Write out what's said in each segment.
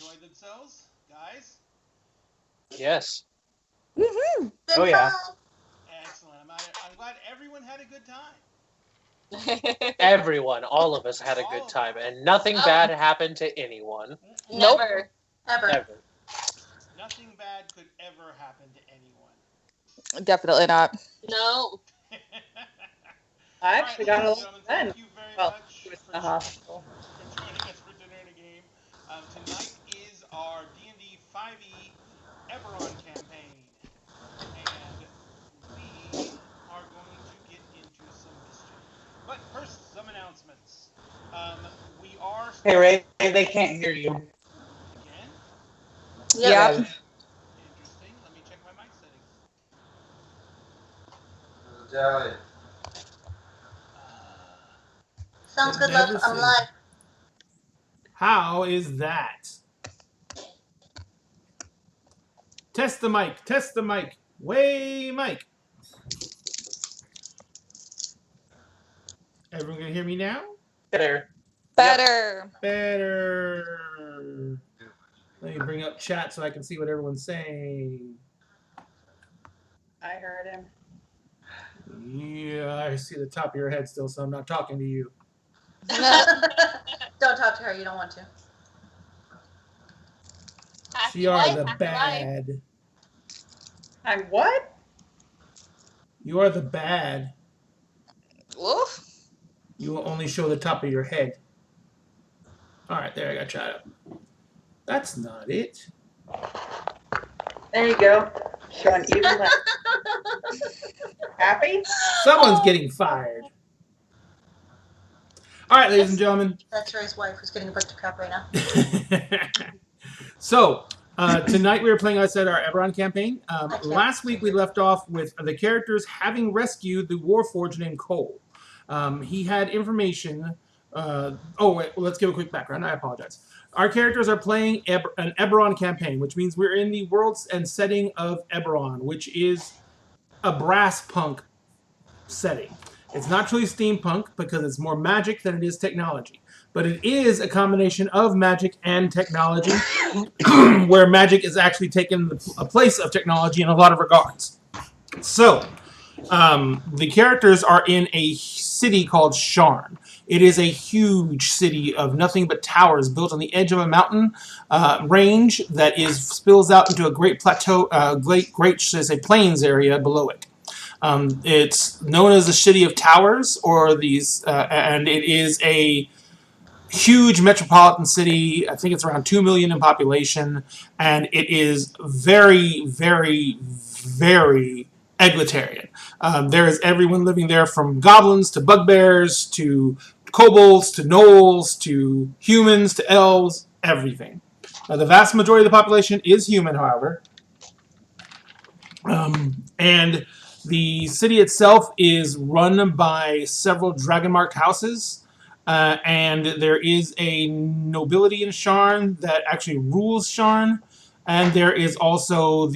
enjoyed themselves, guys? Yes. Woohoo! Oh yeah. Excellent. I'm glad everyone had a good time. Everyone, all of us had a good All of time, us. and nothing bad happened to anyone. Nope. Never. Ever. Nothing bad could ever happen to anyone. Definitely not. No. I All right, actually ladies got a and lot gentlemen, done. thank you very Well, much it was for in the hospital. joining us for dinner and a game. Tonight is our D&D 5e Eberron campaign, and we are going to get into some mischief. But first, some announcements. We are Hey, starting Ray, they can't hear you. again. Yep. Yep. Interesting. Let me check my mic settings. Sounds good, Never love. I'm seen live. it. How is that? Test the mic. Test the mic. Way mic. Everyone gonna hear me now? Better. Better. Better. Let me bring up chat so I can see what everyone's saying. I heard him. Yeah, I see the top of your head still, so I'm not talking to you. Don't talk to her. You don't want to. She are the bad. I'm what? You are the bad. Oof. You will only show the top of your head. Alright, there I got chat up. That's not it. There you go. Showing even less. Happy? Someone's getting fired. Alright, ladies and gentlemen. That's Ray's wife who's getting a bunch of crap right now. So, tonight we are playing, I said, our Eberron campaign. Last week we left off with the characters having rescued the Warforged named Cole. He had information. Let's give a quick background. I apologize. Our characters are playing an Eberron campaign, which means we're in the world and setting of Eberron, which is a brass punk setting. It's not truly steampunk because it's more magic than it is technology. But it is a combination of magic and technology, where magic is actually taking a place of technology in a lot of regards. So, the characters are in a city called Sharn. It is a huge city of nothing but towers built on the edge of a mountain range that spills out into a great plateau, plains area below it. It's known as the City of Towers, and it is a huge metropolitan city. I think it's around 2 million in population, and it is very, very, very egalitarian. There is everyone living there, from goblins to bugbears to kobolds to gnolls to humans to elves, everything. The vast majority of the population is human, however. And the city itself is run by several dragon-marked houses. And there is a nobility in Sharn that actually rules Sharn. And there is also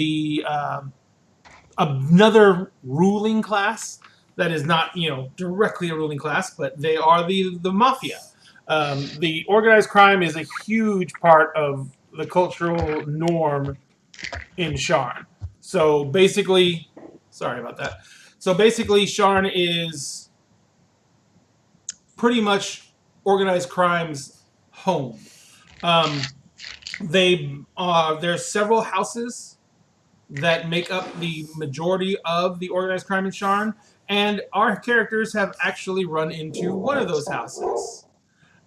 another ruling class that is not, directly a ruling class, but they are the mafia. The organized crime is a huge part of the cultural norm in Sharn. So basically, sorry about that. So basically, Sharn is pretty much organized crime's home. There's several houses that make up the majority of the organized crime in Sharn, and our characters have actually run into one of those houses.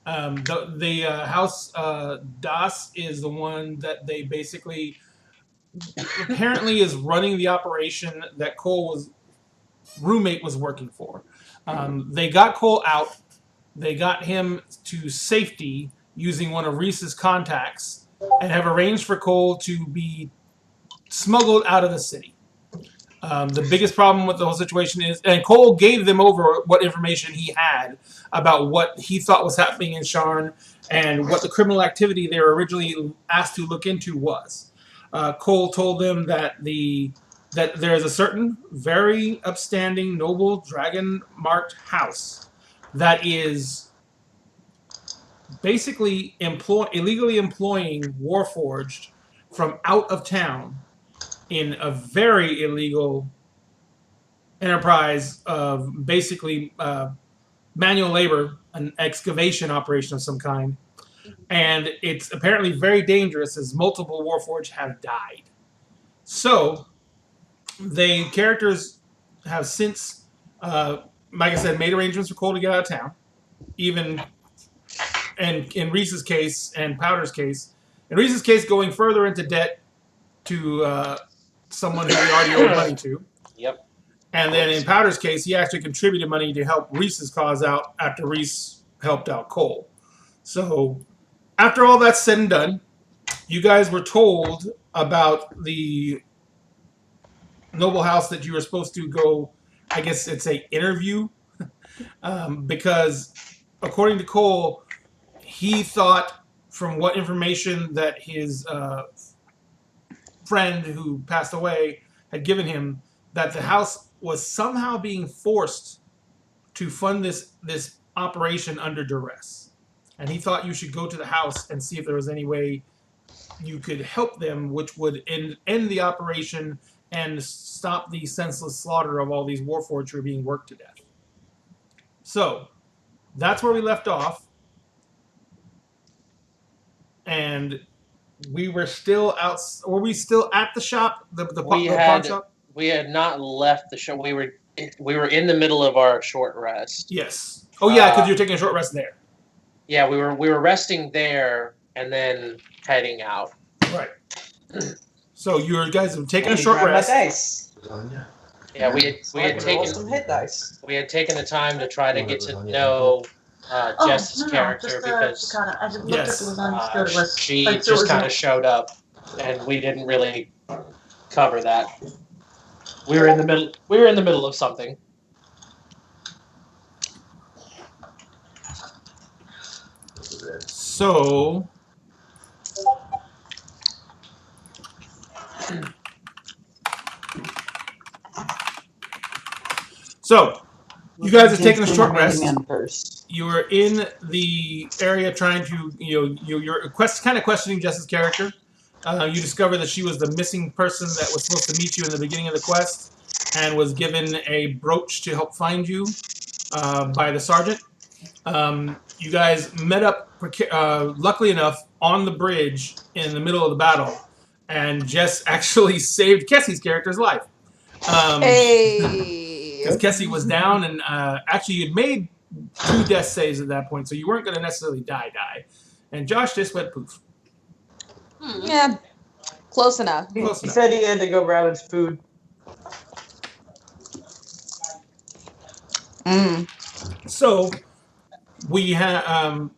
The house Das is the one that they basically apparently is running the operation that Cole's roommate was working for. They got Cole out. They got him to safety using one of Reese's contacts and have arranged for Cole to be smuggled out of the city. The biggest problem with the whole situation is, and Cole gave them over what information he had about what he thought was happening in Sharn and what the criminal activity they were originally asked to look into was. Cole told them that there is a certain very upstanding, noble, dragon-marked house that is basically illegally employing Warforged from out of town in a very illegal enterprise of basically manual labor, an excavation operation of some kind. And it's apparently very dangerous as multiple Warforged have died. So, the characters have since, like I said, made arrangements for Cole to get out of town. Even in Reese's case and Powder's case. In Reese's case, going further into debt to someone who he already owed money to. Yep. And then in Powder's case, he actually contributed money to help Reese's cause out after Reese helped out Cole. So, after all that's said and done, you guys were told about the noble house that you were supposed to go, I guess it's a interview, because according to Cole, he thought from what information that his friend who passed away had given him, that the house was somehow being forced to fund this operation under duress. And he thought you should go to the house and see if there was any way you could help them, which would end the operation and stop the senseless slaughter of all these Warforged who are being worked to death. So, that's where we left off. And we were still out. Were we still at the shop? The pawn shop? We had not left the show. We were in the middle of our short rest. Yes. Oh yeah, because you're taking a short rest there. Yeah, we were resting there and then heading out. Right. So you guys have taken a short rest. Dice. Yeah, we had Roll taken some hit dice. we had taken the time to try to get to know Jess's character because I just looked Yes. at the understood it was. she like, so it just was kind in- of showed up, and we didn't really cover that. We were in the middle. We were in the middle of something. So you guys have taken a short rest. First. You were in the area trying to, you're kind of questioning Jess's character. You discover that she was the missing person that was supposed to meet you in the beginning of the quest and was given a brooch to help find you by the sergeant. You guys met up, luckily enough, on the bridge in the middle of the battle, and Jess actually saved Kessie's character's life. Hey. Because Kessie was down, and actually you'd made 2 death saves at that point, so you weren't going to necessarily die. And Josh just went poof. Yeah. Close enough. Close He enough. said he had to go grab his food. So, we have,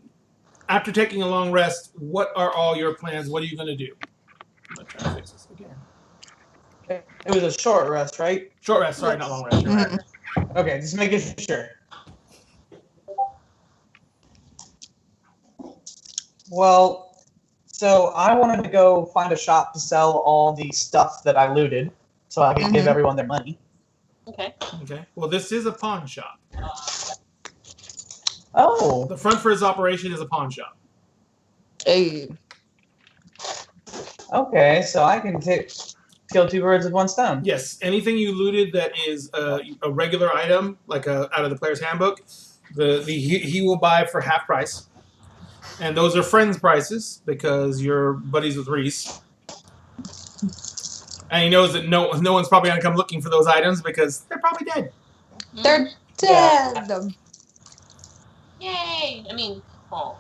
after taking a long rest, what are all your plans? What are you going to do? I'm going to try to fix this again. It was a short rest, right? Short rest, sorry, not long rest. You're right. Okay, just making sure. Well, so I wanted to go find a shop to sell all the stuff that I looted, so I could give everyone their money. Okay. Okay. Well, this is a pawn shop. Oh, The front for his operation is a pawn shop. Hey. okay, so I can kill 2 birds with 1 stone. Yes, anything you looted that is a regular item, like out of the player's handbook, he will buy for half price. And those are friends' prices because you're buddies with Reese. And he knows that no one's probably going to come looking for those items because they're probably dead. They're dead. Yay! I mean, oh.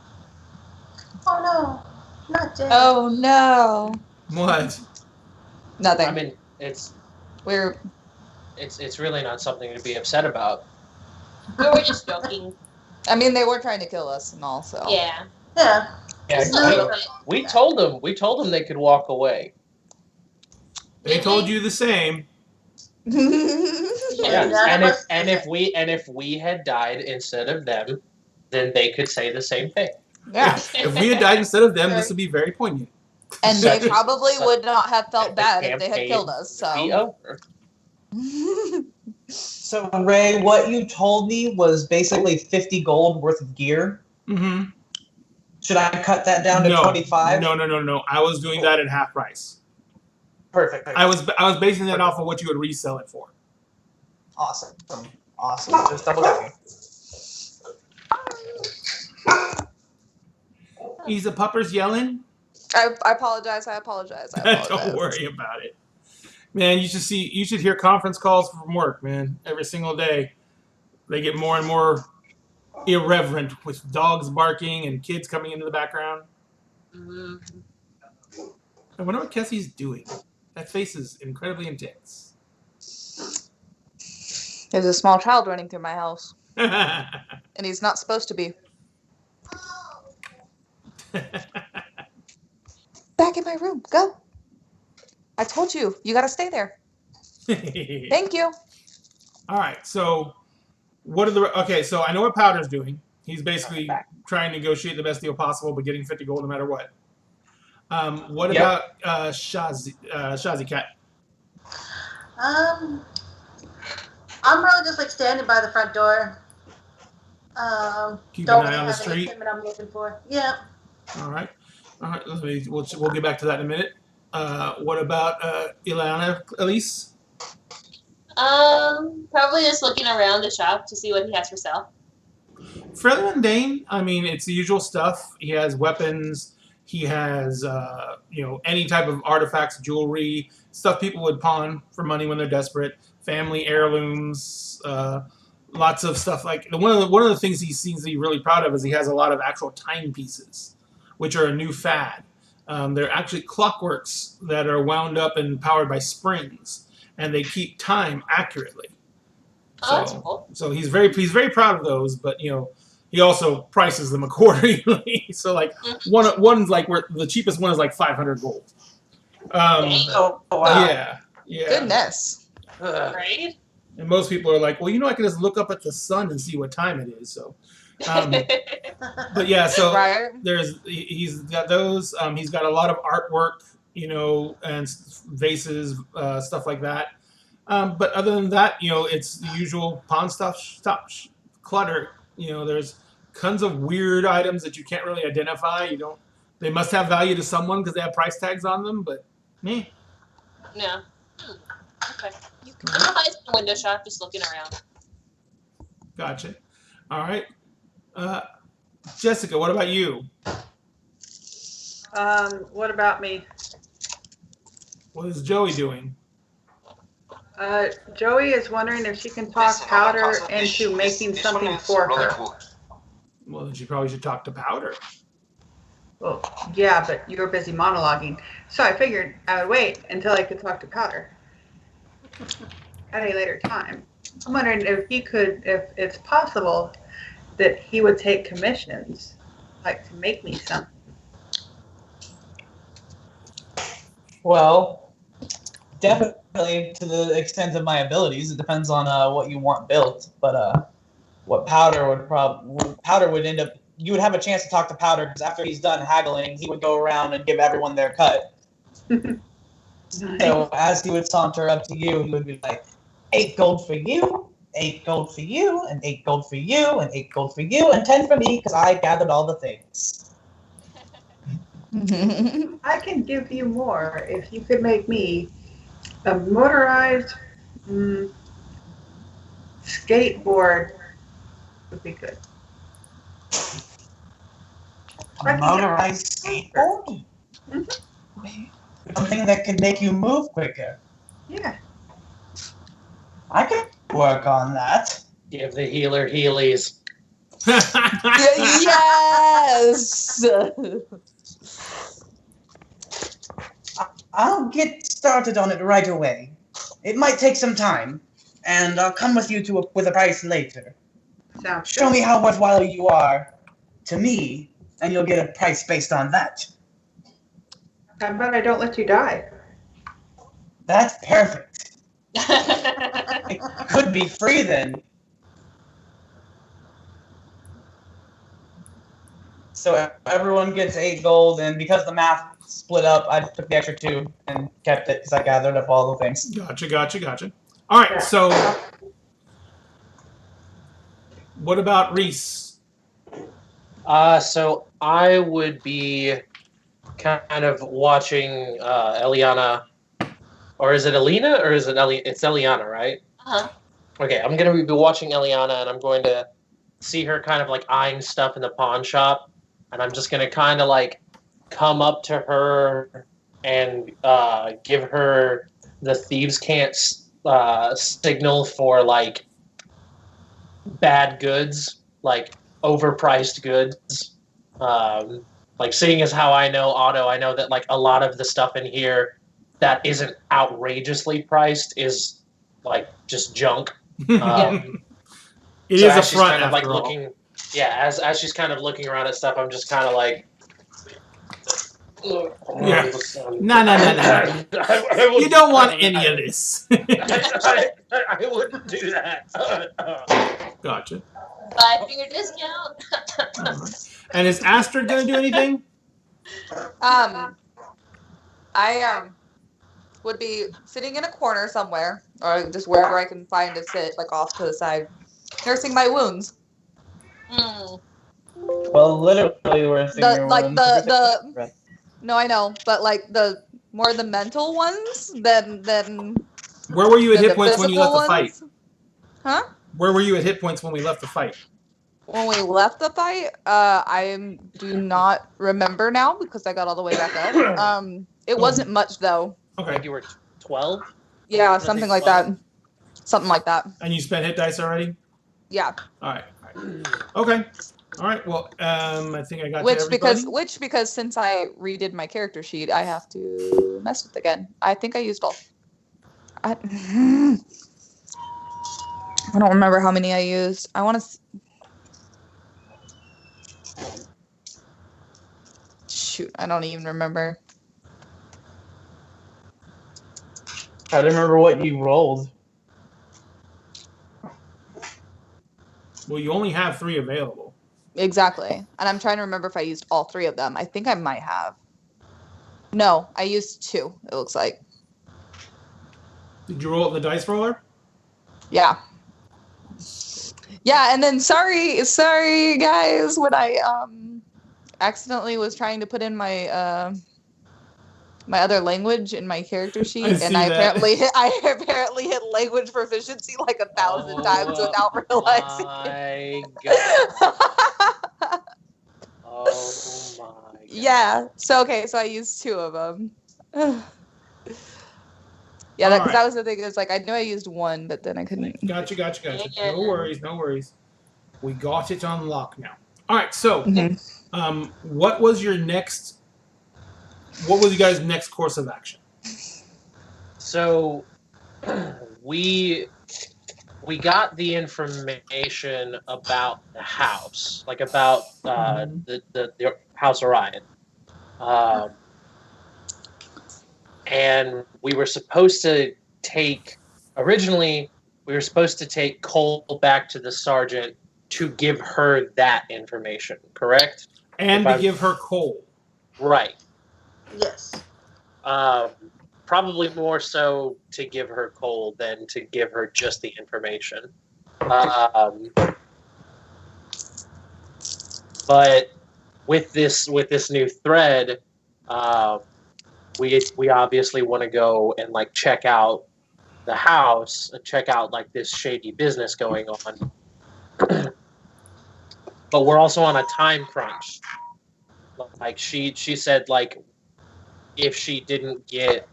Oh no, not dead. Oh no. What? Nothing. I mean, it's We're really not something to be upset about. We were just joking. I mean, they were trying to kill us and all, so. Yeah. Yeah. Yeah, Just a little bit. we told them they could walk away. They told you the same. Yeah, Yeah. and if we had died instead of them, then they could say the same thing. Yeah. If we had died instead of them, this would be very poignant. And they Such- probably such- would not have felt the bad if they had campaign killed us, would be so. over. So, Ray, what you told me was basically 50 gold worth of gear. Mm-hmm. Should I cut that down to No. 25? No. I was doing that at half price. Perfect. I was basing that off of what you would resell it for. Awesome. Just double checking. Is the puppers yelling? I apologize. I apologize. Don't worry about it, man. You should hear conference calls from work, man. Every single day, they get more and more irreverent with dogs barking and kids coming into the background. Mm-hmm. I wonder what Kessie's doing. That face is incredibly intense. There's a small child running through my house, and he's not supposed to be. Back in my room. Go. I told you. You got to stay there. Thank you. All right. So, so I know what Powder's doing. He's basically trying to negotiate the best deal possible, but getting 50 gold no matter what. What about Shazi Cat? I'm really just like standing by the front door. Keep Don't an eye really on the have any street. equipment I'm looking for. Yeah. All right. We'll get back to that in a minute. What about Ileana, Elise? Probably just looking around the shop to see what he has for sale. Fairly mundane. I mean, it's the usual stuff. He has weapons. He has, any type of artifacts, jewelry, stuff people would pawn for money when they're desperate. Family heirlooms, lots of stuff like one of the things he seems to be really proud of is he has a lot of actual timepieces, which are a new fad. They're actually clockworks that are wound up and powered by springs, and they keep time accurately. Oh, that's cool. So he's very proud of those, but he also prices them accordingly. So like one's like where the cheapest one is like 500 gold. Oh, wow. Yeah. Goodness. Right? And most people are like, well, I can just look up at the sun and see what time it is. So, but yeah, so Right. he's got those. He's got a lot of artwork, and vases, stuff like that. But other than that, it's the usual pawn stuff, clutter. There's tons of weird items that you can't really identify. They must have value to someone because they have price tags on them, but me. No. Okay. I'm behind the window shop, just looking around. Gotcha. All right. Jessica, what about you? What about me? What is Joey doing? Joey is wondering if she can talk Powder into making something for her. Well, then she probably should talk to Powder. Well, yeah, but you were busy monologuing. So I figured I would wait until I could talk to Powder at a later time. I'm wondering if it's possible that he would take commissions, like to make me something. Well, definitely to the extent of my abilities. It depends on what you want built. But what Powder would end up, you would have a chance to talk to Powder because after he's done haggling, he would go around and give everyone their cut. So as he would saunter up to you, he would be like, 8 gold for you, 8 gold for you, and 8 gold for you, and 8 gold for you, and 10 for me because I gathered all the things. I can give you more if you could make me a motorized skateboard. Would be good. A motorized skateboard? Mm-hmm. Something that can make you move quicker. Yeah. I can work on that. Give the healer healies. Yes. I'll get started on it right away. It might take some time, and I'll come with you with a price later. Sounds Show me how worthwhile you are to me, and you'll get a price based on that. How about I don't let you die? That's perfect. It could be free then. So everyone gets 8 gold, and because the math split up, I took the extra 2 and kept it because I gathered up all the things. Gotcha. All right, so what about Reese? So I would be kind of watching Eliana, or is it Alina, or is it It's Eliana, right? Uh-huh. Okay, I'm gonna be watching Eliana, and I'm going to see her kind of like eyeing stuff in the pawn shop, and I'm just gonna kind of like come up to her and give her the thieves' can't signal for like bad goods, like overpriced goods. Like seeing as how I know Otto, I know that like a lot of the stuff in here that isn't outrageously priced is like just junk. It So is a as she's front kind of like after all. looking, yeah, as she's kind of looking around at stuff, I'm just kind of like, Yeah. No. You don't want any of this. I wouldn't do that. Gotcha. 5-finger discount. All right. And is Astrid gonna do anything? I would be sitting in a corner somewhere, or just wherever I can find to sit, like off to the side, nursing my wounds. Hmm. Well, literally, we're seeing your wounds. No, I know, but like the more the mental ones than Where were you at than hit points when you left the fight? ones. Huh? Where were you at hit points when we left the fight? When we left the fight, I do not remember now because I got all the way back up. It wasn't much though. I Okay. think you were 12. Yeah, something like that. Something like that. And you spent hit dice already? Yeah. All right. Okay. All right. Well, I think I got to everybody. Because since I redid my character sheet, I have to mess with it again. I think I used all. I don't remember how many I used. I want to. Shoot, I don't even remember. I don't remember what you rolled. Well, you only have 3 available. Exactly. And I'm trying to remember if I used all 3 of them. I think I might have. No, I used 2, it looks like. Did you roll it in the dice roller? Yeah. Yeah, and then sorry guys, when I accidentally was trying to put in my my other language in my character sheet, and I apparently hit language proficiency like 1,000 times without realizing. My God. Oh my God. Yeah. So I used 2 of them. Yeah, because that was the thing. Is like I knew I used 1, but then I couldn't. Gotcha. No worries. We got it on lock now. All right. So, what was your next? What was you guys' next course of action? So, we got the information about the house, like about the House Orion, and we were supposed to take. Originally, we were supposed to take Cole back to the sergeant to give her that information. Correct? And to give her Cole. Right. Yes. Probably more so to give her Cole than to give her just the information. But with this new thread, we obviously want to go and like check out the house and check out like this shady business going on. But we're also on a time crunch. Like she said, like if she didn't get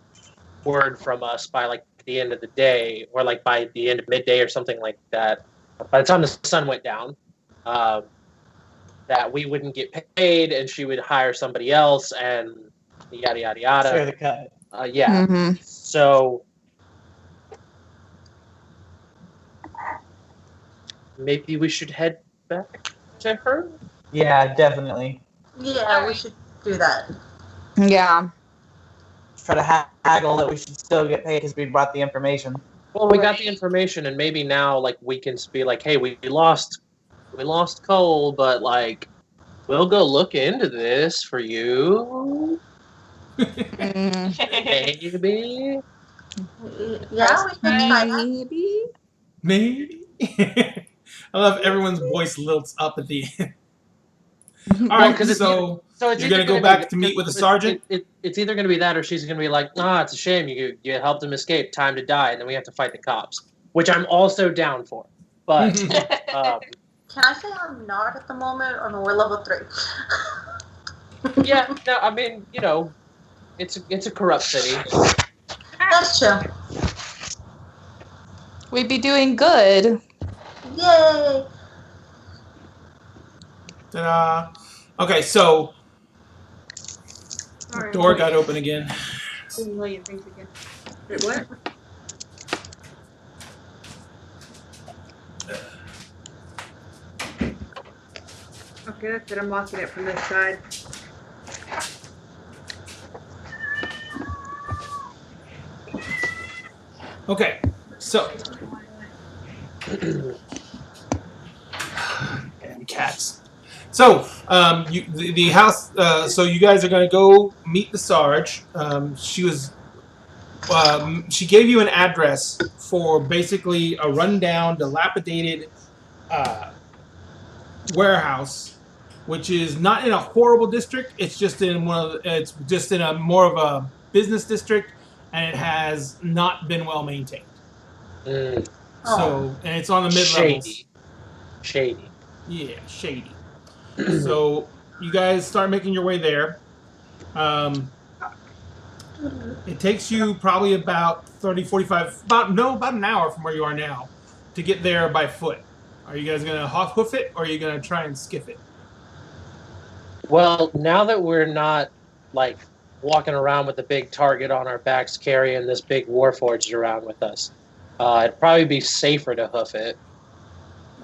word from us by like the end of the day, or like by the end of midday or something like that, by the time the sun went down, that we wouldn't get paid, and she would hire somebody else, and yada yada yada. Share the cut. Yeah. Mm-hmm. So maybe we should head back to her. Yeah, definitely. Yeah, we should do that. Yeah. Try to haggle that we should still get paid because we brought the information. Well, we got the information, and maybe now, like, we can be like, "Hey, we lost Cole, but like, we'll go look into this for you." Maybe. Yeah, we can try that. Maybe. I love everyone's voice lilts up at the end. All right, 'cause it's so it's you're gonna either go back to meet with the sergeant. It's either gonna be that, or she's gonna be like, it's a shame you helped him escape. Time to die, and then we have to fight the cops, which I'm also down for. But Can I say I'm not at the moment, or no, we're level 3? yeah, no, I mean, it's a corrupt city. That's true. We'd be doing good. Yay! Ta-da. Okay, so Sorry, door got open again. Wait, what? Okay, that's it. I'm locking it from this side. Okay, so damn cats. So the house. So you guys are gonna go meet the Sarge. She gave you an address for basically a rundown, dilapidated warehouse, which is not in a horrible district. It's just in it's just in a more of a business district, and it has not been well maintained. So, and it's on the mid levels. Shady. Yeah, shady. So you guys start making your way there. It takes you probably about 30, 45, about an hour from where you are now to get there by foot. Are you guys going to hoof it, or are you going to try and skiff it? Well, now that we're not, walking around with a big target on our backs carrying this big warforged around with us, it'd probably be safer to hoof it.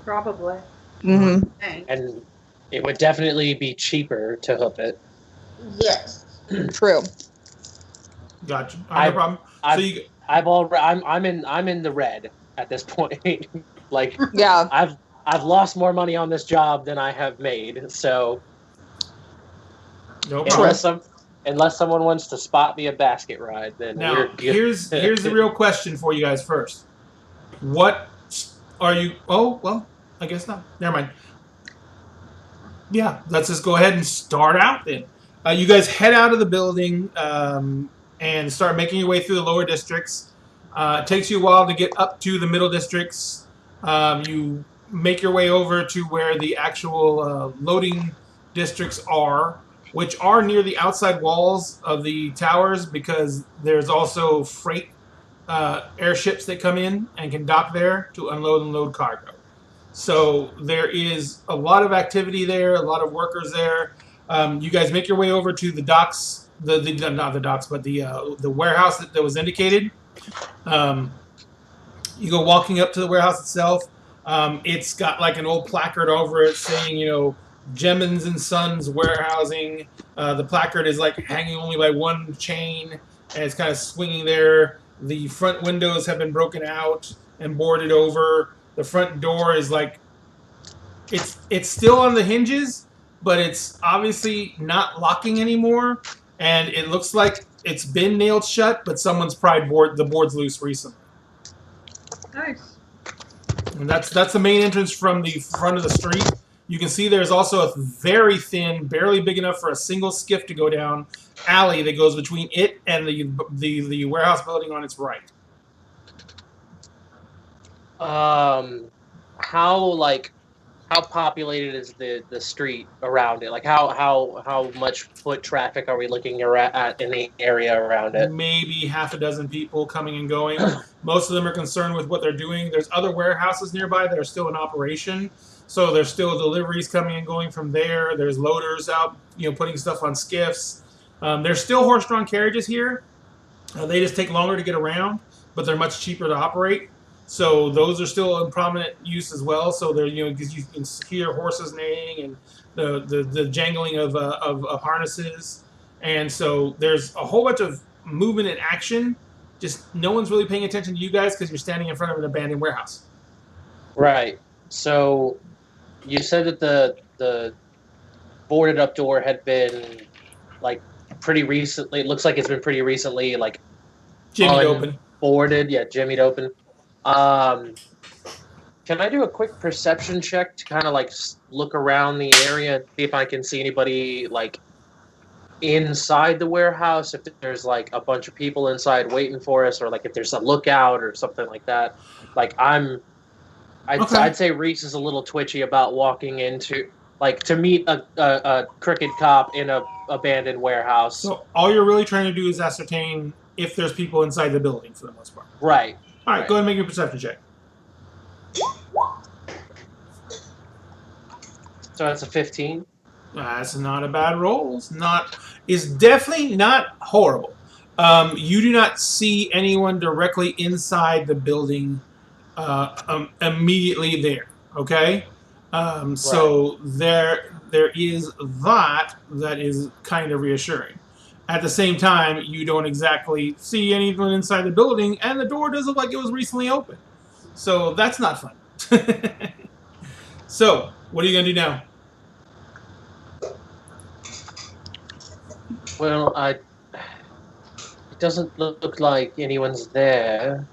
Probably. Mm-hmm. Thanks. And it would definitely be cheaper to hoof it. Yes. True. Gotcha. No problem. I'm in the red at this point. Yeah. I've lost more money on this job than I have made. So no problem. unless someone wants to spot me a basket ride, then now here's the real question for you guys first. What are you? Oh well, I guess not. Never mind. Yeah, let's just go ahead and start out then. You guys head out of the building and start making your way through the lower districts. It takes you a while to get up to the middle districts. You make your way over to where the actual loading districts are, which are near the outside walls of the towers, because there's also freight airships that come in and can dock there to unload and load cargo. So there is a lot of activity there, a lot of workers there. You guys make your way over to the docks, not the docks, but the warehouse that was indicated. You go walking up to the warehouse itself. It's got like an old placard over it saying, Jemmons and Sons Warehousing. The placard is like hanging only by one chain, and it's kind of swinging there. The front windows have been broken out and boarded over. The front door is like, it's still on the hinges, but it's obviously not locking anymore, and it looks like it's been nailed shut, but someone's pried the boards loose recently. Nice. And that's the main entrance from the front of the street. You can see there's also a very thin, barely big enough for a single skiff to go down, alley that goes between it and the warehouse building on its right. How populated is the street around it? Like how much foot traffic are we looking at in the area around it? Maybe half a dozen people coming and going. Most of them are concerned with what they're doing. There's other warehouses nearby that are still in operation, so there's still deliveries coming and going from there. There's loaders out, putting stuff on skiffs. There's still horse-drawn carriages here. They just take longer to get around, but they're much cheaper to operate. So those are still in prominent use as well. So they're, because you can hear horses neighing and the jangling of harnesses, and so there's a whole bunch of movement and action. Just no one's really paying attention to you guys because you're standing in front of an abandoned warehouse. Right. So you said that the boarded up door had been pretty recently. It looks like it's been pretty recently jimmied open. Boarded, yeah, jimmied open. Can I do a quick perception check to kind of like look around the area and see if I can see anybody like inside the warehouse? If there's like a bunch of people inside waiting for us, or like if there's a lookout or something like that. Like I'd say Reese is a little twitchy about walking into like to meet a crooked cop in a abandoned warehouse. So all you're really trying to do is ascertain if there's people inside the building for the most part. Right. All right, go ahead and make your perception check. So that's a 15. That's not a bad roll. It's definitely not horrible. You do not see anyone directly inside the building immediately there. Okay, so there is that is kind of reassuring. At the same time, you don't exactly see anyone inside the building, and the door does look like it was recently opened. So that's not fun. So, what are you going to do now? Well, it doesn't look like anyone's there.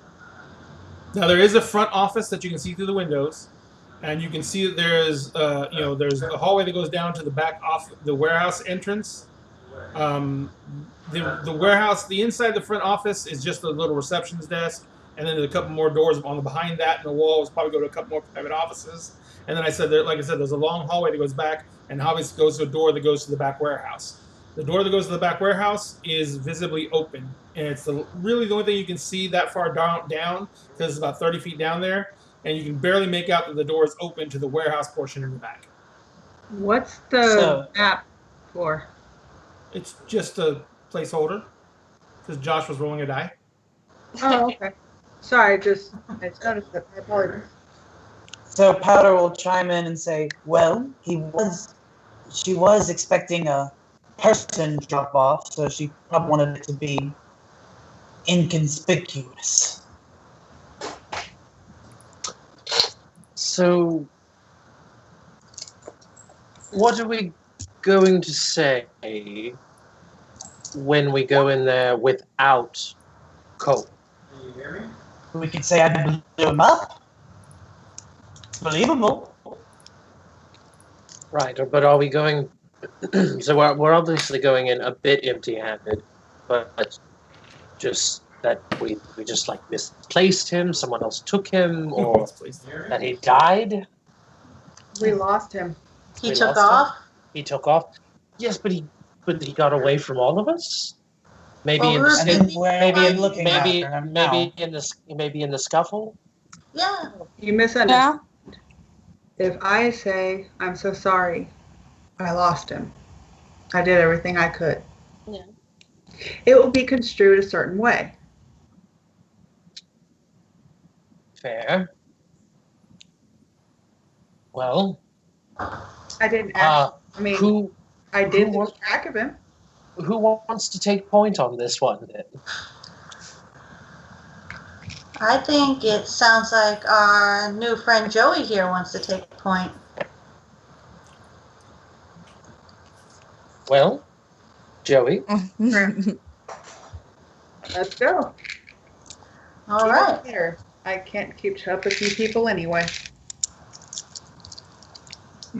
Now, there is a front office that you can see through the windows, and you can see that there's a hallway that goes down to the back off the warehouse entrance. The warehouse, the inside the front office is just a little receptionist desk, and then there's a couple more doors on the behind that in the walls. Probably go to a couple more private offices, and then like I said, there's a long hallway that goes back, and obviously goes to a door that goes to the back warehouse. The door that goes to the back warehouse is visibly open, and it's really the only thing you can see that far down because it's about 30 feet down there, and you can barely make out that the door is open to the warehouse portion in the back. What's the map for? It's just a placeholder because Josh was rolling a die. Oh, okay. Sorry, I just noticed that. I apologize. So Powder will chime in and say, well, she was expecting a person drop off, so she probably wanted it to be inconspicuous. So, what are we going to say when we go in there without Cole? Can you hear me? We could say I blew him up. It's believable. Right, but are we going... So we're obviously going in a bit empty-handed, but just that we just like misplaced him, someone else took him, or that he died. We lost him. He took off? He took off. Yes, but he got away from all of us. Maybe Well, in we're maybe in the scuffle. Yeah. You misunderstood. If I say I'm so sorry, I lost him. I did everything I could. Yeah. It will be construed a certain way. Fair. Well, I didn't ask. I mean, I did lose track of him. Who wants to take point on this one then? I think it sounds like our new friend Joey here wants to take point. Well, Joey. Let's go. All right. Here. I can't keep up with you people anyway.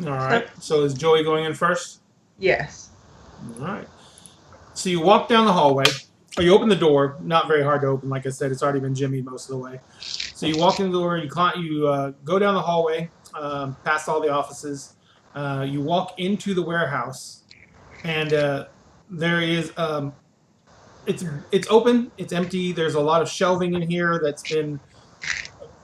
All right. So is Joey going in first? Yes. All right. So you walk down the hallway, or you open the door. Not very hard to open, like I said. It's already been jimmied most of the way. So you walk in the door. You go down the hallway, past all the offices. You walk into the warehouse, and there is it's open. It's empty. There's a lot of shelving in here that's been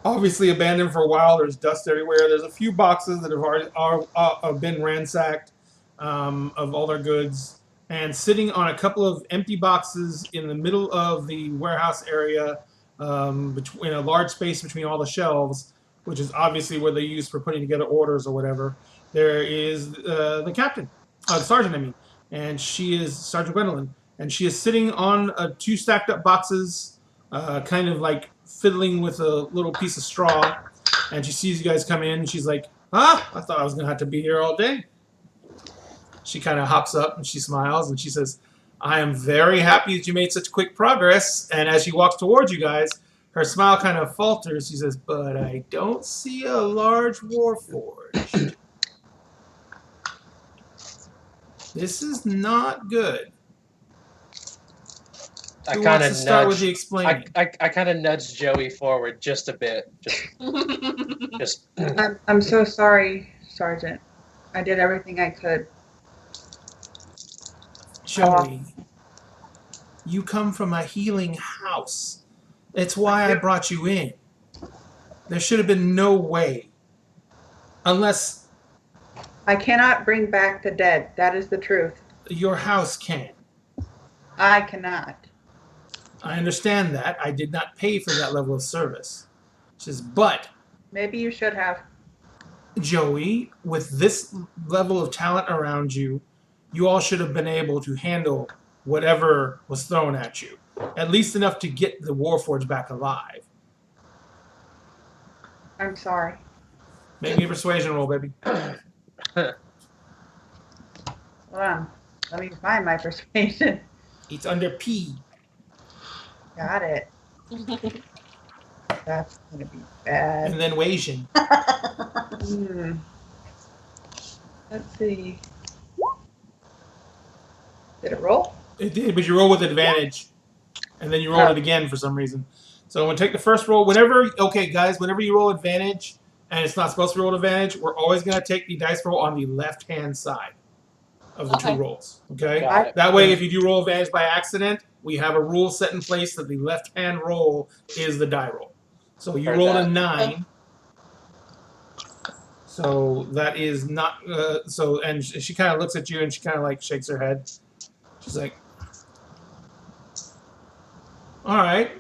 obviously abandoned for a while. There's dust everywhere. There's a few boxes that have already been ransacked of all their goods. And sitting on a couple of empty boxes in the middle of the warehouse area, between a large space between all the shelves, which is obviously where they use for putting together orders or whatever, there is the captain, the sergeant, I mean. And she is Sergeant Gwendolyn. And she is sitting on two stacked up boxes, kind of like fiddling with a little piece of straw. And she sees you guys come in, and she's like, I thought I was going to have to be here all day. She kind of hops up and she smiles and she says, I am very happy that you made such quick progress. And as she walks towards you guys, her smile kind of falters. She says, "But I don't see a large warforged. This is not good." I Who kind wants of to start with the nudge. explaining? I kind of nudge Joey forward just a bit. Just. I'm so sorry, Sergeant. I did everything I could. Joey, you come from a healing house. It's why I brought you in. There should have been no way. Unless I cannot bring back the dead. That is the truth. your house can. I cannot. I understand that. I did not pay for that level of service. She says, but, Maybe you should have. Joey, with this level of talent around you, you all should have been able to handle whatever was thrown at you. At least enough to get the Warforged back alive. I'm sorry. Make me a persuasion roll, baby. Hold on. Let me find my persuasion. It's under P. Got it. That's gonna be bad. And then Wasian. Let's see. Did it roll? It did, but you roll with advantage. And then you roll it again for some reason. So I'm going to take the first roll. Okay, guys, whenever you roll advantage, and it's not supposed to roll advantage, we're always going to take the dice roll on the left-hand side of the two rolls. Okay? Got it. That way, if you do roll advantage by accident, we have a rule set in place that the left-hand roll is the die roll. So you rolled a 9. So that is not... and she kind of looks at you and she kind of like shakes her head. She's like, all right.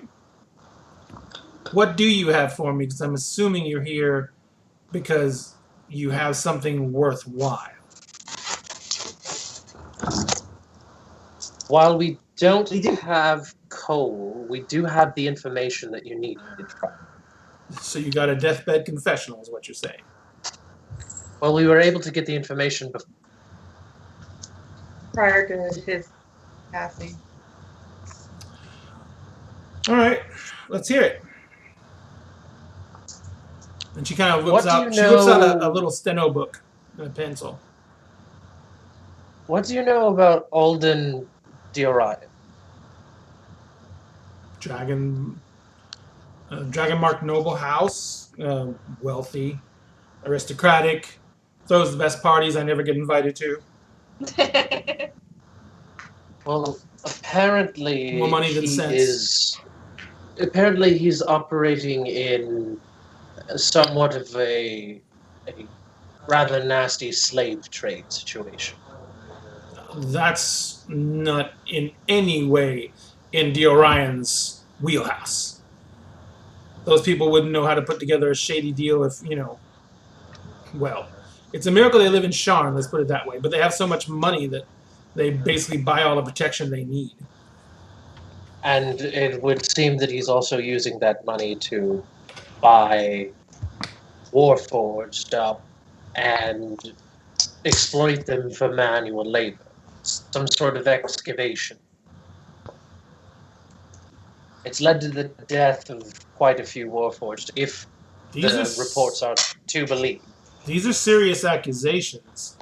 What do you have for me? Because I'm assuming you're here because you have something worthwhile. While we don't have coal, we do have the information that you need. So you got a Deathbed Confessional is what you're saying. Well, we were able to get the information before. Prior to his passing. All right, let's hear it. And she kind of whips out. She whips out a little steno book and a pencil. What do you know about Alden Diorion? Dragon marked noble house, wealthy, aristocratic, throws the best parties I never get invited to. Well, apparently More money than sense. Apparently he's operating in somewhat of a rather nasty slave trade situation. That's not in any way in Diorion's wheelhouse. Those people wouldn't know how to put together a shady deal if, well, it's a miracle they live in Sharn, let's put it that way. But they have so much money that they basically buy all the protection they need. And it would seem that he's also using that money to buy Warforged up and exploit them for manual labor. Some sort of excavation. It's led to the death of quite a few Warforged, if the reports are to believe. These are serious accusations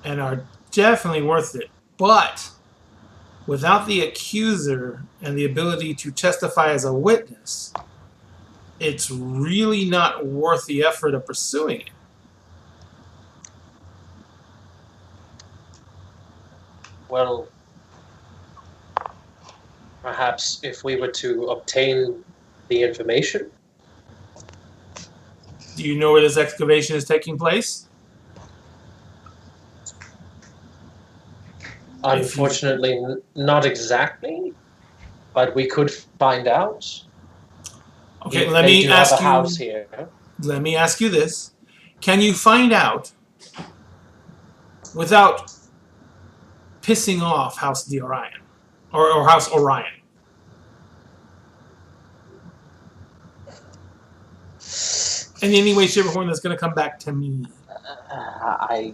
and are definitely worth it. But without the accuser and the ability to testify as a witness, it's really not worth the effort of pursuing it. Well, perhaps if we were to obtain the information. Do you know where this excavation is taking place? Unfortunately, not exactly, but we could find out. Okay, let me ask you. House here. Let me ask you this: can you find out without pissing off House Diorion or House Orion? In any way, shape, or form that's going to come back to me. I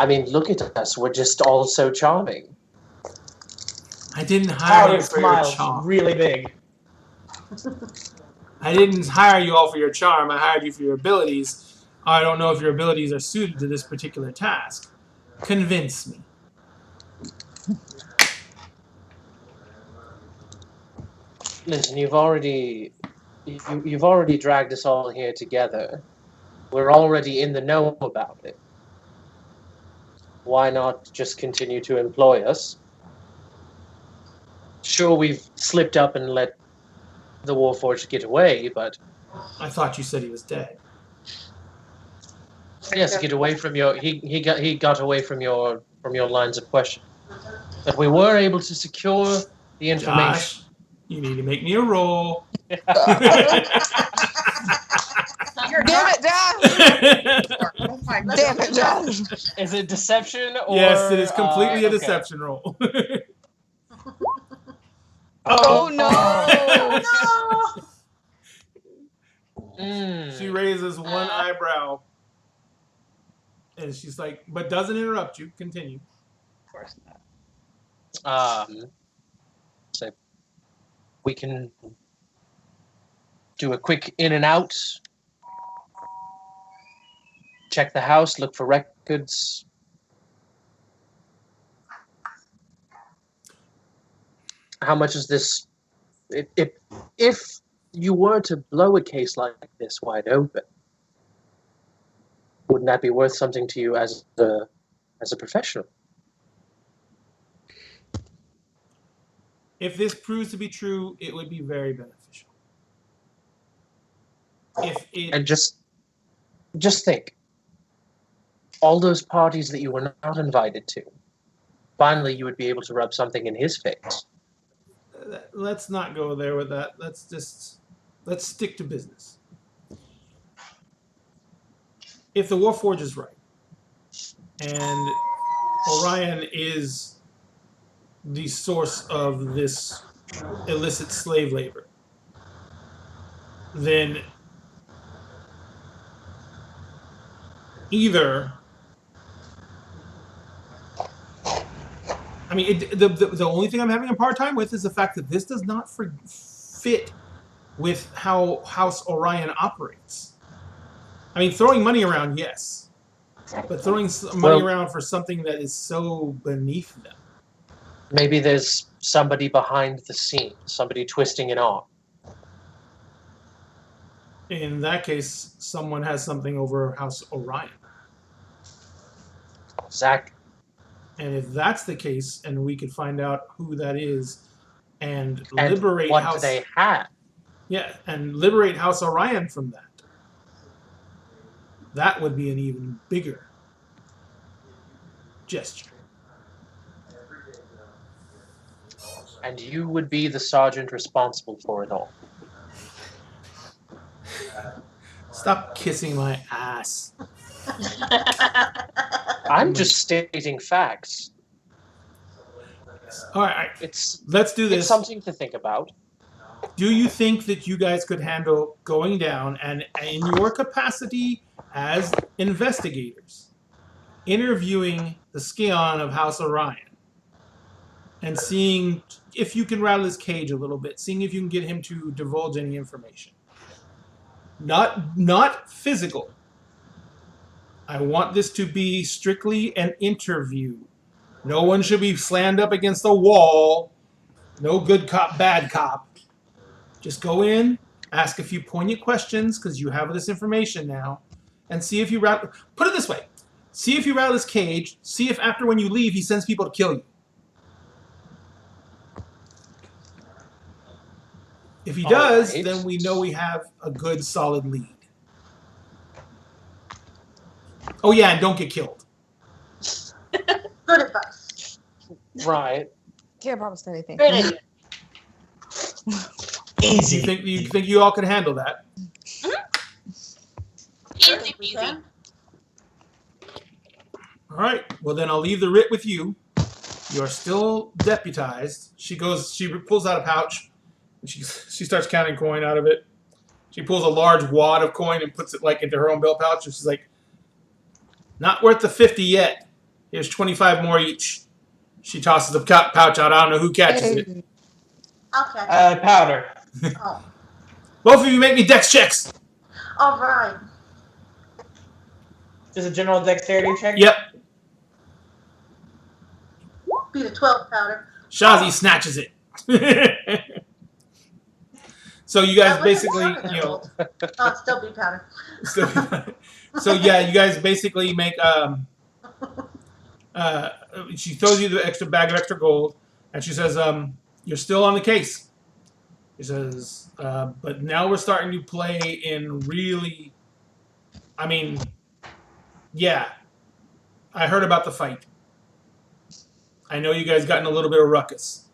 mean, look at us. We're just all so charming. I didn't hire Powder you for your smiles charm. really big. I didn't hire you all for your charm. I hired you for your abilities. I don't know if your abilities are suited to this particular task. Convince me. Listen, you've already dragged us all here together. We're already in the know about it. Why not just continue to employ us? Sure, we've slipped up and let the Warforged get away, but I thought you said he was dead. yes, get away from your he got away from your lines of question. But we were able to secure the information. Josh, you need to make me a roll. You're Damn not. it, Josh! Oh my God. Damn it, Josh! Is it deception or Yes, it is completely a okay. deception roll. Oh no! She raises one eyebrow. And she's like, but doesn't interrupt you. Continue. Of course not. So we can do a quick in and out, check the house, look for records. How much is this? If you were to blow a case like this wide open, wouldn't that be worth something to you as a professional? If this proves to be true, it would be very beneficial. And just think, all those parties that you were not invited to, finally you would be able to rub something in his face. Let's not go there with that. Let's stick to business. If the Warforged is right, and Orion is the source of this illicit slave labor, then either, I mean, the only thing I'm having a hard time with is the fact that this does not fit with how House Orion operates. I mean, throwing money around, yes, but throwing money around for something that is so beneath them. Maybe there's somebody behind the scenes, somebody twisting an arm. In that case, someone has something over House Orion. Exactly. And if that's the case, and we could find out who that is, and liberate what House, do they have? Yeah, and liberate House Orion from that. That would be an even bigger gesture. And you would be the sergeant responsible for it all. Stop kissing my ass. I'm just stating facts. All right, Let's do this. It's something to think about. Do you think that you guys could handle going down and, in your capacity as investigators, interviewing the Scion of House Orion and seeing if you can rattle his cage a little bit, seeing if you can get him to divulge any information? Not physical. I want this to be strictly an interview. No one should be slammed up against the wall. No good cop, bad cop. Just go in, ask a few poignant questions, because you have this information now, and see if you rattle. Put it this way. See if you rattle his cage. See if after when you leave, he sends people to kill you. If he does, then we know we have a good, solid lead. Oh, yeah, and don't get killed. Good advice. Right. Can't promise anything. Great idea. Easy. You think you all can handle that? Easy We peasy. can. All right. Well, then I'll leave the writ with you. You are still deputized. She pulls out a pouch. And she starts counting coin out of it. She pulls a large wad of coin and puts it like into her own belt pouch. And she's like, "Not worth the 50 yet. Here's 25 more each." She tosses the pouch out. I don't know who catches it. Okay. Powder. Oh. Both of you make me dex checks. All right. Is a general dexterity check? Yep. Beat a 12 powder. Shazi snatches it. So you guys That wasn't basically, powder that rolled. Oh, it's still beat powder. So yeah, you guys basically make she throws you the extra bag of extra gold, and she says, you're still on the case. She says, but now we're starting to play in really, I mean, yeah, I heard about the fight. I know you guys got in a little bit of ruckus.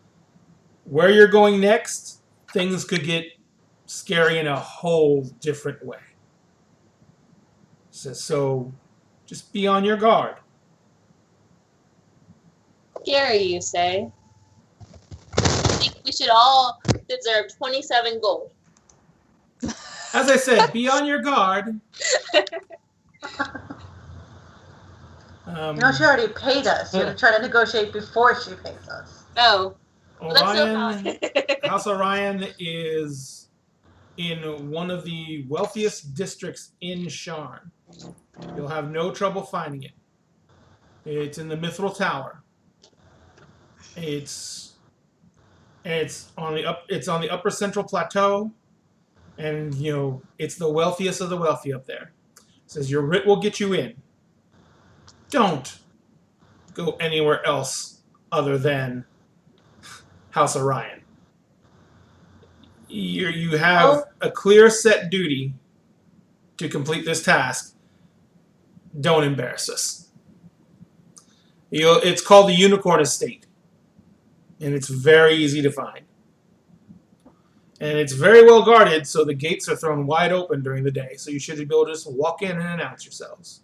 Where you're going next, things could get scary in a whole different way. So just be on your guard. Scary, you say? I think we should all deserve 27 gold. As I said, be on your guard. You know, she already paid us. You're going to try to negotiate before she pays us. Oh. Well, that's no Orion, House Orion is in one of the wealthiest districts in Sharn. You'll have no trouble finding it. It's in the Mithril Tower. It's on the upper central plateau, and you know it's the wealthiest of the wealthy up there. It says your writ will get you in. Don't go anywhere else other than House Orion. You have a clear set duty to complete this task. Don't embarrass us. It's called the Unicorn Estate, and it's very easy to find. And it's very well guarded, so the gates are thrown wide open during the day, so you should be able to just walk in and announce yourselves.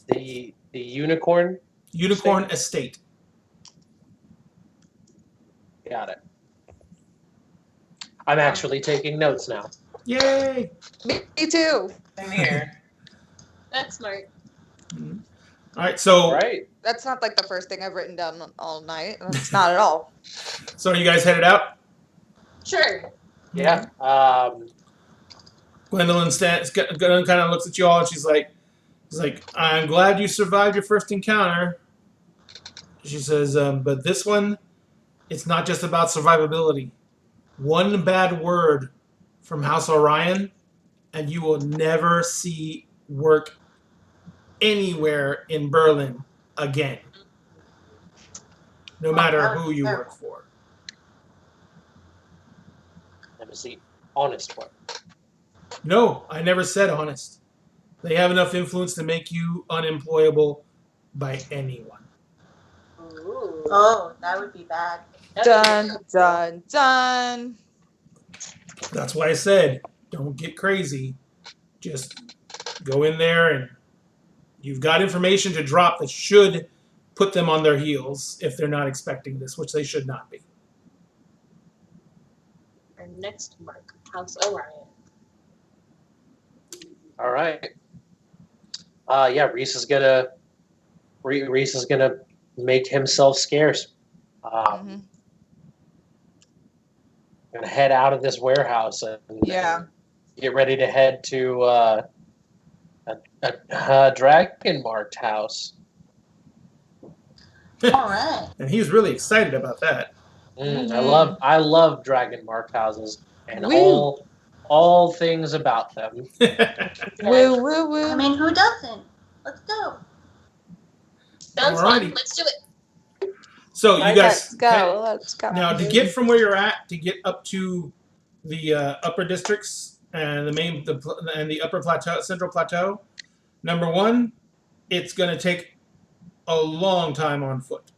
The unicorn? Unicorn Estate. Got it. I'm actually taking notes now. Yay! Me too. Same here. That's smart. Mm-hmm. All right, so Right. That's not like the first thing I've written down all night. That's not at all. so are you guys headed out? Sure. Yeah. Gwendolyn kind of looks at you all, and she's like, I'm glad you survived your first encounter. She says, but this one, it's not just about survivability. One bad word from House Orion, and you will never see work anywhere in Berlin again. No matter who you work for. Let me see. Honest one. No, I never said honest. They have enough influence to make you unemployable by anyone. Ooh. Oh, that would be bad. Dun, dun, dun. That's why I said, don't get crazy. Just go in there and you've got information to drop that should put them on their heels if they're not expecting this, which they should not be. Our next mark, House Orion. All right. Yeah, Reese is gonna make himself scarce. Gonna head out of this warehouse and get ready to head to a dragon marked house. All right. And he's really excited about that. I love dragon marked houses and all things about them. Woo, woo, woo. I mean, who doesn't? Let's go. Sounds Alrighty. fun. Let's do it. So you guys Let's go. now to get from where you're at to get up to the upper districts and the upper plateau, central plateau. Number one, it's going to take a long time on foot.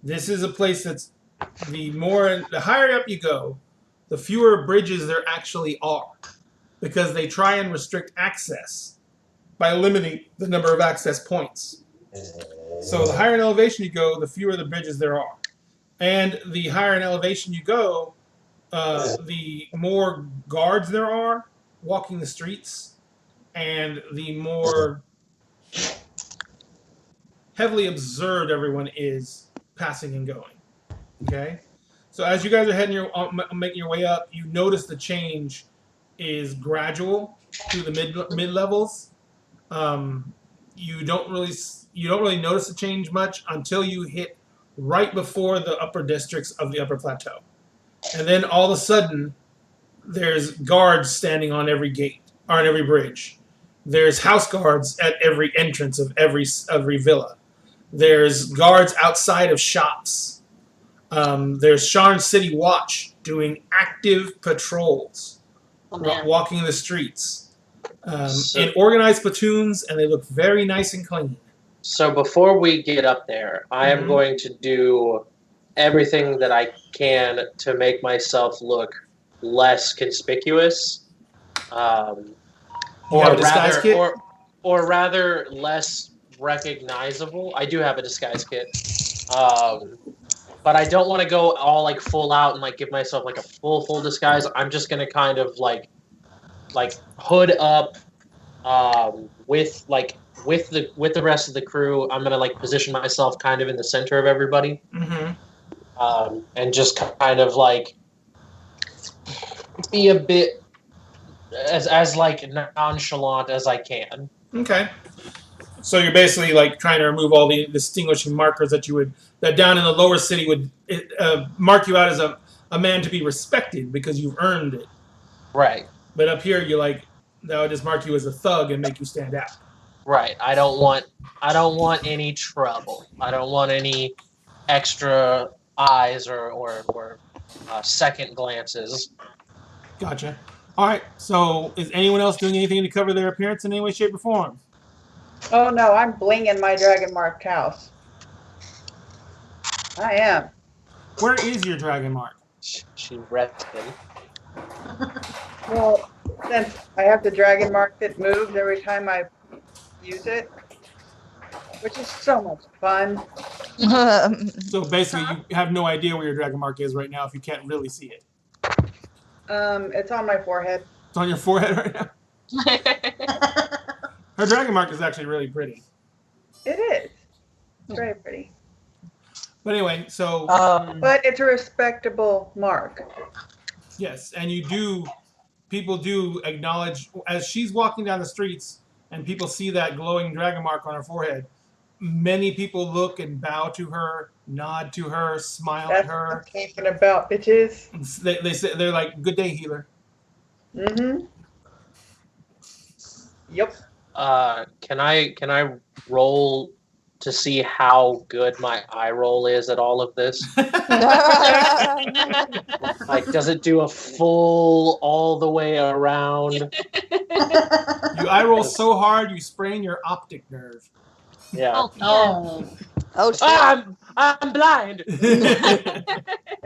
This is a place that's the higher up you go, the fewer bridges there actually are, because they try and restrict access by limiting the number of access points. So the higher in elevation you go, the fewer the bridges there are. And the higher in elevation you go, the more guards there are walking the streets, and the more heavily observed everyone is passing and going. Okay? So as you guys are making your way up, you notice the change is gradual through the mid levels. You don't really notice the change much until you hit right before the upper districts of the upper plateau, and then all of a sudden, there's guards standing on every gate or on every bridge. There's house guards at every entrance of every villa. There's guards outside of shops. There's Sharn City Watch doing active patrols, walking the streets in organized platoons, and they look very nice and clean. So before we get up there, I am going to do everything that I can to make myself look less conspicuous, or rather less recognizable. I do have a disguise kit, but I don't want to go all like full out and like give myself like a full disguise. I'm just gonna kind of like hood up with the rest of the crew. I'm gonna like position myself kind of in the center of everybody, and just kind of like be a bit as like nonchalant as I can. Okay. So you're basically like trying to remove all the distinguishing markers that down in the lower city would mark you out as a man to be respected because you've earned it. Right. But up here, you're like, that would just mark you as a thug and make you stand out. Right. I don't want any trouble. I don't want any extra eyes or second glances. Gotcha. All right. So is anyone else doing anything to cover their appearance in any way, shape, or form? Oh no, I'm blinging my dragon marked house. I am. Where is your dragon mark? She repped him. Well, since I have the dragon mark that moves every time I use it, which is so much fun. So basically, you have no idea where your dragon mark is right now if you can't really see it. It's on my forehead. It's on your forehead right now? Her dragon mark is actually really pretty. It is. It's very pretty. But anyway, so... but it's a respectable mark. Yes, and people do acknowledge, as she's walking down the streets and people see that glowing dragon mark on her forehead, many people look and bow to her, nod to her, smile at her. That's what I'm talking about, bitches. They say, they're like, good day, healer. Mm-hmm. Yep. Can I roll to see how good my eye roll is at all of this? Like, does it do a full all the way around? You eye roll so hard you sprain your optic nerve. Yeah. Oh, no. Oh, shit. I'm blind.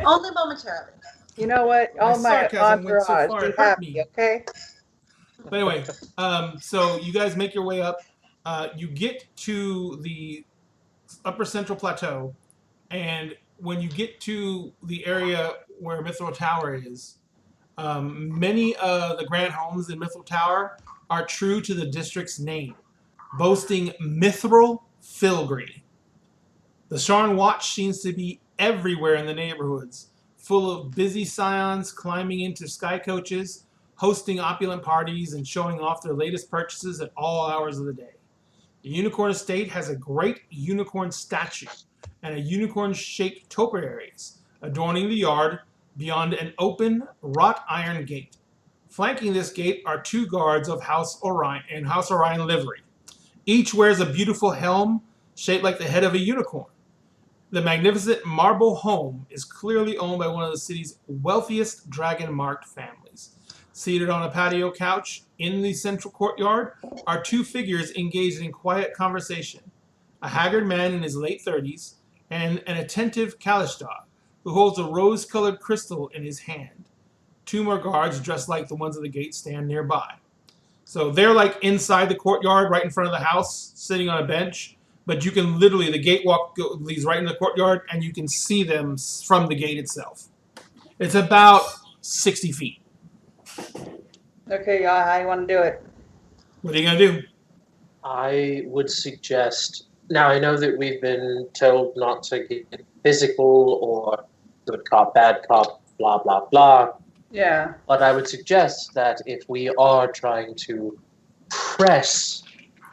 Only momentarily. You know what? All my sarcasm went so entourage, far be it hurt happy, me. okay? But anyway, so you guys make your way up. You get to the upper central plateau, and when you get to the area where Mithril Tower is, many of the Grant homes in Mithril Tower are true to the district's name, boasting Mithril filigree. The Sharn Watch seems to be everywhere in the neighborhoods, full of busy scions climbing into sky coaches, hosting opulent parties, and showing off their latest purchases at all hours of the day. The Unicorn Estate has a great unicorn statue and a unicorn-shaped topiaries adorning the yard beyond an open wrought iron gate. Flanking this gate are two guards of House Orion in House Orion livery. Each wears a beautiful helm shaped like the head of a unicorn. The magnificent marble home is clearly owned by one of the city's wealthiest dragon-marked families. Seated on a patio couch in the central courtyard are two figures engaged in quiet conversation. A haggard man in his late 30s and an attentive Kalishtar who holds a rose-colored crystal in his hand. Two more guards dressed like the ones at the gate stand nearby. So they're like inside the courtyard right in front of the house, sitting on a bench. But you can literally, the gate walk leads right in the courtyard, and you can see them from the gate itself. It's about 60 feet. Okay, I want to do it. What are you going to do? I would suggest Now, I know that we've been told not to get physical or good cop, bad cop, blah, blah, blah. Yeah. But I would suggest that if we are trying to press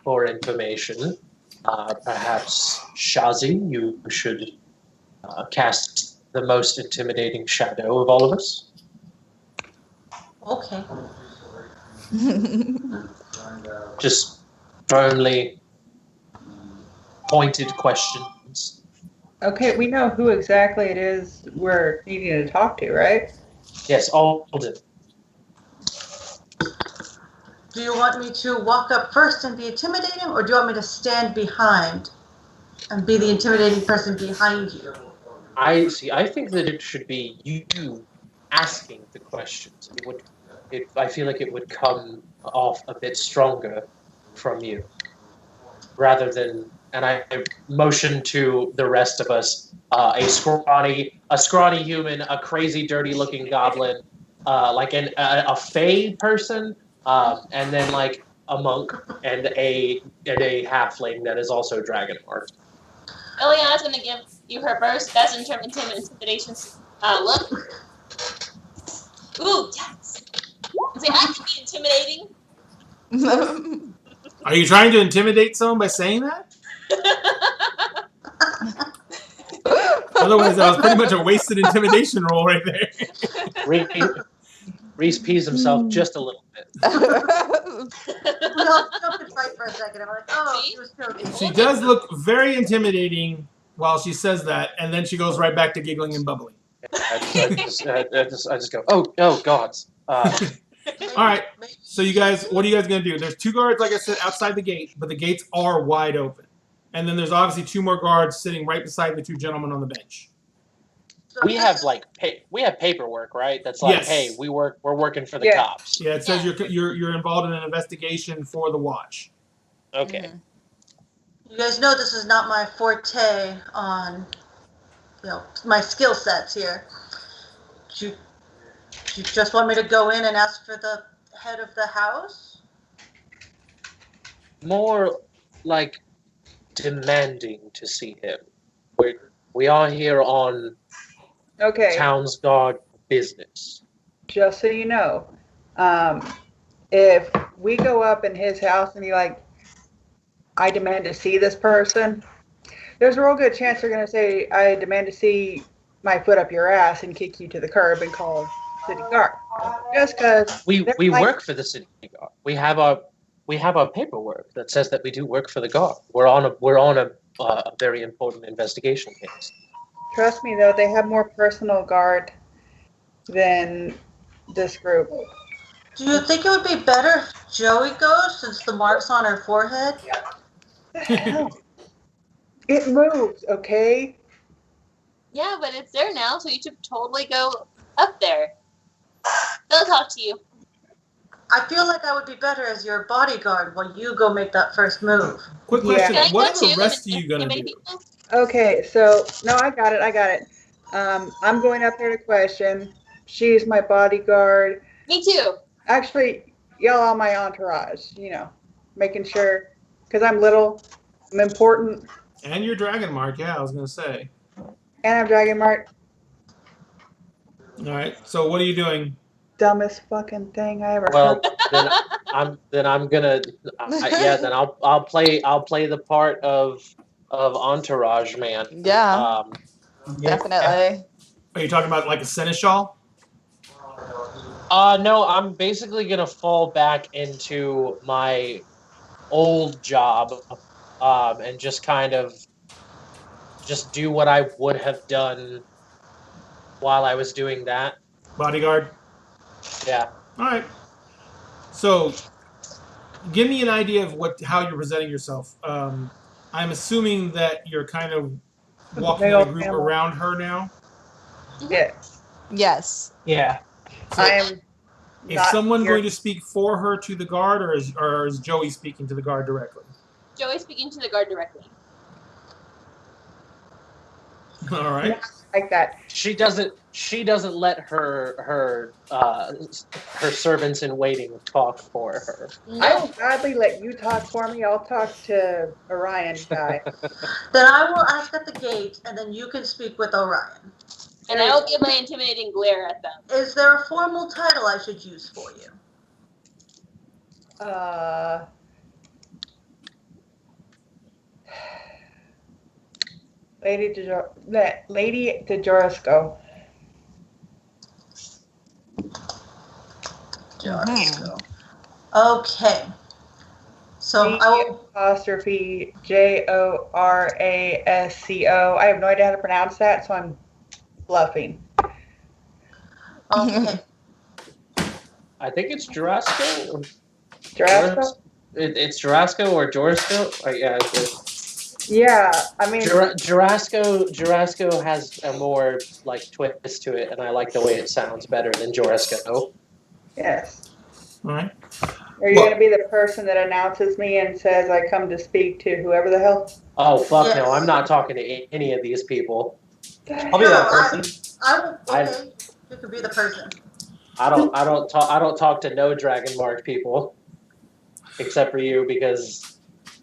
for information, perhaps Shazi, you should cast the most intimidating shadow of all of us. Okay. Just firmly pointed questions. Okay, we know who exactly it is we're needing to talk to, right? Yes, Alden. Do you want me to walk up first and be intimidating, or do you want me to stand behind and be the intimidating person behind you? I think that it should be you asking the questions. I feel like it would come off a bit stronger from you, rather than. And I motion to the rest of us: a scrawny human, a crazy, dirty-looking goblin, like a fey person, and then like a monk and a halfling that is also dragon marked. Eliana's gonna give you her best intimidation look. Ooh, yes. Say, I can be intimidating. Are you trying to intimidate someone by saying that? Otherwise, that was pretty much a wasted intimidation roll right there. Reese pees himself just a little bit. We all jump and fight for a second. I'm like, oh, she was joking. She does look very intimidating while she says that, and then she goes right back to giggling and bubbling. I just go, oh gods. All right, so you guys, what are you guys going to do? There's 2 guards, like I said, outside the gate, but the gates are wide open. And then there's obviously 2 more guards sitting right beside the 2 gentlemen on the bench. We have we have paperwork, right? That's like, Yes. hey, we're working for the cops. Yeah, it says you're involved in an investigation for the watch. Okay. Mm-hmm. You guys know this is not my forte on, my skill sets here. Do you just want me to go in and ask for the head of the house? More like demanding to see him. We are here on town's guard business. Just so you know, if we go up in his house and be like, I demand to see this person, there's a real good chance they're going to say, I demand to see my foot up your ass and kick you to the curb and call city guard. Just because we work for the city guard. We have our paperwork that says that we do work for the guard. We're on a very important investigation case. Trust me, though, they have more personal guard than this group. Do you think it would be better if Joey goes, since the mark's on her forehead? The hell? It moves, okay? Yeah, but it's there now, so you should totally go up there. They'll talk to you. I feel like I would be better as your bodyguard while you go make that first move. Quick question, Can I what go are the too? rest of you going to do? People? Okay, so, no, I got it. I'm going up there to question. She's my bodyguard. Me too. Actually, y'all are my entourage, making sure, because I'm little, I'm important, And your dragon mark, yeah, I was going to say. and I'm Dragon Mark. All right, so what are you doing? Dumbest fucking thing I ever Well, heard. then I'm gonna then I'll play the part of entourage man. Yeah, definitely. Are you talking about like a seneschal? No, I'm basically gonna fall back into my old job, and just kind of just do what I would have done while I was doing that. Bodyguard? Yeah. All right. So, give me an idea of how you're presenting yourself. I'm assuming that you're kind of walking in a group around her now. Yeah. Yes. Yeah. So I am. is someone going to speak for her to the guard, or is Joey speaking to the guard directly? Joey's speaking to the guard directly. All right. Like that. She doesn't let her servants in waiting talk for her. I No. will gladly let you talk for me. I'll talk to Orion guy. Then I will ask at the gate, and then you can speak with Orion. And I will give my intimidating glare at them. Is there a formal title I should use for you? Lady DeJorisco. Jorasco. Okay. So I will. Apostrophe JORASCO. I have no idea how to pronounce that, so I'm bluffing. Okay. I think it's Jurasco. Jorasco? It's Jurasco or Jorisco. Yeah, Yeah, I mean, Jurasco has a more like twist to it, and I like the way it sounds better than Jorisco. yes. All right. Are you going to be the person that announces me and says I come to speak to whoever the hell? Oh fuck Yes. no! I'm not talking to any of these people. I'll be that person. I will. Okay. You could be the person. I don't talk to no Dragon Mark people, except for you because.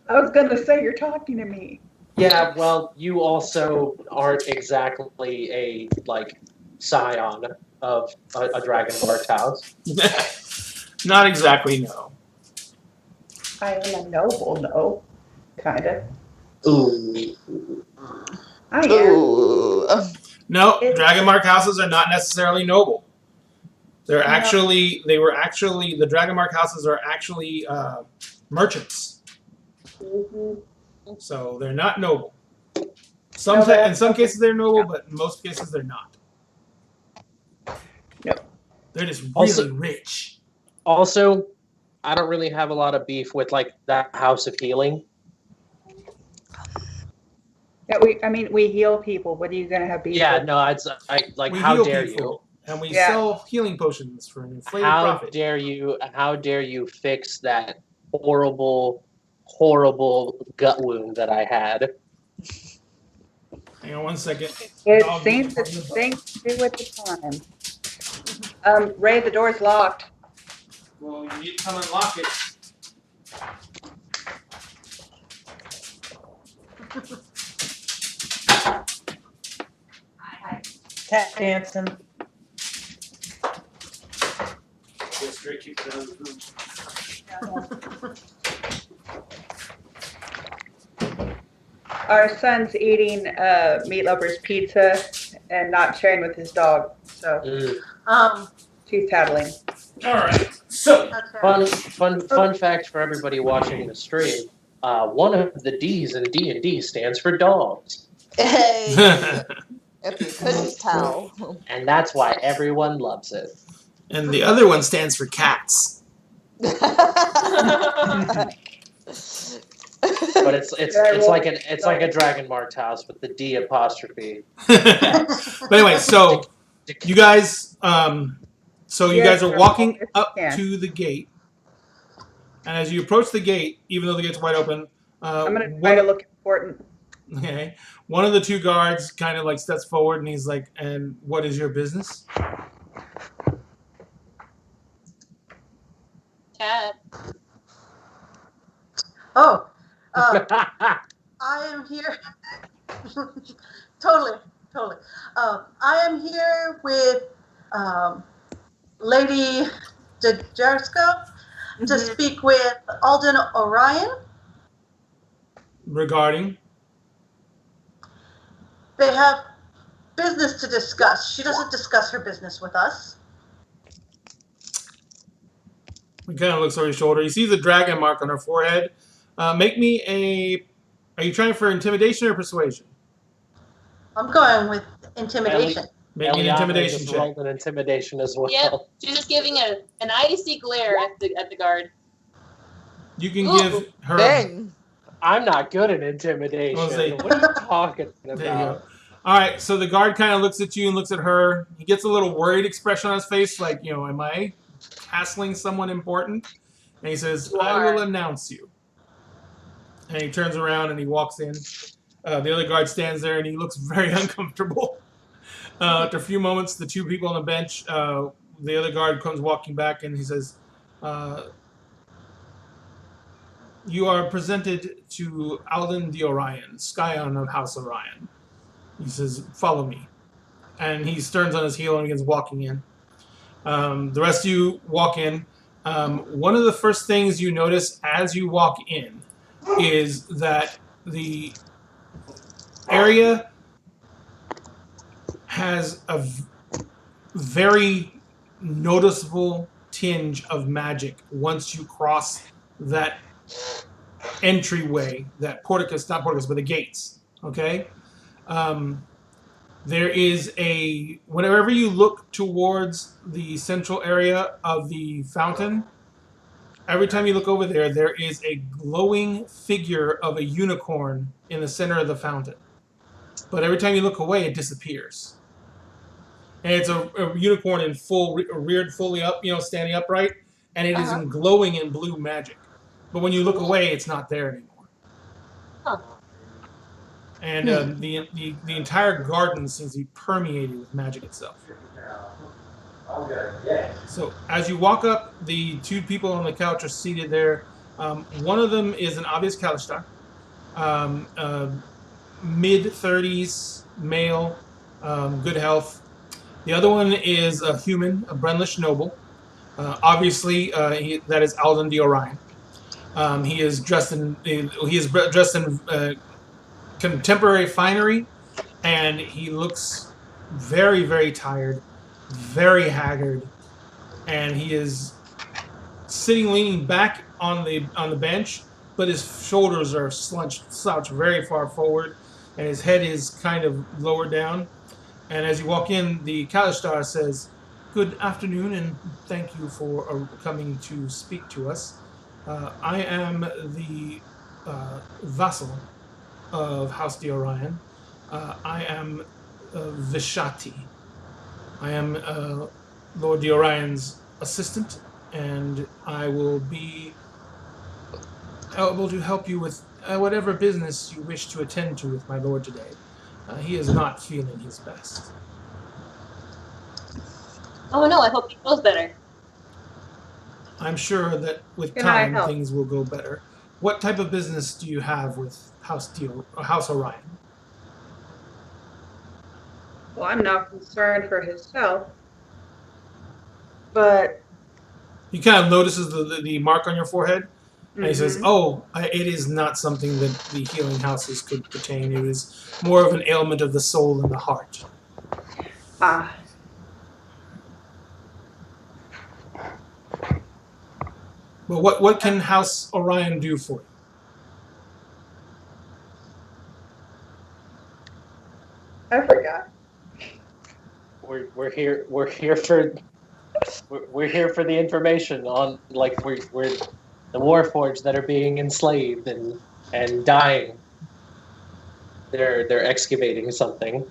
I was going to say you're talking to me. Yeah, well, you also aren't exactly a like scion of a Dragon Mark house. Not exactly, no. I am a noble, no. Kind of. Ooh. I am. Ooh. No, Dragon Mark houses are not necessarily noble. The Dragon Mark houses are actually merchants. Mhm. So they're not noble. No, they're- In some cases they're noble, but in most cases they're not. Nope. They're just really Also- rich. Also, I don't really have a lot of beef with like that House of Healing. Yeah, we heal people. What are you going to have beef Yeah, with? no, I like We how heal dare people, and we Yeah. sell healing potions for an you? inflated How profit. dare you? How dare you fix that horrible gut wound that I had? Hang on one second. It Dog seems needs it's to- things to do with the time. Ray, the door's locked. Well, you need to come unlock it. Tap dancing. Yes, Drake keeps it out of the room. Our son's eating Meat Lover's pizza and not sharing with his dog, so she's tattling. All right. So, Okay. Fun fact for everybody watching the stream: one of the D's in D&D stands for dogs, Hey, if you couldn't tell. and that's why everyone loves it. and the other one stands for cats. But it's like a Dragon Marked house with the D apostrophe. But anyway, so you guys, you guys are walking up to the gate, and as you approach the gate, even though the gate's wide open, I'm going to try to look important. okay, one of the two guards kind of like steps forward and he's like, "And what is your business?" Cat. Oh, I am here. Totally. I am here with Lady DeJorisco to speak with Alden Orion. Regarding, They have business to discuss. She doesn't discuss her business with us. he kind of looks over his shoulder. He sees a dragon mark on her forehead. Make me a. Are you trying for intimidation or persuasion? I'm going with intimidation. Make me an intimidation just check. rolled an intimidation as well. Yep. She's just giving an icy glare at the guard. You can Ooh, give her. Dang. I'm not good at intimidation. I'll say- What are you talking about? There you go. All right, so the guard kind of looks at you and looks at her. He gets a little worried expression on his face, like, am I hassling someone important? And he says, You I are. will announce you. And he turns around and he walks in. The other guard stands there and he looks very uncomfortable. After a few moments, the two people on the bench, the other guard comes walking back and he says, you are presented to Alden the Orion, Scion of House Orion. He says, follow me. And he turns on his heel and begins walking in. The rest of you walk in. One of the first things you notice as you walk in is that the area has a very noticeable tinge of magic once you cross that entryway, that porticus, not porticus, but the gates. Okay? There is whenever you look towards the central area of the fountain, every time you look over there, there is a glowing figure of a unicorn in the center of the fountain. But every time you look away, it disappears. And it's a unicorn in reared fully up, standing upright, and it is glowing in blue magic. But when you look away, it's not there anymore. Huh. And the entire garden seems to be permeated with magic itself. So as you walk up, the two people on the couch are seated there. One of them is an obvious Kalishtar, mid-30s, male, good health. The other one is a human, a Brenlish noble. Obviously, that is Alden the Orion. He is dressed in contemporary finery, and he looks very, very tired, very haggard, and he is sitting leaning back on the bench, but his shoulders are slouched very far forward, and his head is kind of lower down. And as you walk in, the Kalishtar says, "Good afternoon, and thank you for coming to speak to us. I am the vassal of House de Orion. I am Vishati. I am Lord de Orion's assistant, and I will be able to help you with whatever business you wish to attend to with my lord today. He is not feeling his best." Oh no, I hope he feels better. I'm sure that with Can I time help? things will go better. What type of business do you have with House Orion? Well, I'm not concerned for his health, but He kind of notices the mark on your forehead, and he says, Mhm. "Oh, it is not something that the healing houses could pertain. It is more of an ailment of the soul and the heart." Ah, Well, what can House Orion do for you? I forgot. We're here for the information on we're the Warforged that are being enslaved and dying. They're excavating something.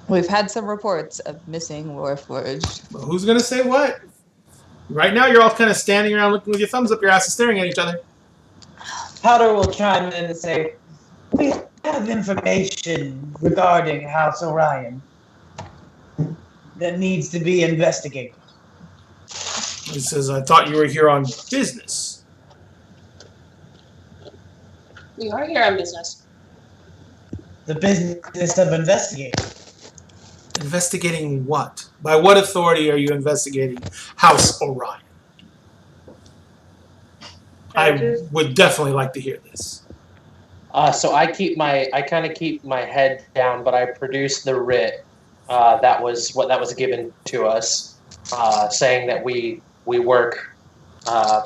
We've had some reports of missing Warforged. Well, who's gonna say what? Right now, you're all kind of standing around looking with your thumbs up your asses, staring at each other. Powder will chime in and say, "We have information regarding House Orion that needs to be investigated." He says, "I thought you were here on business." We are here on business. The business of investigating. Investigating what? By what authority are you investigating House Orion? I would definitely like to hear this. So I kind of keep my head down, but I produced the writ that was given to us, saying that we work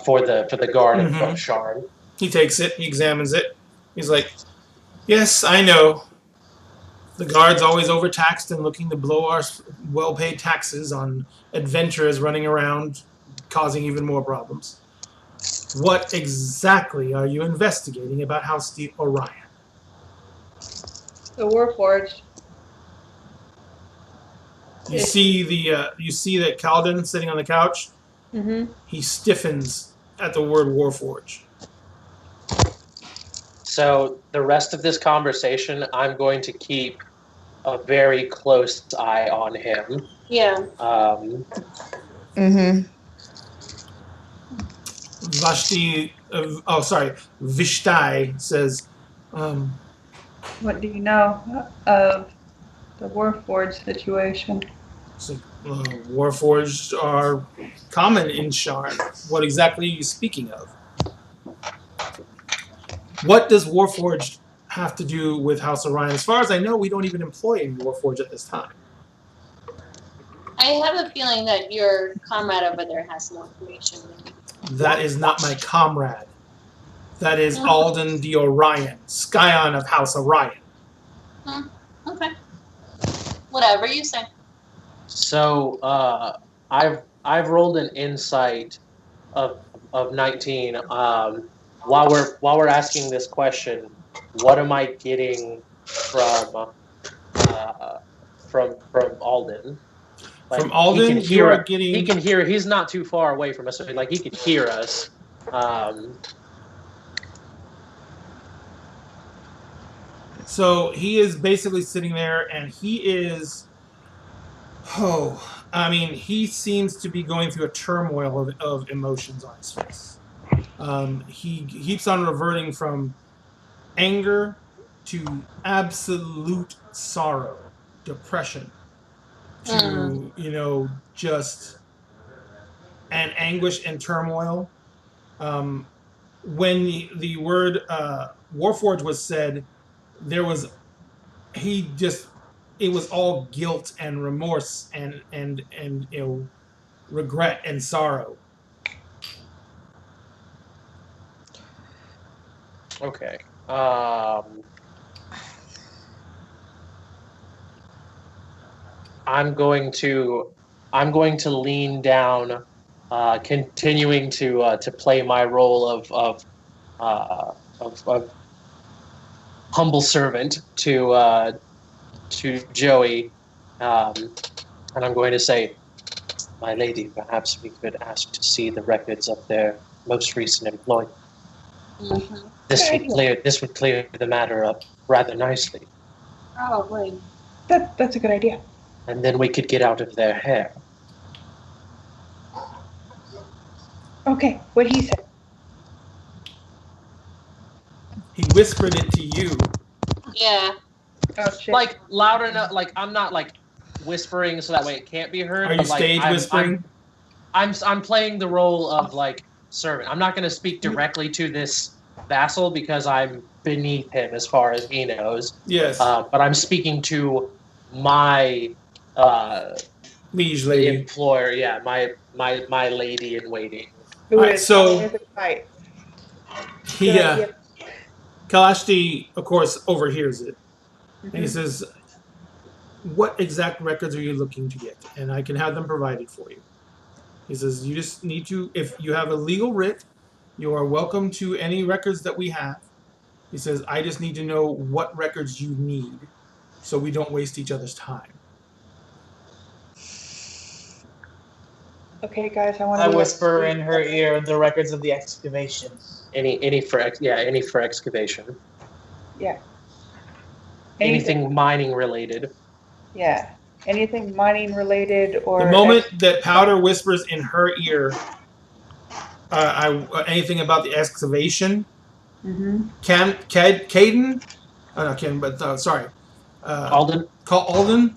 for the guard of Sharn. He takes it, he examines it. He's like, "Yes, I know. The guard's always overtaxed and looking to blow our well-paid taxes on adventurers running around, causing even more problems. What exactly are you investigating about House Orion?" The Warforged. You see that Calden sitting on the couch. Mm-hmm. He stiffens at the word Warforge. So the rest of this conversation, I'm going to keep a very close eye on him. Yeah. Mm-hmm. Vishtai says, What do you know of the Warforged situation? so, Warforged are common in Sharn. What exactly are you speaking of? What does Warforged have to do with House Orion? As far as I know, we don't even employ any Warforged at this time. I have a feeling that your comrade over there has more information than you. That is not my comrade. That is Alden the Orion, Scion of House Orion. Okay. Whatever you say. So I've rolled an insight of 19. While we're asking this question, what am I getting from Alden? Like, From Alden, he can you hear. are getting. He can hear. He's not too far away from us. So like he could hear us. So he is basically sitting there, and he is. He seems to be going through a turmoil of emotions on his face. He keeps on reverting from anger to absolute sorrow, depression, to just an anguish and turmoil. When the word Warforged was said, it was all guilt and remorse and regret and sorrow. Okay. I'm going to lean down, continuing to play my role of humble servant to Joey, and I'm going to say, "My lady, perhaps we could ask to see the records of their most recent employment. Mm-hmm. This would clear the matter up rather nicely. Probably. That's a good idea. And then we could get out of their hair." Okay, what he said. He whispered it to you. Yeah. Oh shit. Like loud enough. Like I'm not like whispering so that way it can't be heard. Are you but, like, stage whispering? I'm playing the role of like servant. I'm not going to speak directly to this vassal because I'm beneath him as far as he knows. Yes. But I'm speaking to my liege lady. employer. Yeah, my lady in waiting. Who Alright, is so- always a fight. Kalashti, of course, overhears it. And he Mhm. says, "What exact records are you looking to get? And I can have them provided for you." He says, "You just need to, if you have a legal writ, you are welcome to any records that we have." He says, "I just need to know what records you need so we don't waste each other's time." Okay, guys, I want I to. whisper in her ear the records of the excavation. Any for excavation. Yeah. Anything mining related. Yeah. Anything mining related or. The moment that Powder whispers in her ear anything about the excavation, Mm-hmm. Caden? Not Caden, but sorry. Alden? Alden,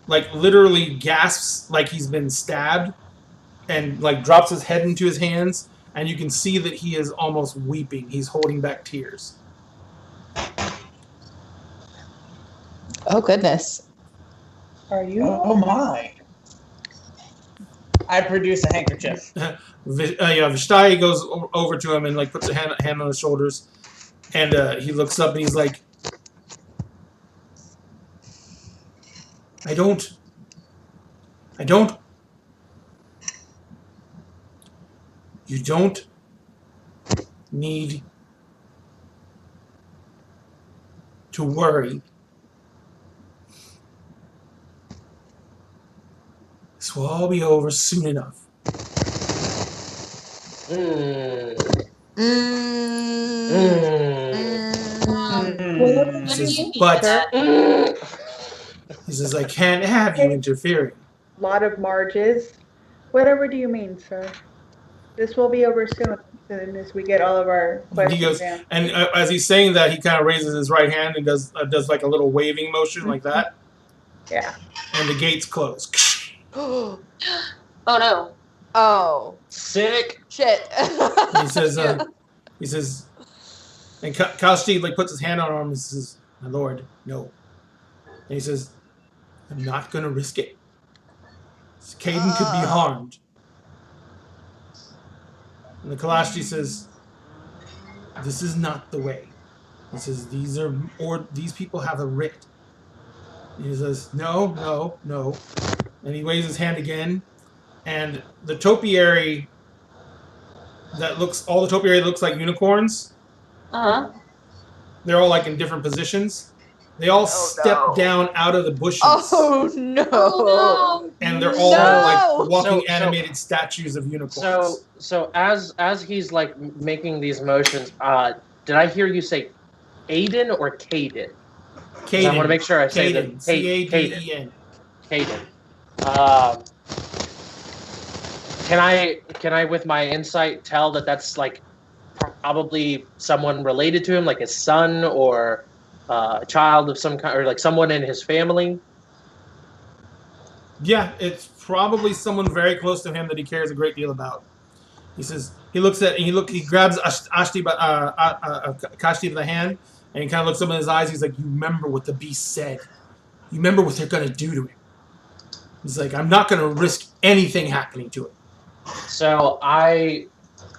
like, literally gasps like he's been stabbed and, like, drops his head into his hands, and you can see that he is almost weeping. He's holding back tears. Oh, goodness. Are you? Oh my. I produce a handkerchief. Vishtai goes over to him and, like, puts a hand on his shoulders, and he looks up and he's like, I don't You don't need to worry. This will all be over soon enough. says, You but that. he says, I can't have you interfering. Lot of marges. Whatever do you mean, sir? This will be over soon as we get all of our He questions goes, answered. and as he's saying that, he kind of raises his right hand and does like a little waving motion like that, Yeah. and the gates close. Oh Oh no. oh Sick. shit. And he says, Shit. and Kalsteed like puts his hand on him and says, my lord, no. And he says, I'm not gonna risk it. Caden could be harmed. And the Kalashti says, this is not the way. He says, these people have a writ. And he says, no. And he waves his hand again, and the topiary all the topiary looks like unicorns. Uh huh. They're all like in different positions. They all step down out of the bushes. Oh no. Oh And they're all like walking animated statues of unicorns. So as he's like making these motions, did I hear you say Aiden or Caden? Caden. I want to make sure I say the Caden. C-A-D-E-N. Caden. Can I with my insight tell that that's like probably someone related to him, like his son or a child of some kind, or like someone in his family? Yeah, it's probably someone very close to him that he cares a great deal about. He says he grabs Kashti by the hand, and he kind of looks up in his eyes. He's like, "You remember what the beast said? You remember what they're gonna do to him?" He's like, "I'm not gonna risk anything happening to him." So I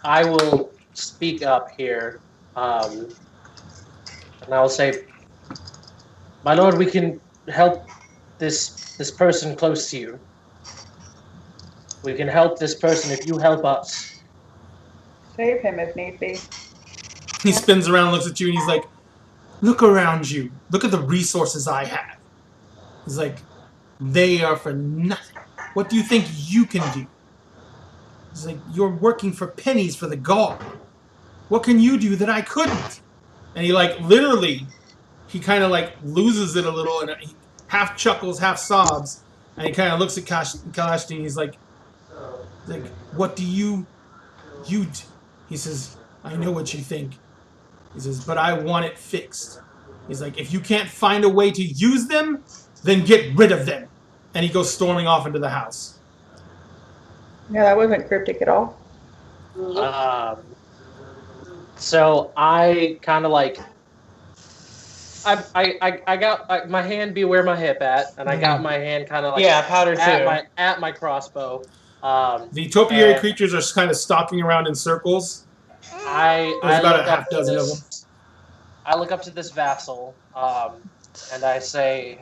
will speak up here, and I'll say, my lord, we can help this person close to you. We can help this person if you help us. Save him if need be. He spins around, looks at you, and he's like, "Look around you. Look at the resources I have." He's like, "They are for nothing. What do you think you can do?" He's like, "You're working for pennies for the guard. What can you do that I couldn't?" And he like literally, he kind of like loses it a little, and he half chuckles, half sobs, and he kind of looks at Kalashti, and he's like, "What do you do?" He says, "I know what you think." He says, "But I want it fixed." He's like, "If you can't find a way to use them, then get rid of them." And he goes storming off into the house. Yeah, that wasn't cryptic at all. So I kind of like, I got my hand be where my hip at, and I got my hand kind of like powder too. at my crossbow. The topiary creatures are kind of stalking around in circles. There's about a half dozen of them. I look up to this vassal, and I say,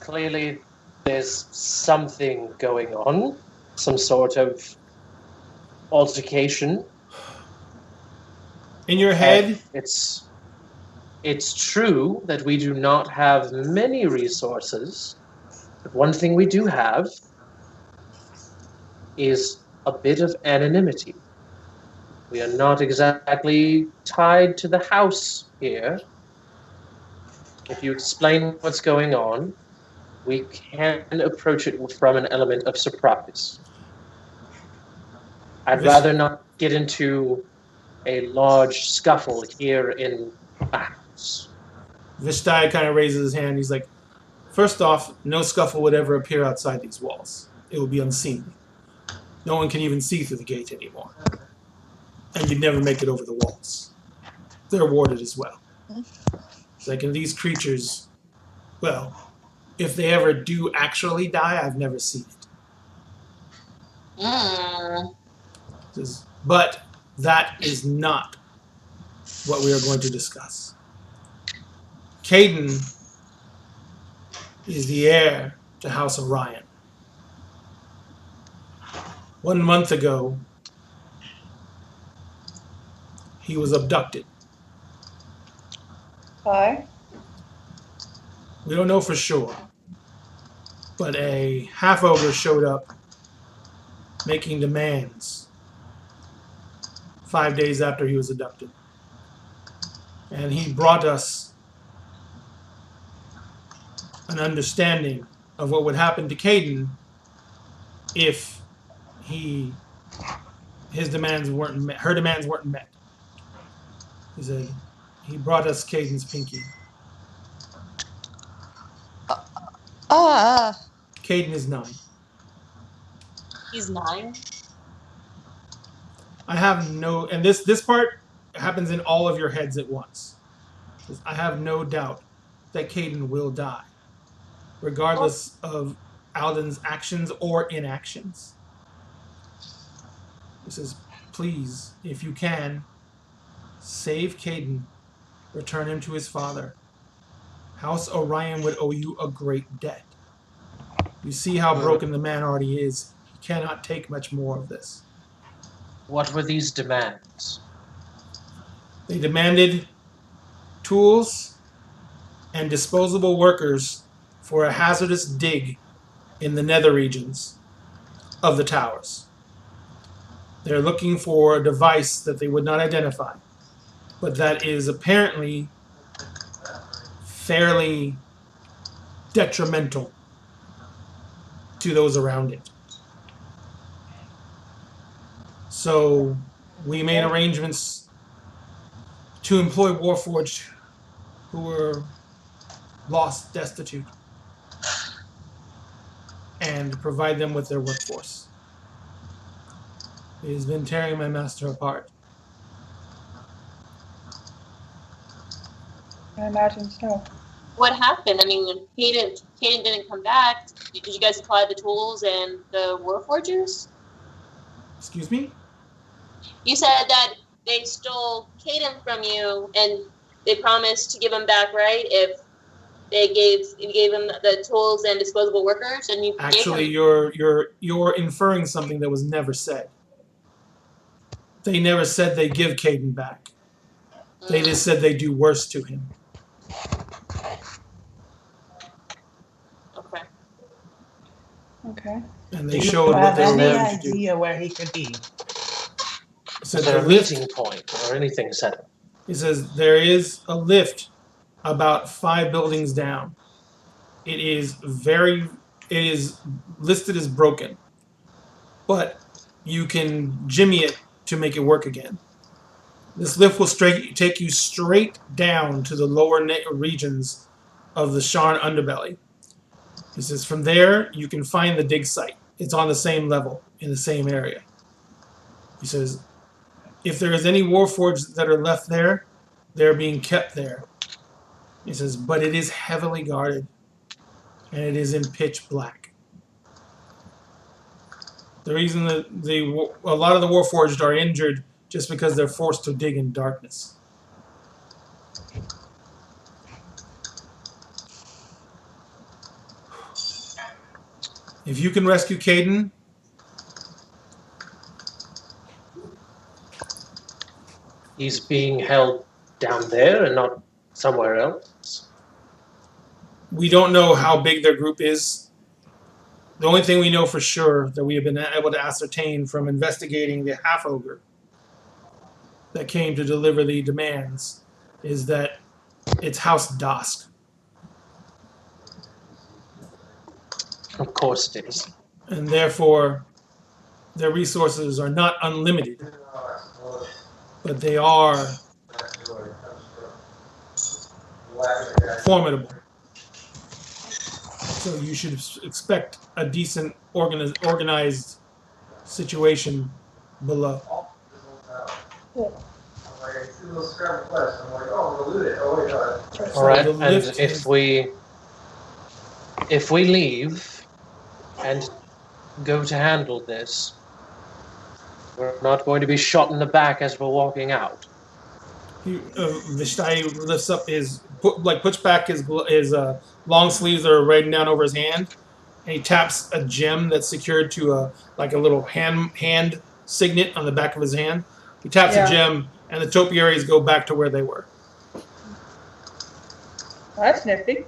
clearly there's something going on, some sort of altercation. In your head, it's true that we do not have many resources, but one thing we do have is a bit of anonymity. We are not exactly tied to the house here. If you explain what's going on, we can approach it from an element of surprise. I'd rather not get into a large scuffle here in a house. Vishtai kind of raises his hand. He's like, "First off, no scuffle would ever appear outside these walls. It would be unseen. No one can even see through the gate anymore. And you'd never make it over the walls. They're warded as well." It's like, and these creatures, well, if they ever do actually die, I've never seen it. But that is not what we are going to discuss. Caden is the heir to House Orion. 1 month ago, he was abducted. Why? We don't know for sure, but a half-ogre showed up making demands 5 days after he was abducted. And he brought us an understanding of what would happen to Caden if his demands weren't met, her demands weren't met. He said, he brought us Caden's pinky. Caden is 9. He's 9. I have no, and this part happens in all of your heads at once. I have no doubt that Caden will die, regardless of Alden's actions or inactions. He says, please, if you can, save Caden, return him to his father. House Orion would owe you a great debt. You see how broken the man already is. He cannot take much more of this. What were these demands? They demanded tools and disposable workers for a hazardous dig in the nether regions of the towers. They're looking for a device that they would not identify, but that is apparently fairly detrimental to those around it. So we made arrangements to employ Warforged who were lost, destitute, and provide them with their workforce. It has been tearing my master apart. I imagine so. What happened? I mean, when Caden didn't come back, did you guys supply the tools and the Warforgers? Excuse me? You said that they stole Caden from you, and they promised to give him back, right? If you gave him the tools and disposable workers, and you Actually, gave him... you're inferring something that was never said. They never said they give Caden back. They just said they do worse to him. Okay. Okay. And they Do showed you what have they were any willing to do. idea where he could be? So Is there the a lift, meeting point or anything set up? he says, there is a lift about 5 buildings down. It is listed as broken, but you can jimmy it to make it work again. This lift will take you straight down to the lower regions of the Sharn underbelly. He says, from there, you can find the dig site. It's on the same level, in the same area. He says, if there is any Warforged that are left there, they're being kept there. He says, but it is heavily guarded, and it is in pitch black. The reason that a lot of the Warforged are injured just because they're forced to dig in darkness. If you can rescue Caden, He's being held down there and not somewhere else. we don't know how big their group is. The only thing we know for sure that we have been able to ascertain from investigating the half-ogre that came to deliver the demands is that it's House Dosk. Of course it is. And therefore, their resources are not unlimited, but they are formidable. So you should expect a decent organized situation below. All right, the and lift if we leave and go to handle this, we're not going to be shot in the back as we're walking out. Vishtai lifts up puts back his long sleeves that are right down over his hand, and he taps a gem that's secured to a little hand signet on the back of his hand. He taps a gem, and the topiaries go back to where they were. Well, that's nifty.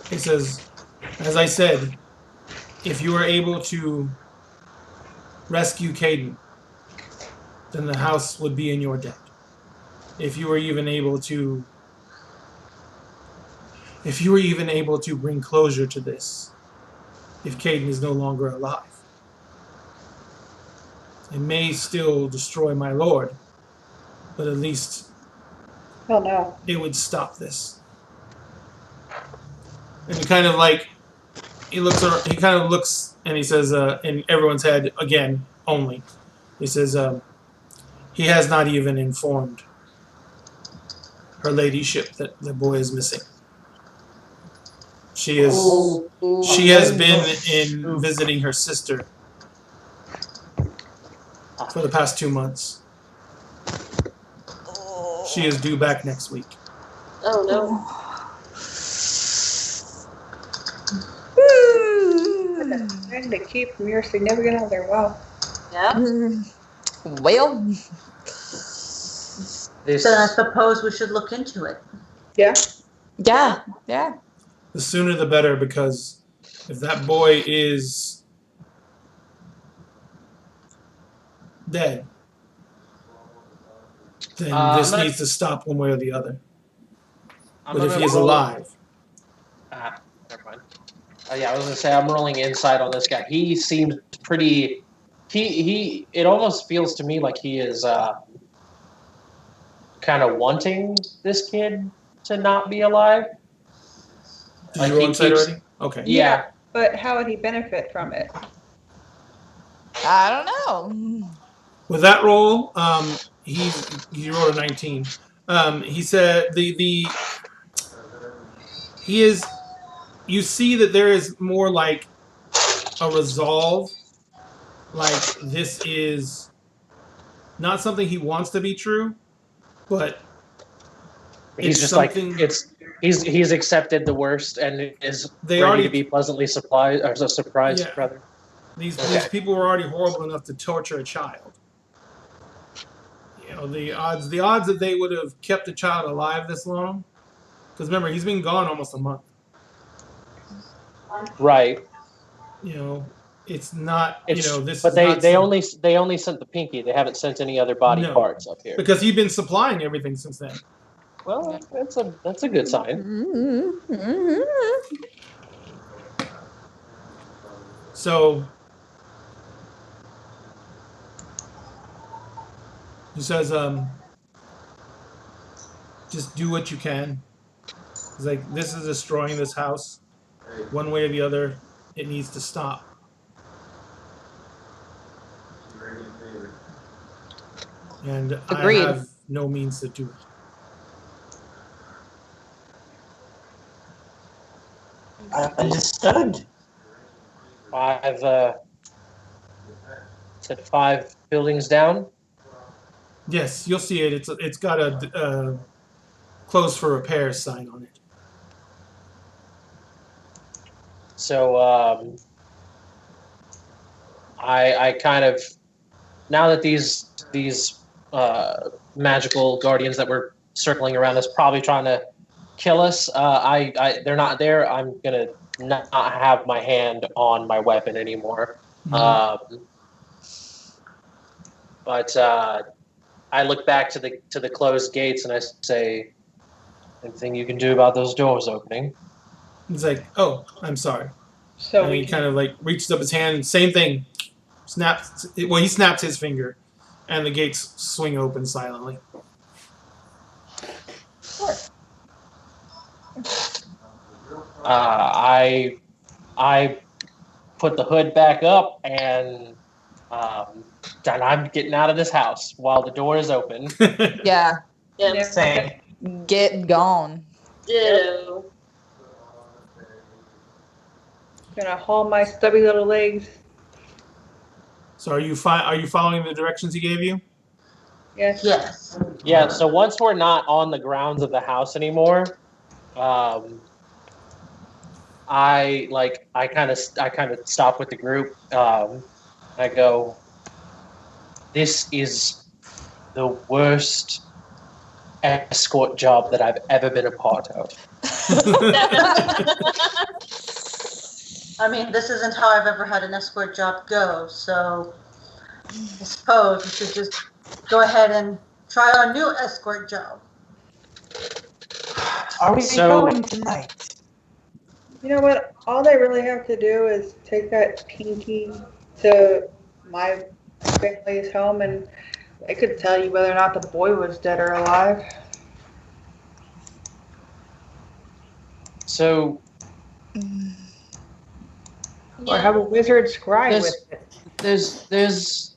He says, as I said, if you are able to rescue Caden, then the house would be in your debt. If you were even able to if you were even able to bring closure to this, if Caden is no longer alive. It may still destroy my lord, but at least Oh no. it would stop this. And he kind of like, he kind of looks and he says, in everyone's head again, only. He says, he has not even informed her ladyship that the boy is missing. She has been in visiting her sister for the past 2 months. She is due back next week. Oh no. Trying to keep from your significant other. Wow. Yeah. Well, This, Then I suppose we should look into it. Yeah. yeah. The sooner the better, because if that boy is dead, then this needs to stop one way or the other. But if he is alive... never mind. Yeah, I was going to say, I'm rolling insight on this guy. He seems pretty... It almost feels to me like he is kind of wanting this kid to not be alive. Did you roll insight already? Okay. Yeah. But how would he benefit from it? I don't know. With that roll, he rolled a 19. He said he is. You see that there is more like a resolve. Like this is not something he wants to be true, but He's just something... like he's accepted the worst and is ready to be pleasantly surprised Yeah. rather. These people were already horrible enough to torture a child. You know, the odds that they would have kept a child alive this long, because remember, he's been gone almost a month. Right. You know, it's not. This. But they only sent the pinky. They haven't sent any other body parts up here. Because he's been supplying everything since then. Well, that's a good sign. So he says, just do what you can. He's like, this is destroying this house. One way or the other, it needs to stop. And Agreed. I have no means to do it. Understood. Said 5 buildings down. Yes, you'll see it. It's got a closed for repairs sign on it. So I kind of, now that these magical guardians that were circling around us probably trying to kill us, they're not there. I'm gonna not have my hand on my weapon anymore. Mm-hmm. But I look back to the closed gates and I say, anything you can do about those doors opening? He's like, oh, I'm sorry. So and he kind of like reaches up his hand, same thing, snaps. Well, he snaps his finger, and the gates swing open silently. Sure. I put the hood back up and I'm getting out of this house while the door is open. Yeah. Yeah. Same. Get gone. Ditto. Gonna haul my stubby little legs. So are you following the directions he gave you? Yes. Yes. Yeah, so once we're not on the grounds of the house anymore, I kind of stop with the group. I go, this is the worst escort job that I've ever been a part of. I mean, this isn't how I've ever had an escort job go, so I suppose we should just go ahead and try our new escort job. Are we So- going tonight? You know what? All they really have to do is take that pinky to my family's home, and they could tell you whether or not the boy was dead or alive. So Or have a wizard scry There's- with it. there's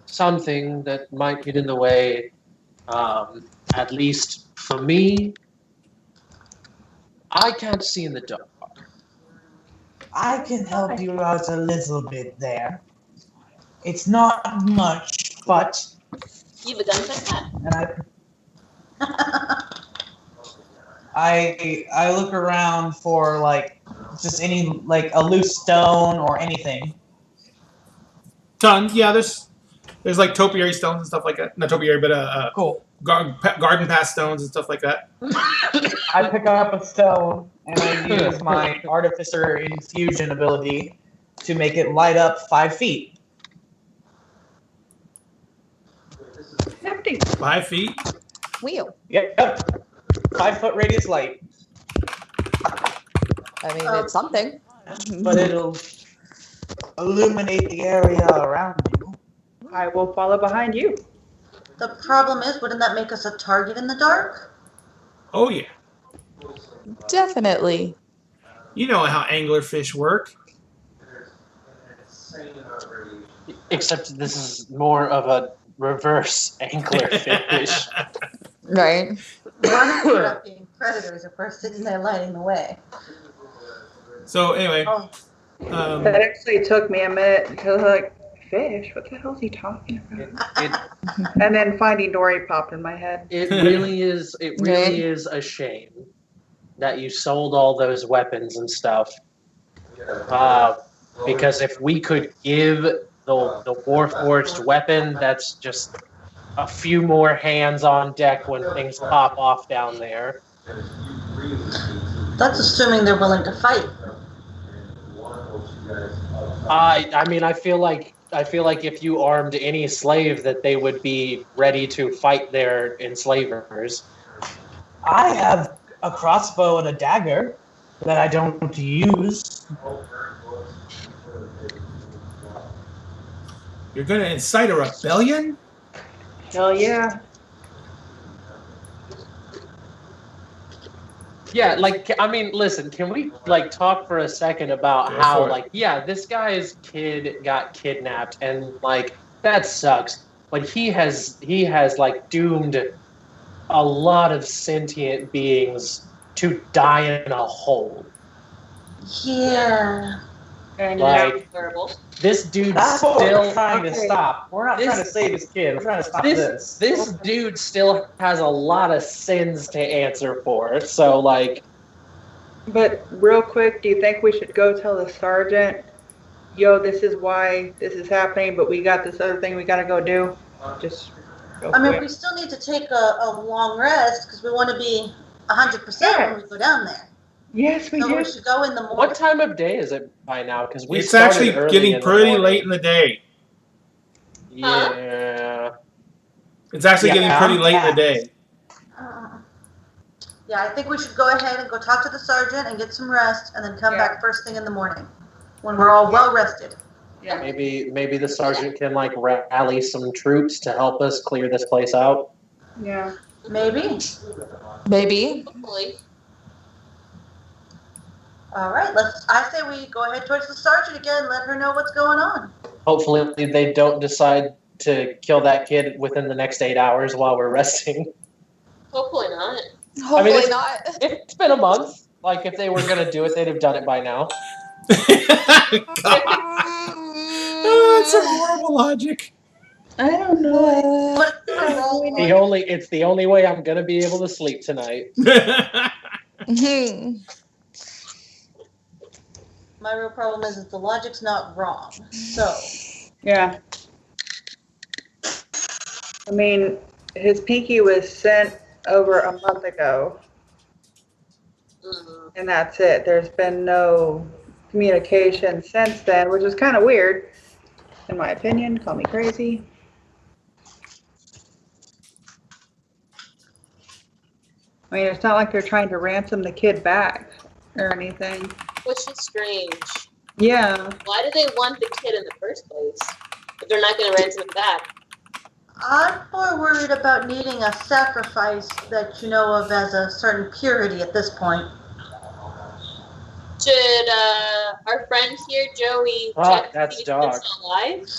something that might get in the way. At least for me, I can't see in the dark. I can help you out a little bit there. It's not much, but You have a gun like that? and I look around for like just any like a loose stone or anything. Ton, yeah, there's like topiary stones and stuff like that. Not topiary, but Cool. garden path stones and stuff like that. I pick up a stone and I use my artificer infusion ability to make it light up 5 feet. Hefty. 5 feet. Wheel. Yep. 5 foot radius light. I mean, it's something. But it'll illuminate the area around you. I will follow behind you. The problem is, wouldn't that make us a target in the dark? Oh yeah. Definitely. You know how anglerfish work. Except this is more of a reverse anglerfish. Right. We're not being predators if we're sitting there lighting the way. So anyway, Oh, That actually took me a minute to like, fish? What the hell is he talking about? It And then Finding Dory popped in my head. really is. It really Right. is a shame that you sold all those weapons and stuff. Because if we could give the Warforged weapon, that's just a few more hands on deck when things pop off down there. that's assuming they're willing to fight. I mean, I feel like if you armed any slave, that they would be ready to fight their enslavers. I have a crossbow and a dagger that I don't use. you're gonna incite a rebellion? Hell yeah. Yeah, like, I mean, listen, can we like talk for a second about Go how for it. like, yeah, this guy's kid got kidnapped and like that sucks, but he has like doomed a lot of sentient beings to die in a hole. Yeah. And Like, Terrible. this dude That's what still we're trying to okay. stop. We're not This- trying to save his kid. We're trying to stop this. this dude still has a lot of sins to answer for. So like, But real quick, do you think we should go tell the sergeant, yo, this is why this is happening, but we got this other thing we gotta go do? Just go I mean, quick. we still need to take a long rest because we want to be 100% when we go down there. Yes, we So do. we should go in the morning. what time of day is it by now? Because we It's started actually early getting in the pretty morning. late in the day. Yeah. It's actually Yeah, getting pretty late in the I'm day. Yeah, I think we should go ahead and go talk to the sergeant and get some rest and then come Yeah. back first thing in the morning when we're all well rested. Yeah. Maybe the sergeant can like rally some troops to help us clear this place out. Yeah. Maybe. Maybe. Hopefully. All right, I say we go ahead towards the sergeant again, let her know what's going on. Hopefully they don't decide to kill that kid within the next 8 hours while we're resting. Hopefully not. Hopefully it's- not. It's been a month. Like if they were gonna do it, they'd have done it by now. God. Oh, that's some horrible logic. I don't know. But It's the only way I'm gonna be able to sleep tonight. Mhm. my real problem is that the logic's not wrong. So, Yeah. I mean, his pinky was sent over a month ago, Mm. and that's it. There's been no communication since then, which is kind of weird, in my opinion. Call me crazy. I mean, it's not like they're trying to ransom the kid back. or anything. Which is strange. Yeah. Why do they want the kid in the first place if they're not going to ransom him back? I'm more worried about needing a sacrifice that you know of as a certain purity at this point. Should our friend here, Joey, check to see if he's still alive?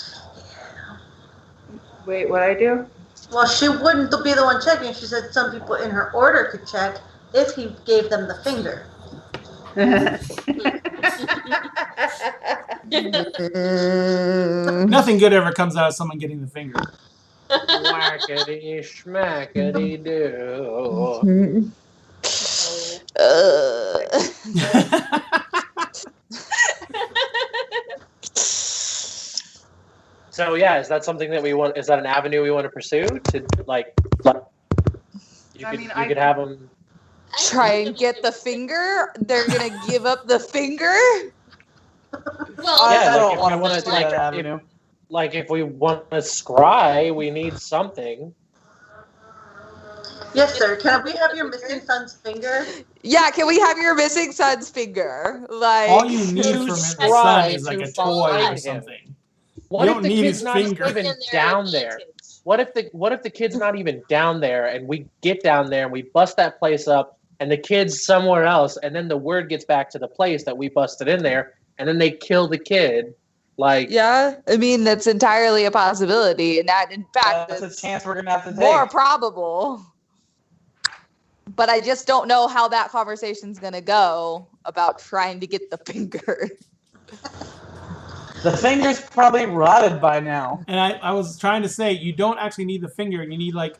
Wait, what I do? Well, she wouldn't be the one checking. She said some people in her order could check if he gave them the finger. Nothing good ever comes out of someone getting the finger. Whackity schmackity do. So yeah, is that something that we want? Is that an avenue we want to pursue? To like, you could have them Try and get the finger. They're gonna give up the finger. Well, I don't if want we to wanna, pursue that avenue. if we want to scry, we need something. Yes, sir. Can we have your missing son's finger? Yeah, can we have your missing son's finger? Like All you need To from his try son is like to a toy find or him. something. What You if don't the need kid's his not finger. even down there? What if the kid's not even down there, and we get down there and we bust that place up, and the kid's somewhere else, and then the word gets back to the place that we busted in there, and then they kill the kid? Like, yeah, I mean that's entirely a possibility, and that in fact That's a it's chance we're gonna have to take. more probable. But I just don't know how that conversation's gonna go about trying to get the finger. The finger's probably rotted by now. And I was trying to say, you don't actually need the finger. You need like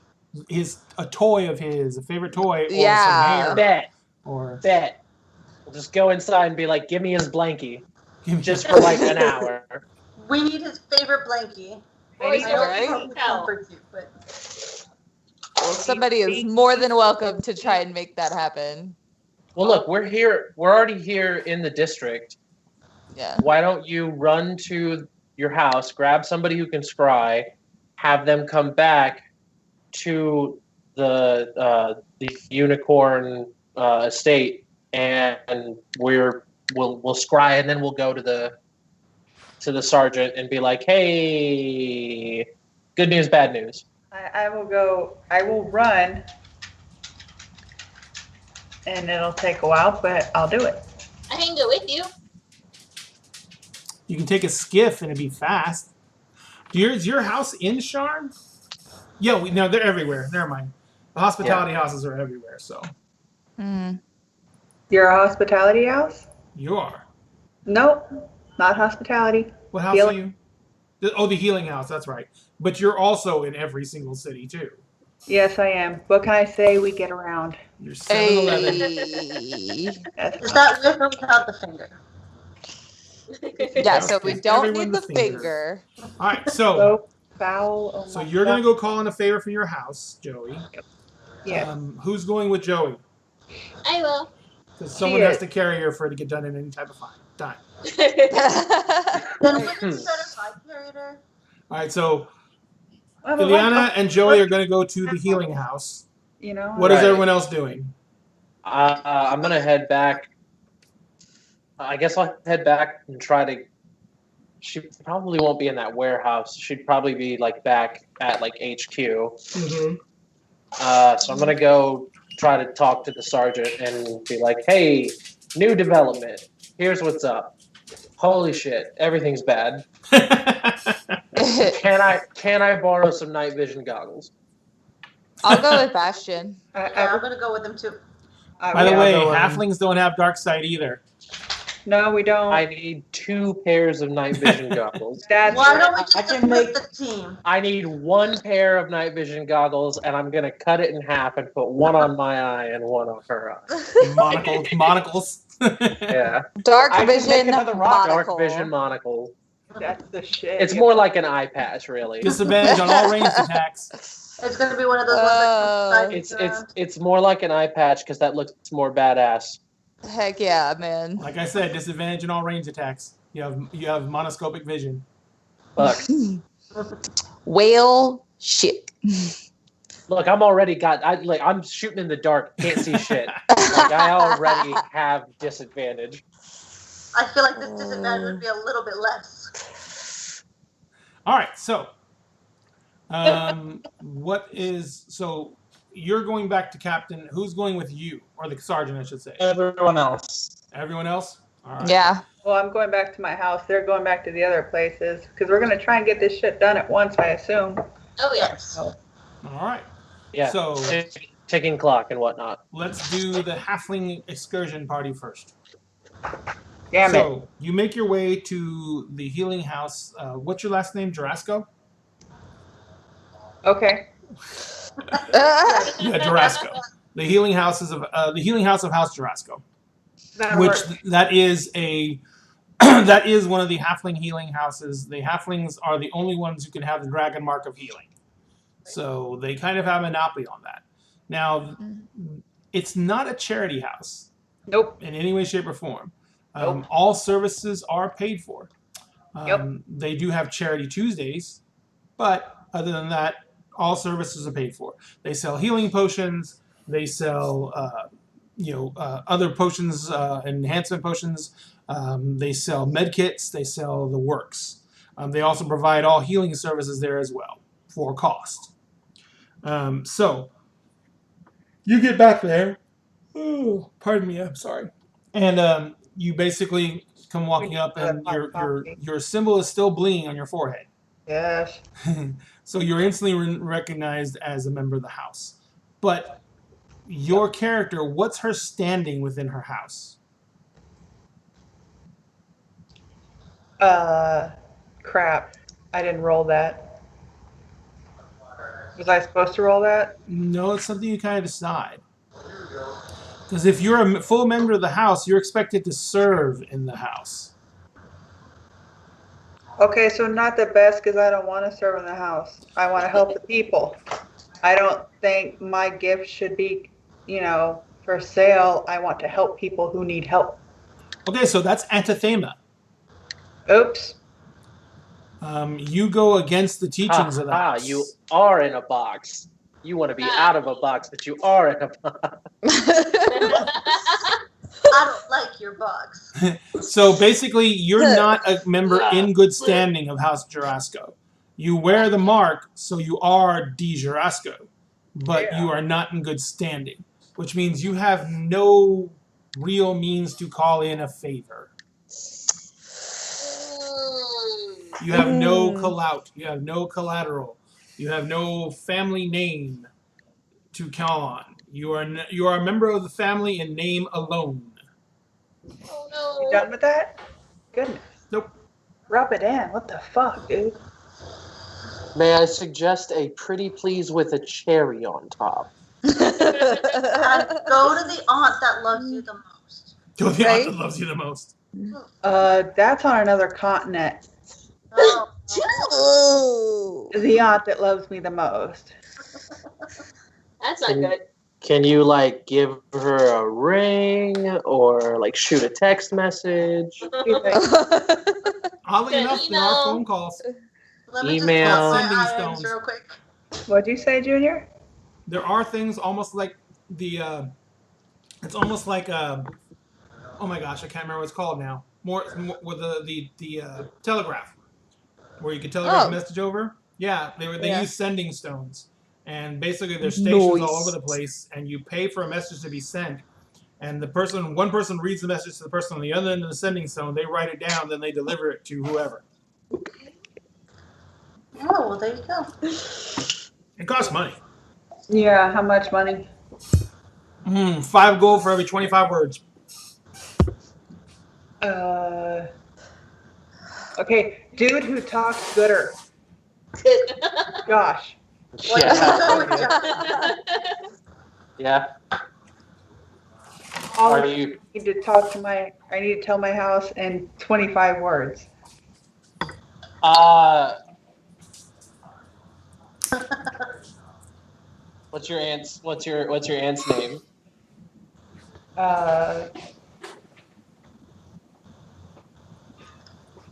a toy of his, a favorite toy, or Yeah. some hair. bet. Or We'll just go inside and be like, give me his blankie. Just for like an hour. We need his favorite blankie. Or is I it don't right? know who comforts you, but Well, somebody is more than welcome to try and make that happen. Well, look, we're here. We're already here in the district. Yeah. Why don't you run to your house, grab somebody who can scry, have them come back to the unicorn estate, and we'll scry, and then we'll go to the sergeant and be like, hey, good news, bad news. I will run, and it'll take a while, but I'll do it. I can go with you. you can take a skiff and it'd be fast. Is your house in Sharn? Yeah, no, they're everywhere. Never mind. The hospitality houses are everywhere, so. Mm. You're a hospitality house? You are. Nope, not hospitality. What house Healing. are you? The healing house, that's right. But you're also in every single city, too. Yes, I am. What can I say? We get around. You're 7-Eleven. Hey. That's is fine. that with or without the finger? Yeah, so we don't Everyone need the the finger. finger. All right, so So foul. Oh so my you're going to God. go call in a favor for your house, Joey. Yeah. Who's going with Joey? I will. Because someone has is. to carry her for it to get done in any type of time. Then wouldn't it be better if I carried her? All right, so Well, but Ileana and Joey are going to go to the healing house. You know. What is Right. everyone else doing? I'm gonna head back. I guess I'll head back and try to. She probably won't be in that warehouse. She'd probably be like back at like HQ. Mm-hmm. So I'm gonna go try to talk to the sergeant and be like, "Hey, new development. Here's what's up. Holy shit, everything's bad. Can I borrow some night vision goggles?" I'll go with Bastion. Yeah, I'm gonna go with them too. By the Yeah, way, I'll go in. halflings don't have dark sight either. No, we don't. I need 2 pairs of night vision goggles. That's Why don't we I just can split make- the team? I need 1 pair of night vision goggles, and I'm gonna cut it in half and put one on my eye and one on her eye. Monocles. Yeah, Dark I can make vision another rock. monocle. dark vision monocle. That's the shit. It's more like an eye patch, really. Disadvantage on all ranged attacks. It's gonna be one of those ones that It's comes around. it's more like an eye patch because that looks more badass. Heck yeah, man. Like I said, disadvantage on all ranged attacks. You have monoscopic vision. Look, Whale shit. look, I'm already got. I'm shooting in the dark, can't see shit. Like, I already have disadvantage. I feel like this disadvantage would be a little bit less. All right, so so you're going back to captain. Who's going with you, or the sergeant, I should say? Everyone else. Everyone else? All right. Yeah. Well, I'm going back to my house. They're going back to the other places because we're going to try and get this shit done at once, I assume. Oh yes. All right. Yeah. So Ticking clock and whatnot. let's do the halfling excursion party first. Damn it. So you make your way to the healing house. What's your last name? Jarasco? Okay. Yeah, Jarasco. The healing house of House Jarasco, That'll which work. that is a that is one of the halfling healing houses. The halflings are the only ones who can have the dragon mark of healing, so they kind of have a monopoly on that. Now, it's not a charity house. Nope. In any way, shape, or form. All services are paid for. They do have Charity Tuesdays, but other than that, all services are paid for. They sell healing potions. They sell, other potions, enhancement potions. They sell med kits. They sell the works. They also provide all healing services there as well for cost. So you get back there. Oh, pardon me. I'm sorry. And you basically come walking up, and your symbol is still bleeding on your forehead. Yes. So you're instantly recognized as a member of the house. But your character, what's her standing within her house? Crap. I didn't roll that. Was I supposed to roll that? No, it's something you kind of decide. Because if you're a full member of the house, you're expected to serve in the house. Okay, so not the best because I don't want to serve in the house. I want to help the people. I don't think my gift should be, for sale. I want to help people who need help. Okay, so that's anathema. Oops. You go against the teachings of the house. You are in a box. You want to be out of a box, but you are in a box. I don't like your box. So basically, you're not a member in good standing of House Jarasco. You wear the mark, so you are D. Jarasco, but you are not in good standing, which means you have no real means to call in a favor. You have no clout. You have no collateral. You have no family name to call on. You are a member of the family in name alone. Oh no. You done with that? Goodness. Nope. Rub it in. What the fuck, dude? May I suggest a pretty please with a cherry on top? And go to the aunt that loves you the most. Go to the aunt that loves you the most. That's on another continent. Oh. The aunt that loves me the most. That's not good. Can you give her a ring or shoot a text message? Oddly enough, there are phone calls. Let me Email. just Sending my stones. items real quick. What'd you say, Junior? There are things almost like it's almost like oh my gosh, I can't remember what it's called now. More with the telegraph, where you could telegraph a message over. Yeah, they use sending stones, and basically there's stations all over the place, and you pay for a message to be sent, and one person reads the message to the person on the other end of the sending stone. They write it down, then they deliver it to whoever. Oh, well, there you go. It costs money. Yeah, how much money? 5 gold for every 25 words. Okay, dude who talks gooder. Gosh. Yeah. I need to tell my house in 25 words. What's your aunt's name?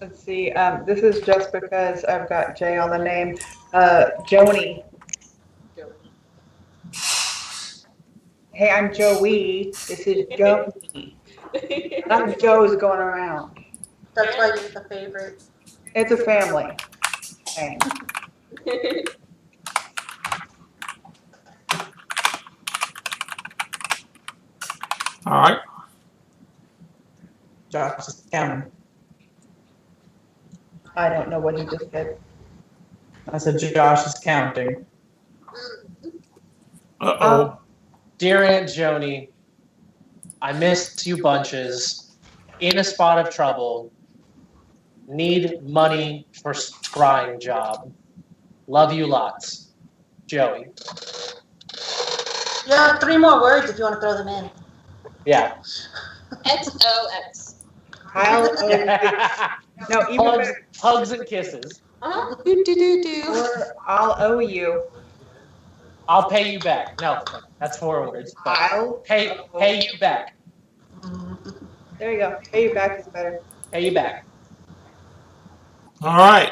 Let's see. This is just because I've got J on the name. Joni. Hey, I'm Joey. This is Joey. A lot of Joes going around. That's why you're the favorite. It's a family thing. All right. Josh is counting. I don't know what you just said. I said Josh is counting. Uh-oh. Dear Aunt Joni, I missed you bunches. In a spot of trouble. Need money for scrying job. Love you lots. Joey. You have 3 more words if you want to throw them in. Yeah. XOX. I'll owe you. No, even Hugs, better. hugs and kisses. Uh-huh. Do. I'll owe you. I'll pay you back. No, that's 4 words. But I'll pay you back. There you go. Pay you back is better. Pay you back. All right.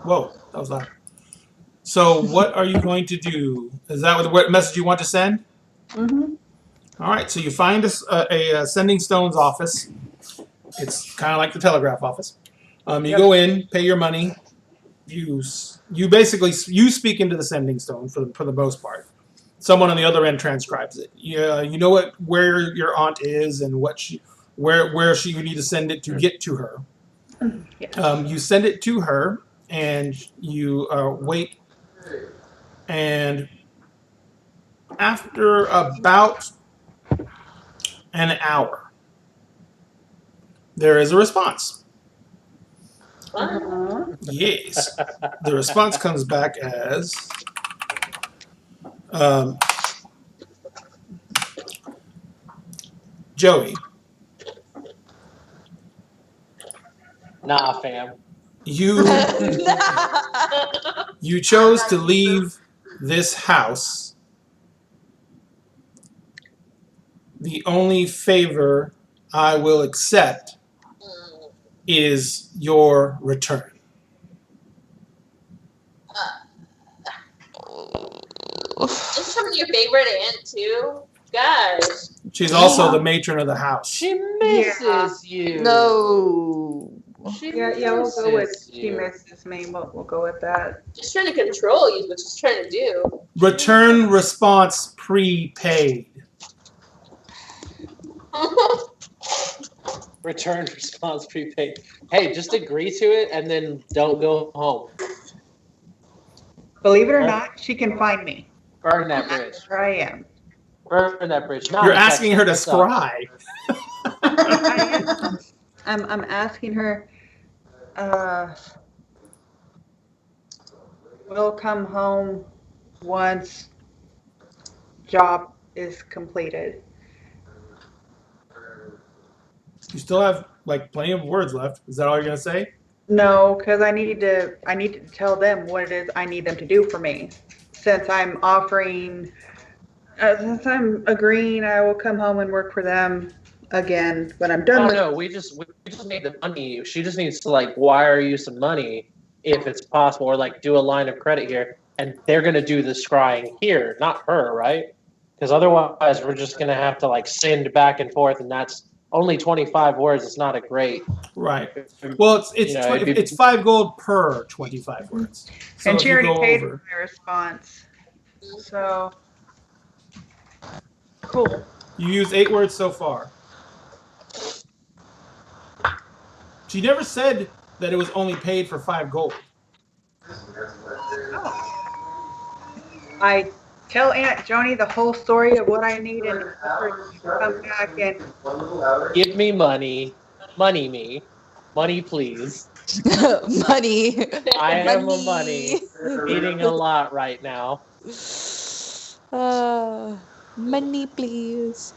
Whoa, that was loud. So what are you going to do? Is that what message you want to send? Mm-hmm. All right. So you find a sending stone's office. It's kind of like the telegraph office. You go in, pay your money. You basically speak into the sending stone for the most part. Someone on the other end transcribes it. You know where your aunt is and where you need to send it to get to her. Yeah. You send it to her, and you wait. And after about an hour, there is a response. Yes. The response comes back as Joey, Nah, fam. you chose to leave this house. The only favor I will accept is your return. Is from your favorite aunt too? Guys. She's also the matron of the house. She misses you. No. She Yeah, we'll go with misses she you. misses me. We'll go with that. Just trying to control you is what she's trying to do. Return response prepaid. Return response prepaid. Hey, just agree to it and then don't go home. Believe it or not, she can find me. Burn that bridge. Where I am. Burn that bridge. Not You're a asking her to text. What's up? scry. I'm asking her. We'll come home once job is completed. You still have plenty of words left. Is that all you're gonna say? No, because I need to tell them what it is I need them to do for me. Since I'm agreeing, I will come home and work for them again when I'm done. Oh with no, we just need the money. She just needs to wire you some money if it's possible, or do a line of credit here, and they're gonna do the scrying here, not her, right? Because otherwise, we're just gonna have to send back and forth, and that's only 25 words. It's not a great. Right. Well, it's You know, it'd be- it's 5 gold per 25 words. So and if she you already go paid over- for my response. So cool. You used 8 words so far. She never said that it was only paid for 5 gold. I tell Aunt Joni the whole story of what I need and her to come back and Give me money, me, money please. Money. I am a money, eating a lot right now. Money, please.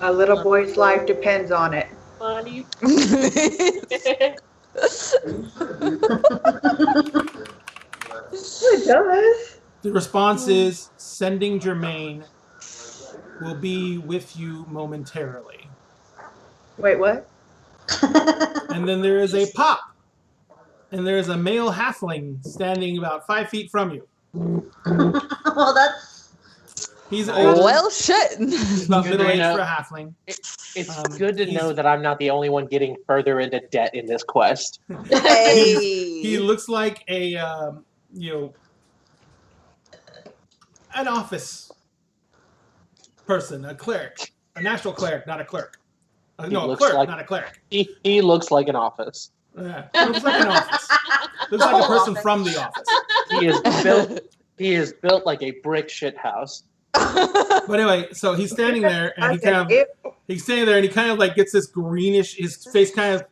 a little boy's life depends on it. Money. It does. The response is sending Germaine will be with you momentarily. Wait, what? And then there is a pop. And there is a male halfling standing about 5 feet from you. Well, that's He's Nice. older. Well, shit. He's about Good to middle-aged know. for a halfling. It's Um, good to he's- know that I'm not the only one getting further into debt in this quest. He looks like a an office person, a cleric, a national cleric, not a clerk. He No, a looks clerk, like- not a cleric. He looks like an office. Yeah, looks like an office. Looks The like a whole person office. from the office. He is built. He is built like a brick shit house. But anyway, so he's standing there, and he's standing there, and he kind of like gets this greenish. His face kind of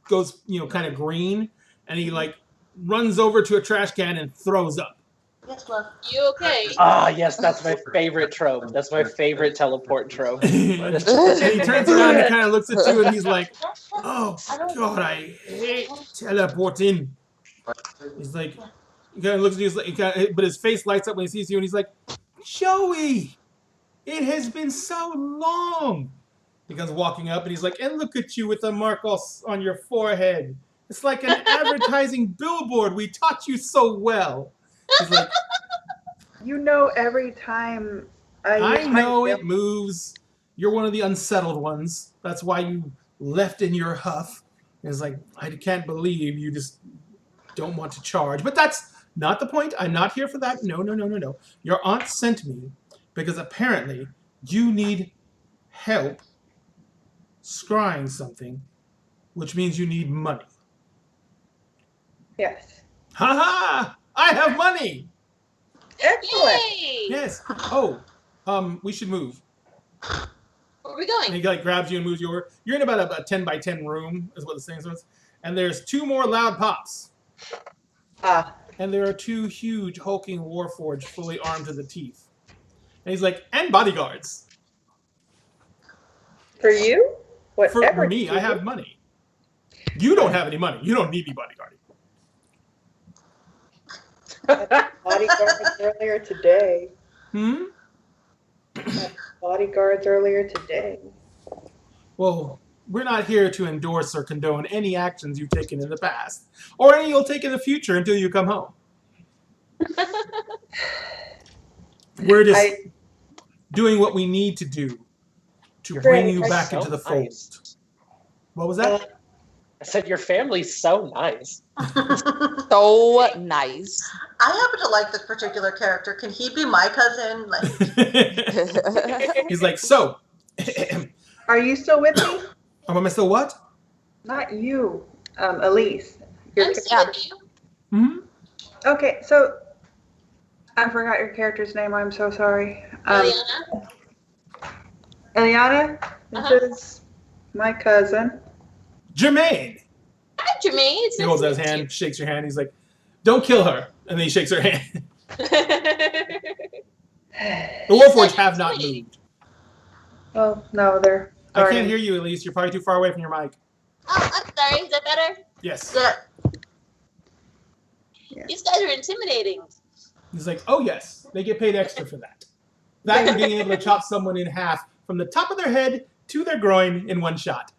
goes, kind of green, and he like runs over to a trash can and throws up. Yes, love. You okay? Ah, yes, that's my favorite trope. That's my favorite teleport trope. And he turns around and kind of looks at you, and he's like, "Oh God, I hate teleporting." He's like, he kind of looks at you, but his face lights up when he sees you, and he's like, "Joey, it has been so long." He comes walking up, and he's like, "And look at you with a mark on your forehead. It's like an advertising billboard. We taught you so well." He's like, Every time I use my know it ability- moves. You're one of the unsettled ones. That's why you left in your huff. And it's like, I can't believe you just don't want to charge. But that's not the point. I'm not here for that. No. Your aunt sent me because apparently you need help scrying something, which means you need money. Yes. Ha ha! I have money! Excellent. Yay! Yes. Oh, we should move. Where are we And going? he like grabs you and moves you over. You're in about a 10 by 10 room, is what this thing says. And there's 2 more loud pops. Ah, And there are 2 huge hulking warforged, fully armed to the teeth. And he's like, and bodyguards. for you? Whatever. For me, I have money. You don't have any money. You don't need me bodyguarding. bodyguards earlier today. Bodyguards earlier today. Well, we're not here to endorse or condone any actions you've taken in the past, or any you'll take in the future until you come home. We're just doing what we need to do to bring you back into the fold. Nice. What was that? I said your family's so nice. So nice. I happen to like this particular character. Can he be my cousin? Like, He's like, so, Are you still with me? am I still what? Not you, Elise. Your I'm still with you. Hmm? Okay, so I forgot your character's name. I'm so sorry. Eliana? Eliana, this is my cousin. Jermaine. Hi, Jermaine. It's He nice holds to out his meet hand, shakes your hand. He's like, don't kill her. And then he shakes her hand. you. The Warforged have not moved. Oh no, they're. I can't hear you, Elise. You're probably too far away from your mic. Oh, I'm sorry. Is that better? Yes. yeah. These guys are intimidating. He's like, oh, yes. They get paid extra for that. That and being able to chop someone in half from the top of their head to their groin in one shot.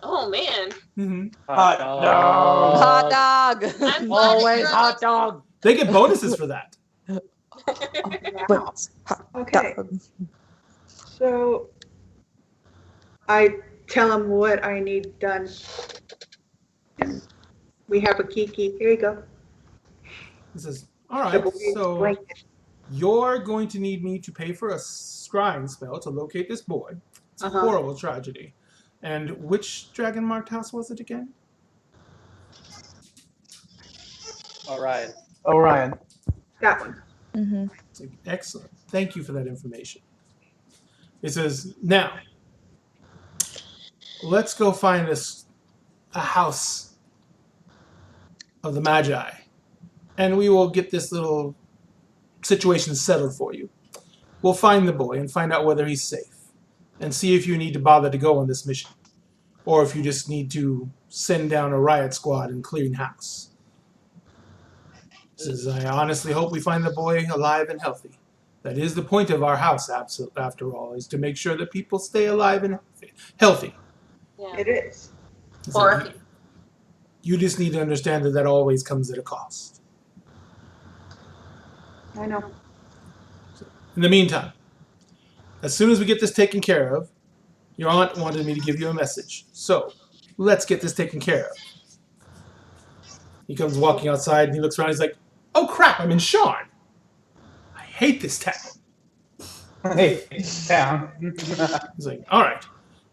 Oh, man. Mm-hmm. Hot dog. Hot dog. I'm glad Always you're hot dog. They get bonuses for that. Wow. Okay, so I tell him what I need done. And we have a kiki. Here you go. He says, all The right, boy's so blanket. you're going to need me to pay for a scrying spell to locate this boy. It's a Uh-huh. horrible tragedy. And which dragon-marked house was it again? Orion. Orion. That one. Mm-hmm. It's like, excellent. Thank you for that information. He says, now, let's go find a house of the Magi, and we will get this little situation settled for you. We'll find the boy and find out whether he's safe, and see if you need to bother to go on this mission, or if you just need to send down a riot squad and clean house. He says, I honestly hope we find the boy alive and healthy. That is the point of our house, after all, is to make sure that people stay alive and healthy. Yeah. It is. It's Or like, you just need to understand that always comes at a cost. I know. In the meantime, as soon as we get this taken care of, your aunt wanted me to give you a message. So, let's get this taken care of. He comes walking outside and he looks around. He's like, oh crap, I'm in Sharn. I hate this town. Hey, town. He's like, all right,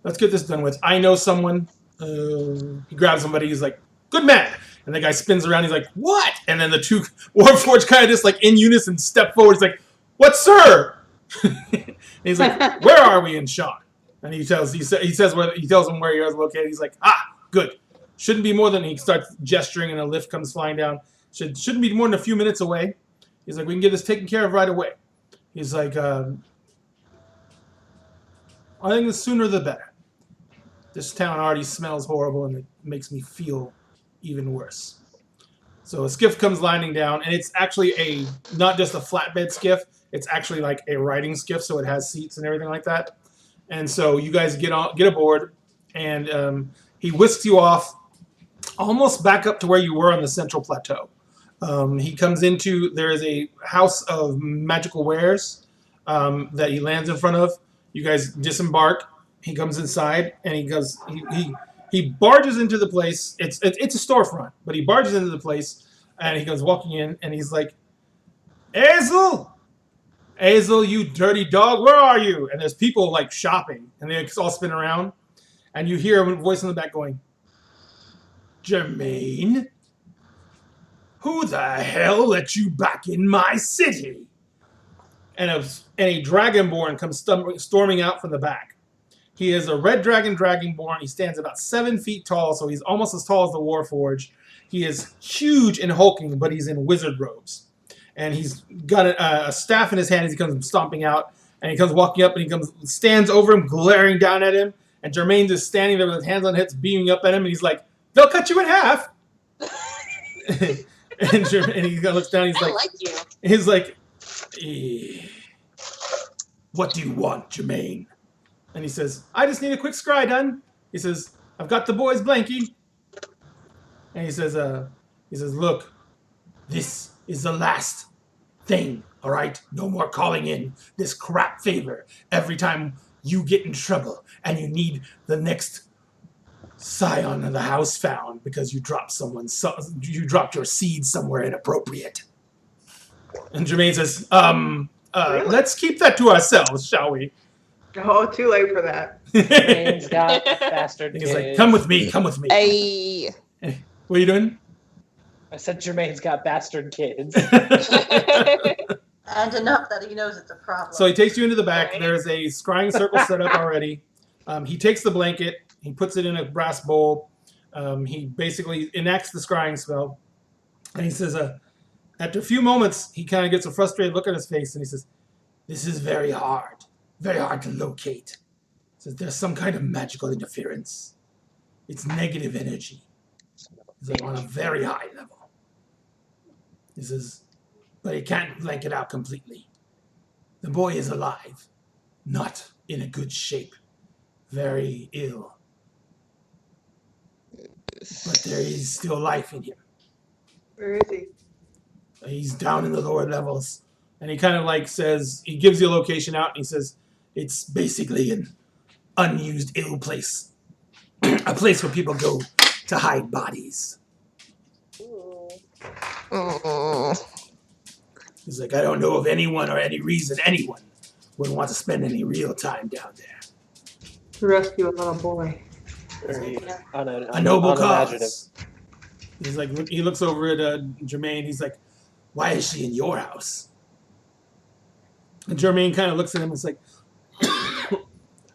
let's get this done with. I know someone. He grabs somebody. He's like, good man. And the guy spins around. He's like, what? And then the two Warforged kind of just like in unison step forward. He's like, what, sir? And he's like, where are we in Sharn? And he tells him where he is located. He's like, good. Shouldn't be more than, he starts gesturing and a lift comes flying down. Shouldn't be more than a few minutes away. He's like, we can get this taken care of right away. He's like, I think the sooner the better. This town already smells horrible and it makes me feel even worse. So a skiff comes landing down, and it's actually not just a flatbed skiff, it's actually like a riding skiff, so it has seats and everything like that. And so you guys get aboard, and he whisks you off almost back up to where you were on the central plateau. He comes into, there is a house of magical wares that he lands in front of. You guys disembark. He comes inside and he barges into the place. It's a storefront, but he barges into the place and he goes walking in and he's like, Azel, you dirty dog, where are you? And there's people like shopping and they all spin around and you hear a voice in the back going, Jermaine, who the hell let you back in my city? And a dragonborn comes storming out from the back. He is a red dragonborn. He stands about 7 feet tall, so he's almost as tall as the Warforged. He is huge and hulking, but he's in wizard robes. And he's got a staff in his hand as he comes stomping out. And he comes walking up, and stands over him, glaring down at him. And Jermaine's just standing there with his hands on hips, beaming up at him. And he's like, they'll cut you in half. and he looks down. He's like you. He's like, what do you want, Jermaine? And he says, I just need a quick scry done. He says, I've got the boy's blankie. And he says, look, this is the last thing, all right? No more calling in this crap favor every time you get in trouble and you need the next scion of the house found because you dropped your seed somewhere inappropriate. And Jermaine says, Really? Let's keep that to ourselves, shall we? Oh, too late for that. Jermaine's got bastard kids. He's like, come with me. Hey. What are you doing? I said Jermaine's got bastard kids. And enough that he knows it's a problem. So he takes you into the back. Right. There's a scrying circle set up already. He takes the blanket. He puts it in a brass bowl. He basically enacts the scrying spell. And he says, after a few moments, he kind of gets a frustrated look on his face. And he says, this is very hard to locate. He says, there's some kind of magical interference. It's negative energy. He's like, on a very high level. He says, but he can't blank it out completely. The boy is alive, not in a good shape, very ill. But there is still life in him. Where is he? He's down in the lower levels. And he kind of like says, he gives you a location out, and he says, it's basically an unused ill place. A place where people go to hide bodies. Oh. He's like, I don't know of anyone or any reason anyone would want to spend any real time down there. To rescue a little boy. Very A noble unimaginative. cause. He's like, he looks over at Jermaine. He's like, why is she in your house? And Jermaine kind of looks at him and is like,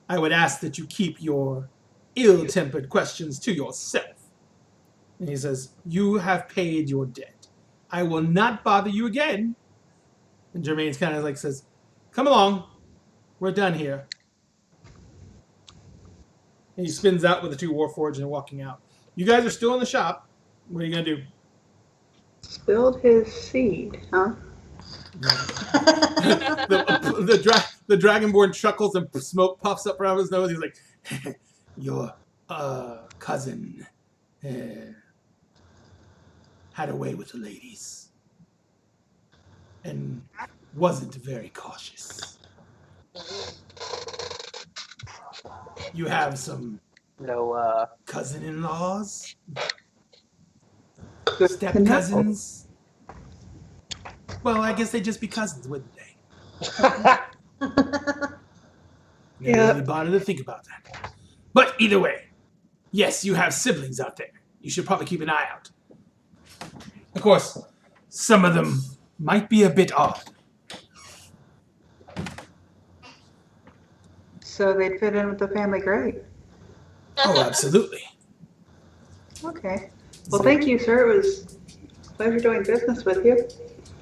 I would ask that you keep your ill-tempered questions to yourself. And he says, you have paid your debt. I will not bother you again. And Jermaine's kind of like says, come along. We're done here. And he spins out with the two Warforged and walking out. You guys are still in the shop. What are you going to do? Spilled his seed, huh? the Dragonborn chuckles and smoke puffs up around his nose. He's like, your cousin had a way with the ladies and wasn't very cautious. You have some No, cousin-in-laws? Good Step to know. cousins? Well, I guess they'd just be cousins, wouldn't they? Never Yeah. really bothered to think about that. But either way, yes, you have siblings out there. You should probably keep an eye out. Of course, some of them might be a bit odd. So they'd fit in with the family great. Oh, absolutely. Okay. Well, thank you, sir. It was a pleasure doing business with you.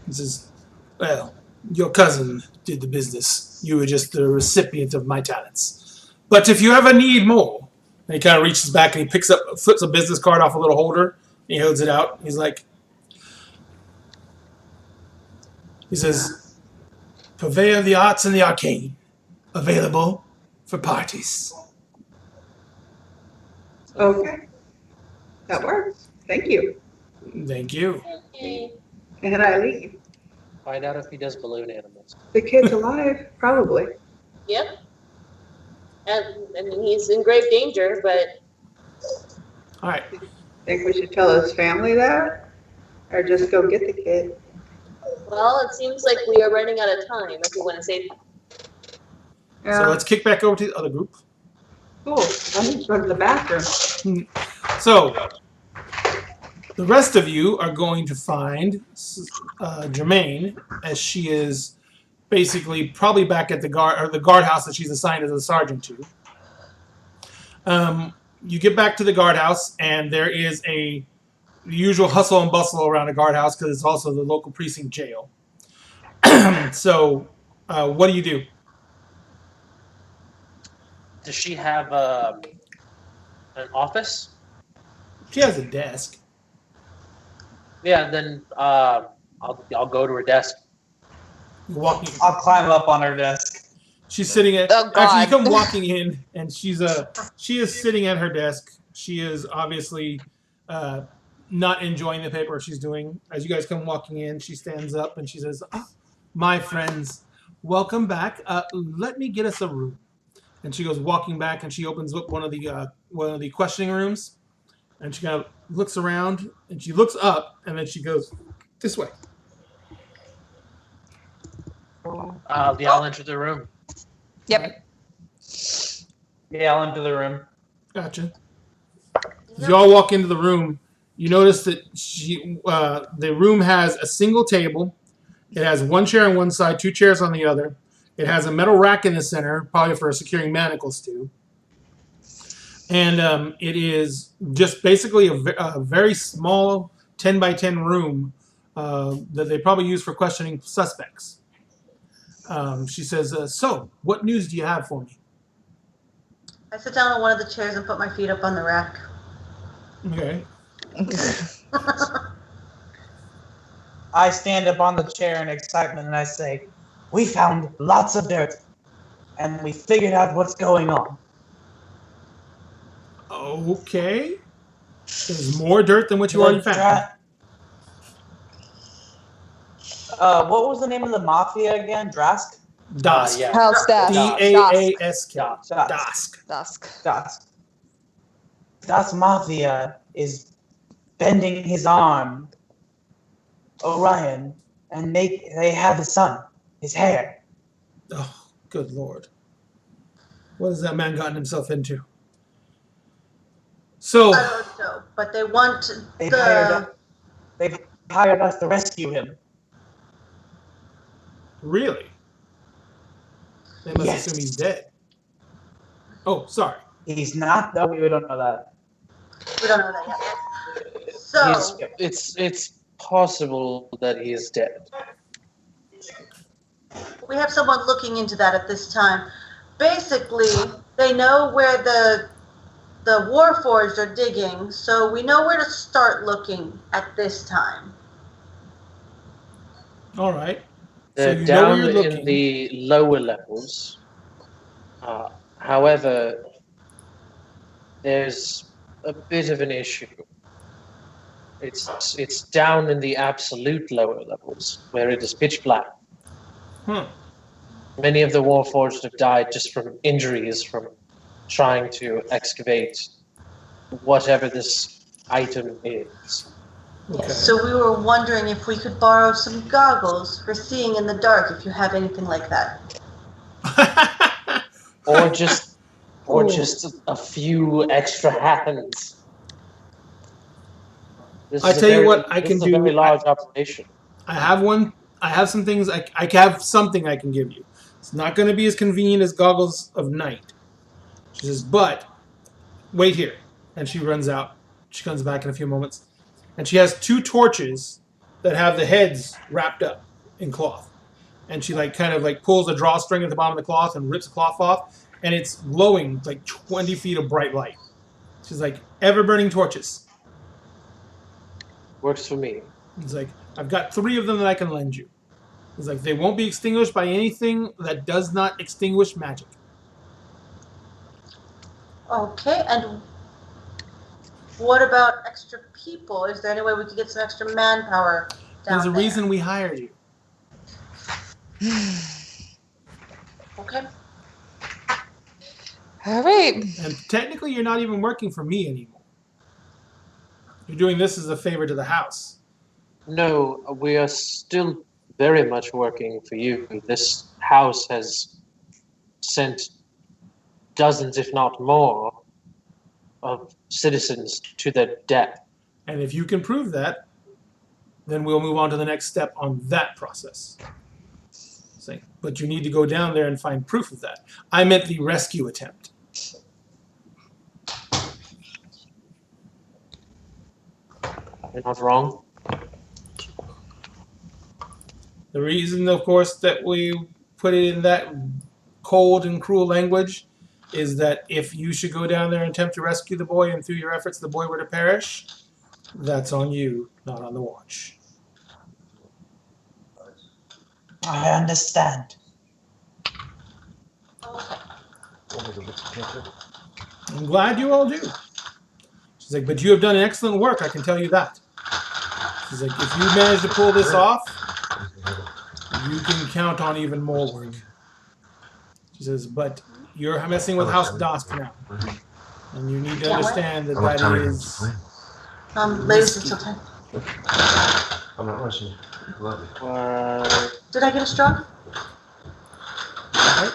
This is, well, your cousin did the business. You were just the recipient of my talents. But if you ever need more, and he kind of reaches back and he flips a business card off a little holder, and he holds it out. He's like, he says, purveyor of the arts and the arcane, available for parties. Okay. That works. Thank you. Thank you. Okay. And I leave. find out if he does balloon animals. The kid's alive, probably. Yep. And I mean, he's in grave danger, but All right. Think we should tell his family that? Or just go get the kid? well, it seems like we are running out of time. If we want to say, Yeah. So let's kick back over to the other group. Cool. I need to go to the bathroom. So, the rest of you are going to find Jermaine, as she is basically probably back at the guardhouse that she's assigned as a sergeant to. You get back to the guardhouse, and there is the usual hustle and bustle around a guardhouse because it's also the local precinct jail. So, what do you do? Does she have an office? She has a desk. Yeah, then I'll go to her desk. Walking. I'll climb up on her desk. She's sitting at. Oh, Actually, you God. come walking in, and she is sitting at her desk. She is obviously not enjoying the paper she's doing. As you guys come walking in, she stands up and she says, "My friends, welcome back. Let me get us a room." And she goes walking back, and she opens up one of the questioning rooms, and she kind of looks around, and she looks up, and then she goes this way. I'll enter the room. Yep. Yeah, I'll enter the room. Gotcha. As you all walk into the room, you notice that the room has a single table. It has one chair on one side, two chairs on the other. It has a metal rack in the center, probably for securing manacles to. And it is just basically a very small 10 by 10 room that they probably use for questioning suspects. She says, so, what news do you have for me? I sit down on one of the chairs and put my feet up on the rack. Okay. I stand up on the chair in excitement and I say, "We found lots of dirt, and we figured out what's going on." Okay. There's more dirt than what you already found. What was the name of the mafia again? Drask? Dask. Yeah. House Dask. D-A-A-S-K. Dask. Dask. Dask. Das Mafia is bending his arm, Orion, and they have his son, his hair. Oh, good Lord. What has that man gotten himself into? So, I don't know, but they want They've the... hired us to rescue him. really? They must Yes. assume he's dead. Oh, sorry. He's not, though. We don't know that. We don't know that yet. So, It's possible that he is dead. we have someone looking into that at this time. Basically, they know where the Warforged are digging, so we know where to start looking at this time. All right. They're you know down where you're in looking. the lower levels. However, there's a bit of an issue. It's down in the absolute lower levels where it is pitch black. Hmm. Many of the Warforged have died just from injuries from trying to excavate whatever this item is. Okay. So we were wondering if we could borrow some goggles for seeing in the dark, if you have anything like that. Or just a few extra hands. This I is a tell you very- what I this can is a do. very large operation. I have some things. I have something I can give you. It's not going to be as convenient as goggles of night. She says, but wait here. And she runs out. She comes back in a few moments. And she has 2 torches that have the heads wrapped up in cloth. And she kind of pulls a drawstring at the bottom of the cloth and rips the cloth off. And it's glowing 20 feet of bright light. She's like, ever-burning torches. Works for me. He's like, I've got 3 of them that I can lend you. He's like, they won't be extinguished by anything that does not extinguish magic. Okay, and what about extra people? Is there any way we could get some extra manpower down There's a there? reason we hired you. Okay. All right. And technically, you're not even working for me anymore. You're doing this as a favor to the house. No, we are still very much working for you. This house has sent dozens, if not more, of citizens to their death. And if you can prove that, then we'll move on to the next step on that process. But you need to go down there and find proof of that. I meant the rescue attempt. You're not wrong. The reason, of course, that we put it in that cold and cruel language is that if you should go down there and attempt to rescue the boy and through your efforts the boy were to perish, that's on you, not on the watch. I understand. I'm glad you all do. She's like, but you have done excellent work, I can tell you that. She's like, if you manage to pull this off, you can count on even more work. She says, but you're messing with House Dosk now. And you need to understand that that is... Ladies until 10. I'm not rushing. Love it. Did I get a straw? Right?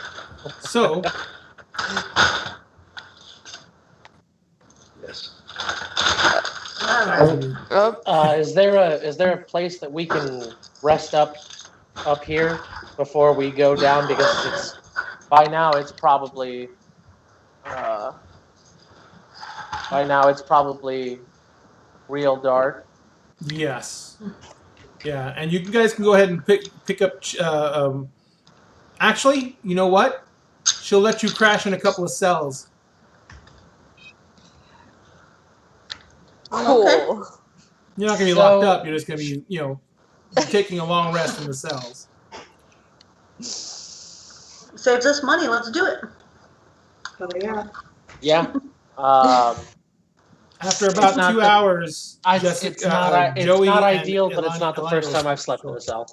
So, Yes. Alright. Is there a place that we can rest up here before we go down? Because by now it's probably real dark. yes. Yeah, and you guys can go ahead and pick up... actually, you know what? She'll let you crash in a couple of cells. Cool. Okay. You're not going to be locked up. You're just going to be, taking a long rest in the cells. Saves us money. Let's do it. Oh, yeah. Yeah. After about not 2 the- hours, Jessica, It's not Joey and ideal, but it's Elania- not the first Elania time I've slept in a cell.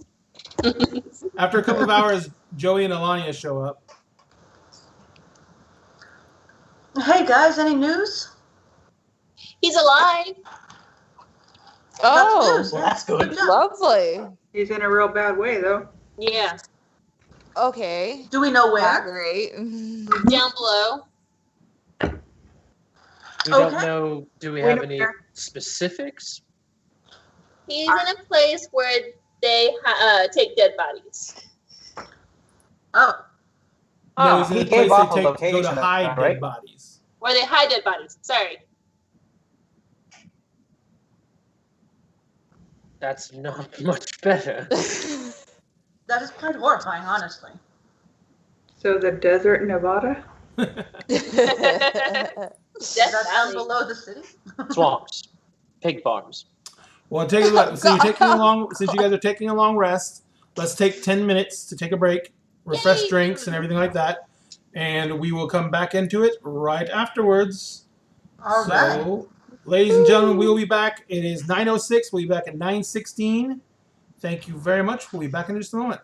After a couple of hours, Joey and Elania show up. Hey guys, any news? He's alive. Oh, That's news. Well, that's good. job. lovely. He's in a real bad way, though. Yeah. Okay. Do we know Not where? great. Down below. We don't Okay. know. Do we We have know any where. specifics? He's in a place where they take dead bodies. Oh, No, he's in he a gave place off a they go location, to hide right? dead bodies. Where they hide dead bodies. Sorry. That's not much better. that is quite horrifying, honestly. So the desert, Nevada? Is Death that down Valley. below the city? Swamps, pig farms. Well, tell you what. God. Since you guys are taking a long rest, let's take 10 minutes to take a break, refresh Yay. drinks and everything like that, and we will come back into it right afterwards. All right. So, ladies and gentlemen, we will be back. It is 9:06. We'll be back at 9:16. Thank you very much. We'll be back in just a moment.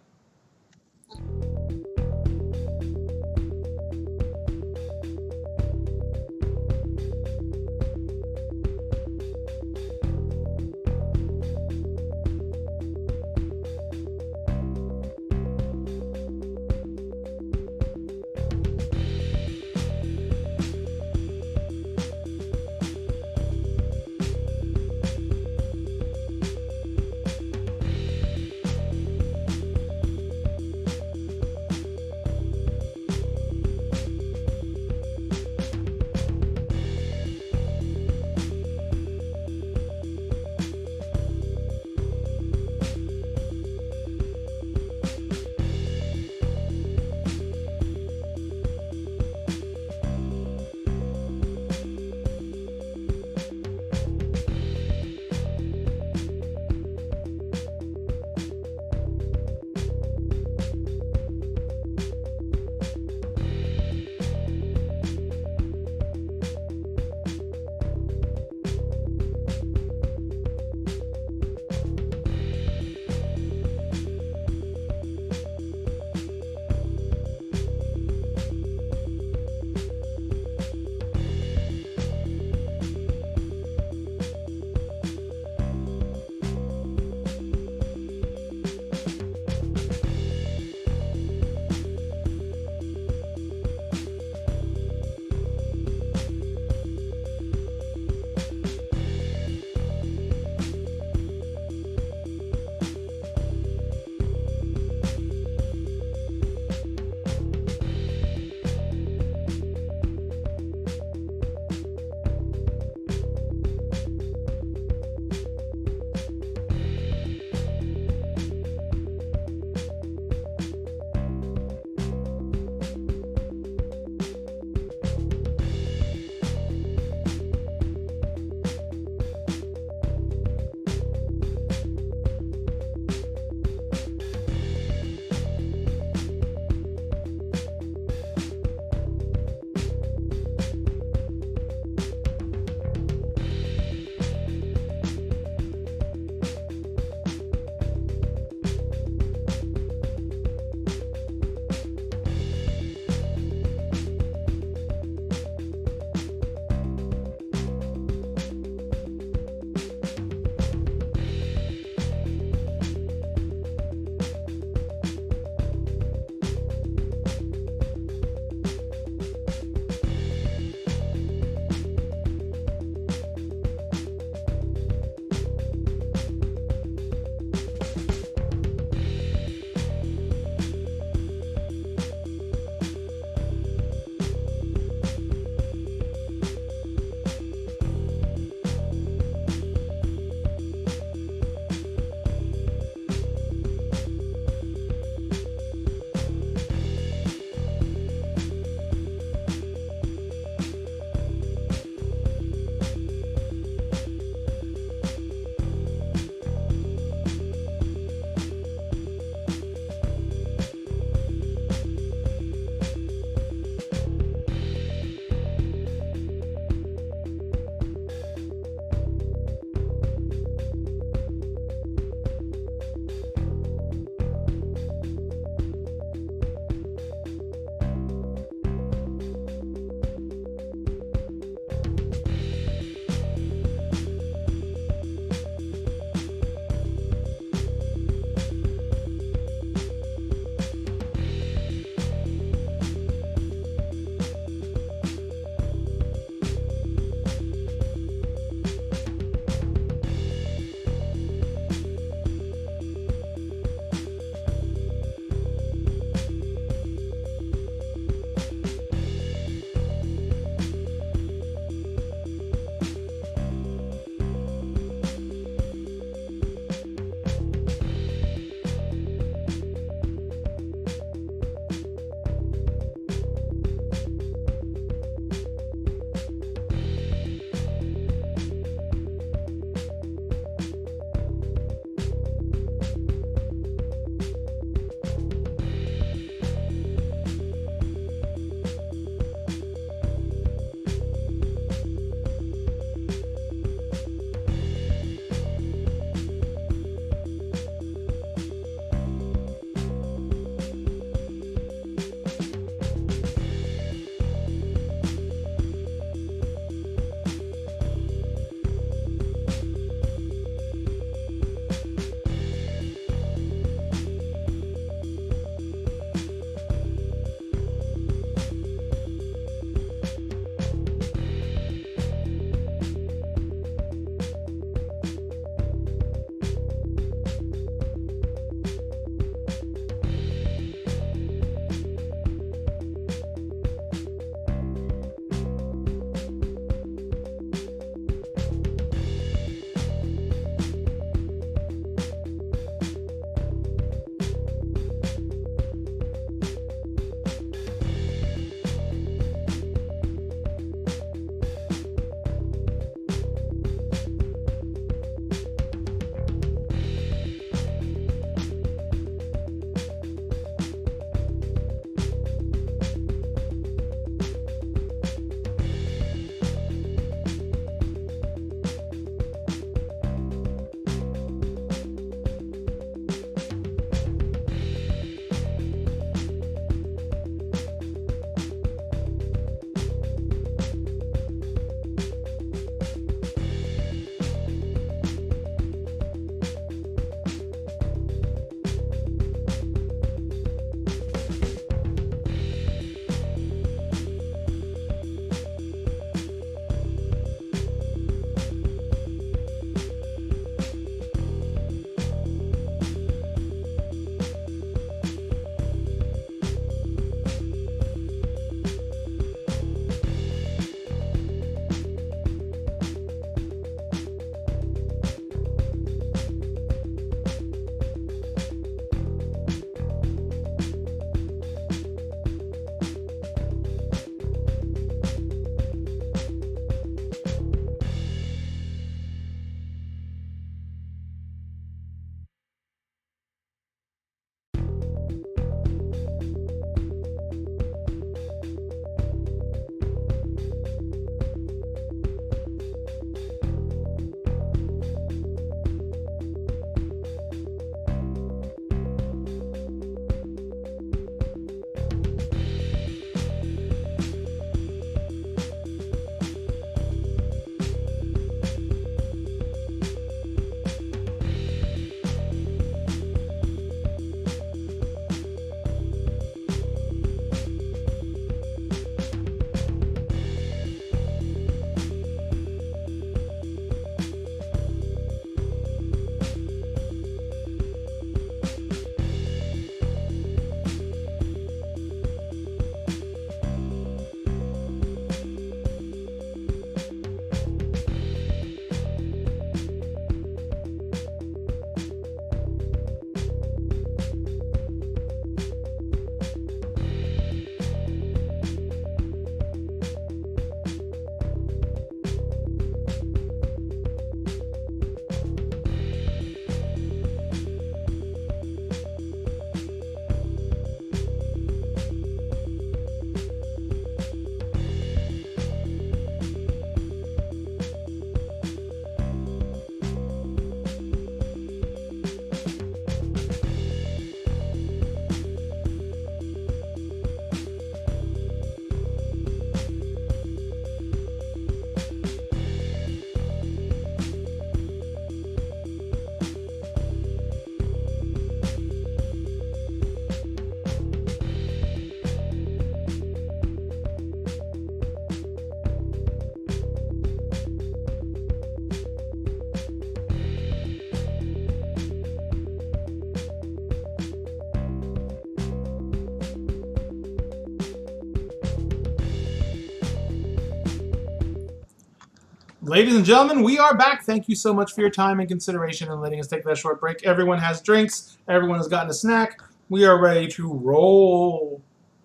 Ladies and gentlemen, we are back. Thank you so much for your time and consideration and letting us take that short break. Everyone has drinks. Everyone has gotten a snack. We are ready to roll.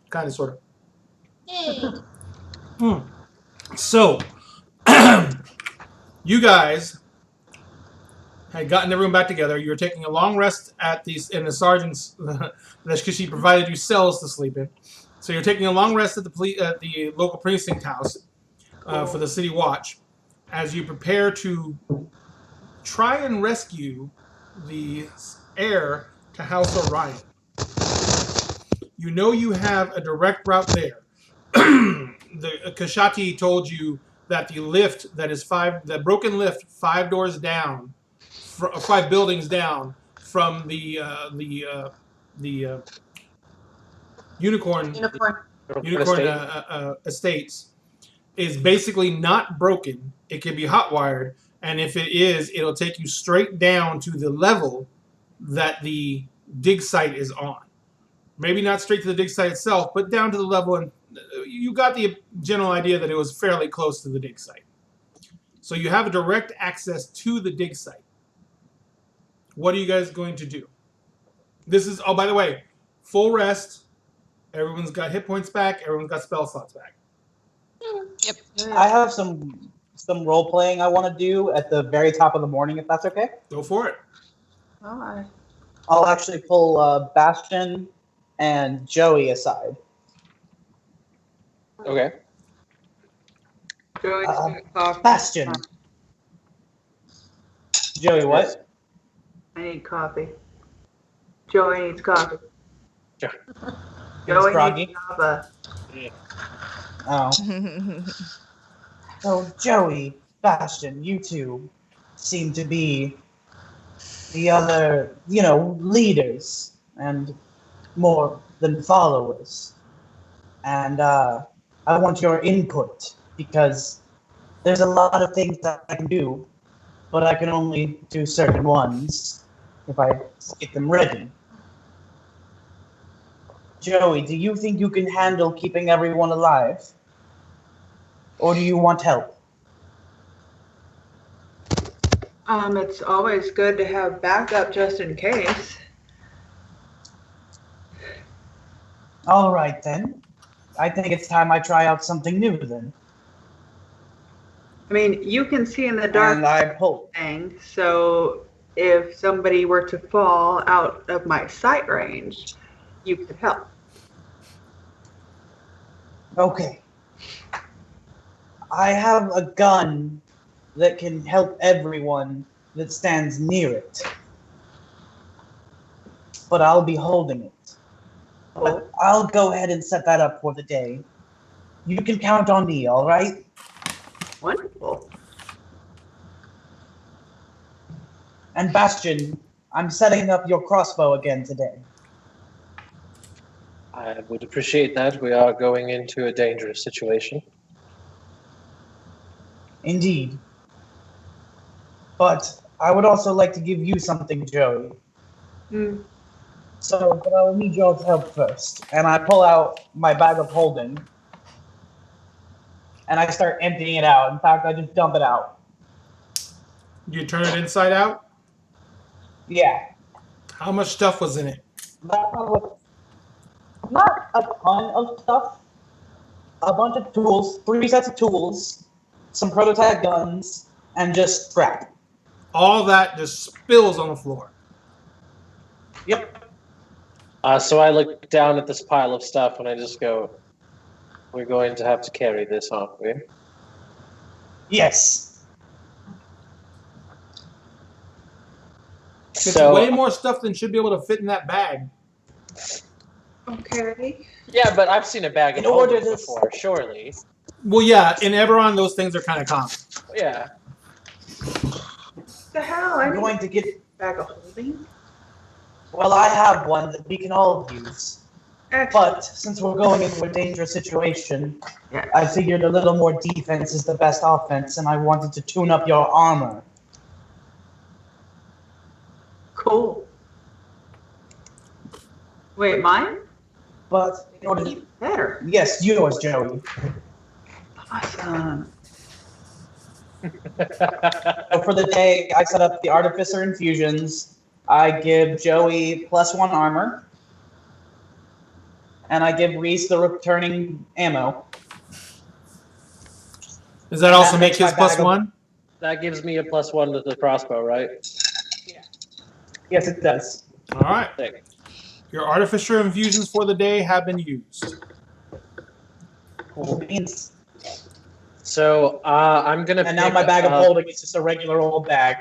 Kind of, sort of. Yay. So, you guys had gotten everyone back together. You were taking a long rest in the sergeant's, because she provided you cells to sleep in. So you're taking a long rest at the local precinct house for the city watch, as you prepare to try and rescue the heir to House Orion. You know you have a direct route there. The Kashati told you that the lift that is the broken lift 5 doors down, 5 buildings down from the Unicorn Estates is basically not broken. It can be hotwired, and if it is, it'll take you straight down to the level that the dig site is on. Maybe not straight to the dig site itself, but down to the level, and you got the general idea that it was fairly close to the dig site. So you have a direct access to the dig site. What are you guys going to do? This is, oh, by the way, full rest. Everyone's got hit points back. Everyone's got spell slots back. Yep. I have some role playing I want to do at the very top of the morning, if that's okay. Go for it. All right. I'll actually pull Bastion and Joey aside. Okay. Joey's got coffee. Bastion. Joey, what? I need coffee. Joey needs coffee. Sure. Joey groggy? needs kava. Oh. So, Joey, Bastion, you two seem to be the other, leaders and more than followers. And I want your input because there's a lot of things that I can do, but I can only do certain ones if I get them ready. Joey, do you think you can handle keeping everyone alive? Or do you want help? It's always good to have backup just in case. All right, then. I think it's time I try out something new, then. I mean, you can see in the dark And I hope. thing, so if somebody were to fall out of my sight range, you could help. Okay. I have a gun that can help everyone that stands near it. But I'll be holding it. But I'll go ahead and set that up for the day. You can count on me, all right? Wonderful. And Bastion, I'm setting up your crossbow again today. I would appreciate that. We are going into a dangerous situation. Indeed. But I would also like to give you something, Joey. So, but I'll need y'all's help first. And I pull out my bag of holding. And I start emptying it out. In fact, I just dump it out. You turn it inside out? Yeah. How much stuff was in it? Not a ton of stuff. A bunch of tools, 3 sets of tools, some prototype guns, and just scrap. All that just spills on the floor. Yep. So I look down at this pile of stuff and I just go, we're going to have to carry this, aren't we? Yes. It's way more stuff than should be able to fit in that bag. Okay. Yeah, but I've seen a bag of holding before, surely. Well, yeah, in Eberron, those things are kind of common. Yeah. The hell? I'm going to get... a bag of holding. Well, I have one that we can all use. Excellent. But since we're going into a dangerous situation, I figured a little more defense is the best offense, and I wanted to tune up your armor. Cool. Wait, mine? But in order to... Even better. Yes, yours, Joey. Awesome. So for the day, I set up the Artificer Infusions. I give Joey +1 armor. And I give Reese the returning ammo. Does that also make makes my his plus bag of- one? That gives me a +1 to the crossbow, right? Yes, it does. All right. Sick. Your artificer infusions for the day have been used. Cool beans. So I'm gonna. And now pick my bag of up- holding is just a regular old bag.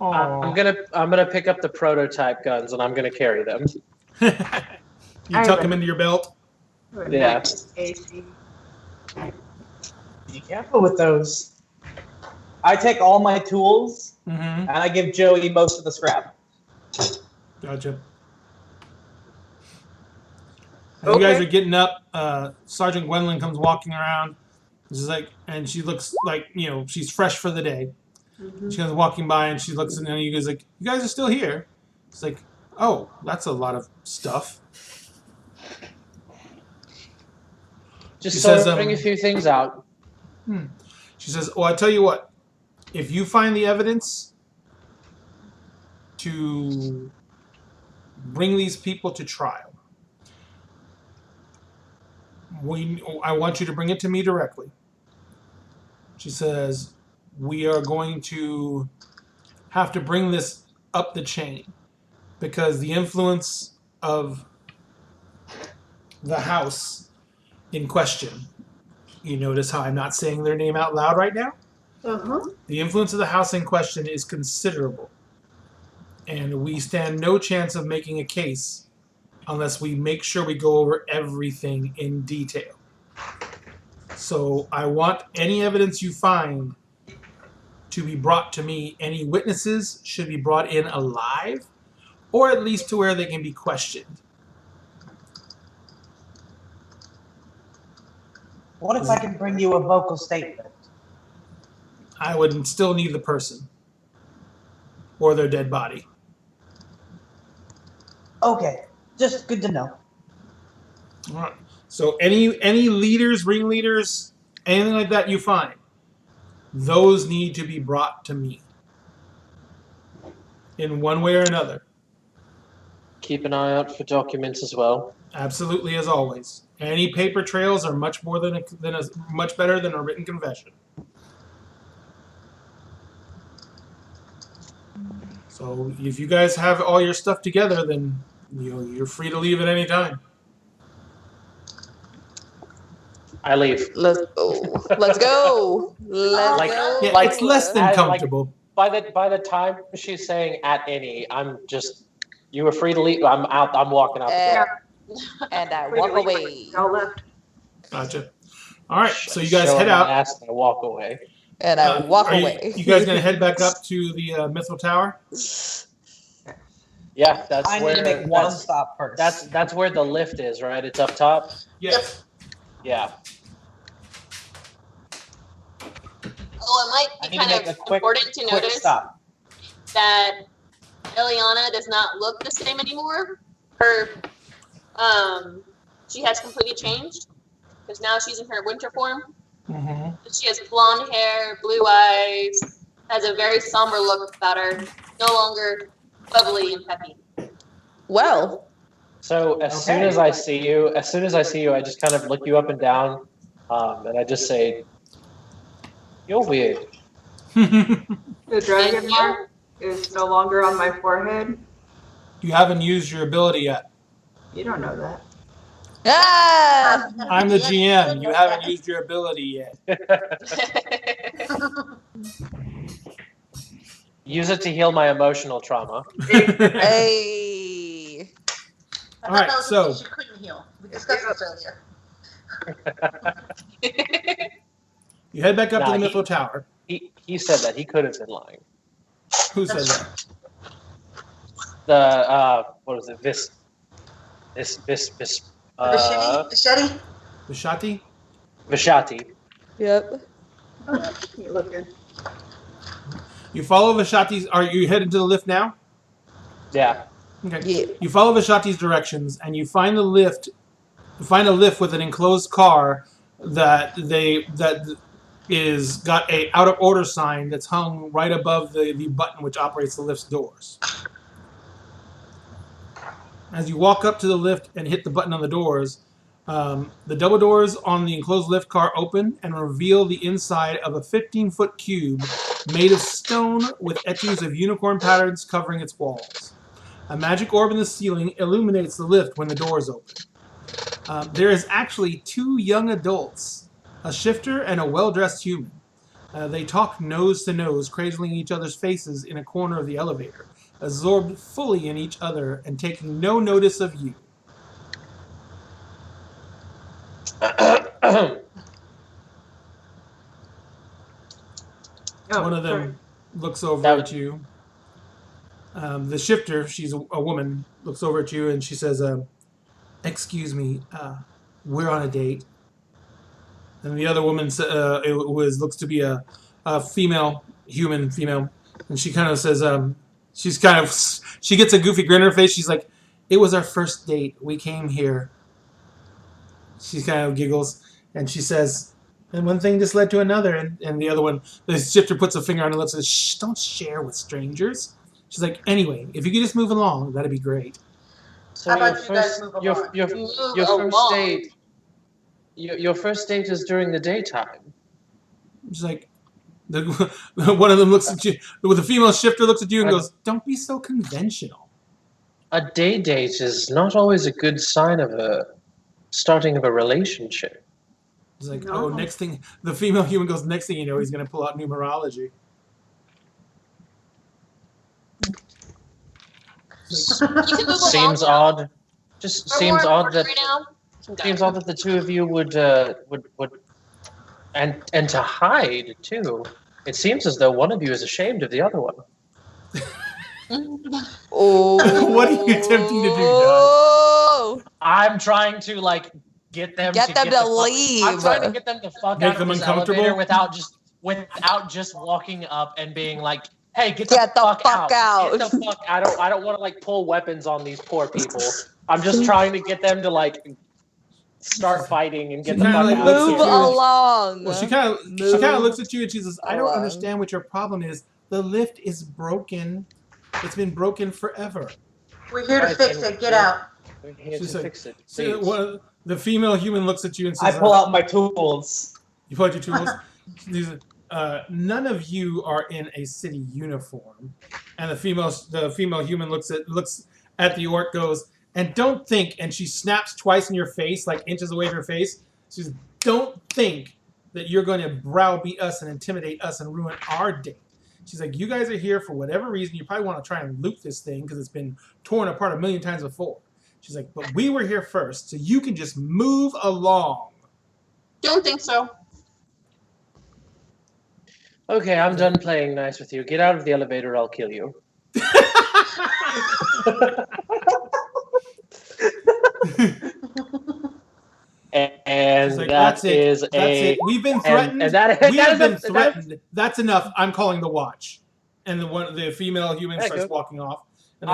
I'm gonna pick up the prototype guns and I'm gonna carry them. You tuck them into your belt. Yeah. AC. Be careful with those. I take all my tools Mm-hmm. and I give Joey most of the scrap. Gotcha. As you guys are getting up, Sergeant Quinlan comes walking around. She's like, and she looks like, she's fresh for the day. She comes walking by and she looks, and you guys like, you guys are still here. It's like, oh, that's a lot of stuff. Just She says, sorting a few things out. She says, well, I tell you what, if you find the evidence to bring these people to trial, I want you to bring it to me directly. She says, we are going to have to bring this up the chain because the influence of the house in question, you notice how I'm not saying their name out loud right now? The influence of the house in question is considerable. And we stand no chance of making a case unless we make sure we go over everything in detail. So I want any evidence you find to be brought to me. Any witnesses should be brought in alive, or at least to where they can be questioned. What if I can bring you a vocal statement? I would still need the person or their dead body. Okay, just good to know. All right. So any leaders, ringleaders, anything like that you find, those need to be brought to me in one way or another. Keep an eye out for documents as well. Absolutely, as always. Any paper trails are much more much better than a written confession. So if you guys have all your stuff together, then you're free to leave at any time. I leave. Let's go. Let's go. Let's Like- go. Yeah, Like- it's less than like- comfortable. By the time she's saying at any, I'm just, you were free to leave. I'm out. I'm walking out the door. And I Wait, walk wait, away. wait. Y'all left. Gotcha. All right, so you guys Show head my out. ass and I walk away. And I walk Are away. You guys gonna head back up to the Mithril Tower? Yeah, that's I where need to make one that's, stop first. that's where the lift is, right? It's up top. Yes. Yeah. Oh, it might I be need to kind make of a quick important to notice stop. that Eliana does not look the same anymore. Her, she has completely changed because now she's in her winter form. Mm-hmm. She has blonde hair, blue eyes, has a very somber look about her. No longer bubbly and peppy. Well, So as soon as I see you, I just kind of look you up and down, and I just say, "You're weird." The dragon mark is no longer on my forehead. You haven't used your ability yet. You don't know that. ah, I'm the GM. You haven't used your ability yet. Use it to heal my emotional trauma. hey. I All thought right, that was so- a thing she couldn't heal. We discussed this earlier. You head back up Nah, to the he- Mithril Tower. He said that he could have been lying. Who said that? The what was it? This. Machete? The Shati? Vishati. Yep. You looking? You follow Vishati's. Are you headed to the lift now? Yeah. Okay. Yeah. You follow Vishati's directions, and you find the lift. You find a lift with an enclosed car that is got a out of order sign that's hung right above the button which operates the lift's doors. As you walk up to the lift and hit the button on the doors, the double doors on the enclosed lift car open and reveal the inside of a 15-foot cube made of stone with etchings of unicorn patterns covering its walls. A magic orb in the ceiling illuminates the lift when the doors open. There is actually 2 young adults, a shifter and a well-dressed human. They talk nose to nose, cradling each other's faces in a corner of the elevator, absorbed fully in each other and taking no notice of you. One of them looks over at you. The shifter, she's a woman, looks over at you and she says, "Excuse me, we're on a date." And the other woman looks to be a human female, and she kind of says, she gets a goofy grin on her face. She's like, "It was our first date. We came here." She kind of giggles, and she says, "And one thing just led to another." And the other one, the shifter puts a finger on her lips and says, "Shh, don't share with strangers." She's like, "Anyway, if you could just move along, that'd be great." So How about you guys move along? your first date. Your first date is during the daytime. She's like, one of them looks at you. The female shifter looks at you and goes, "Don't be so conventional." A day date is not always a good sign of a starting of a relationship. It's like, No. "Oh, next thing," the female human goes, "Next thing you know, he's going to pull out numerology." It's like, You can move Seems along. odd. Just We're seems more odd that important right now. seems odd that the two of you would and to hide too. It seems as though one of you is ashamed of the other one. Oh. What are you attempting to do, Oh. I'm trying to get them Get to them get to the fuck- leave. I'm trying to get them to fuck Make out them of this uncomfortable? elevator without just walking up and being like, "Hey, get the Get the fuck fuck out." Get the fuck. I don't want to pull weapons on these poor people. I'm just trying to get them to start fighting and get the kinda fuck out of Move here. along. well, she kind of looks at you and she says, "I don't along. understand what your problem is. The lift is broken. It's been broken forever." We're here to Right, fix and- it. Get out. We're here She's to like- fix it. So, please. the female human looks at you and I says, pull out my tools. "You pull out your tools." These none of you are in a city uniform, and the female human looks at the orc, goes, "And don't think," and she snaps twice in your face, like inches away from your face. She says, "Don't think that you're going to browbeat us and intimidate us and ruin our date." She's like, "You guys are here for whatever reason. You probably want to try and loot this thing because it's been torn apart a million times before." She's like, "But we were here first, so you can just move along." Don't think so. Okay, I'm done playing nice with you. Get out of the elevator, I'll kill you. And She's like, that "That's it. is That's a it. We've been threatened. and that We have been is a- threatened. That's enough. I'm calling the watch." And the female human Yeah, starts good. walking off. And the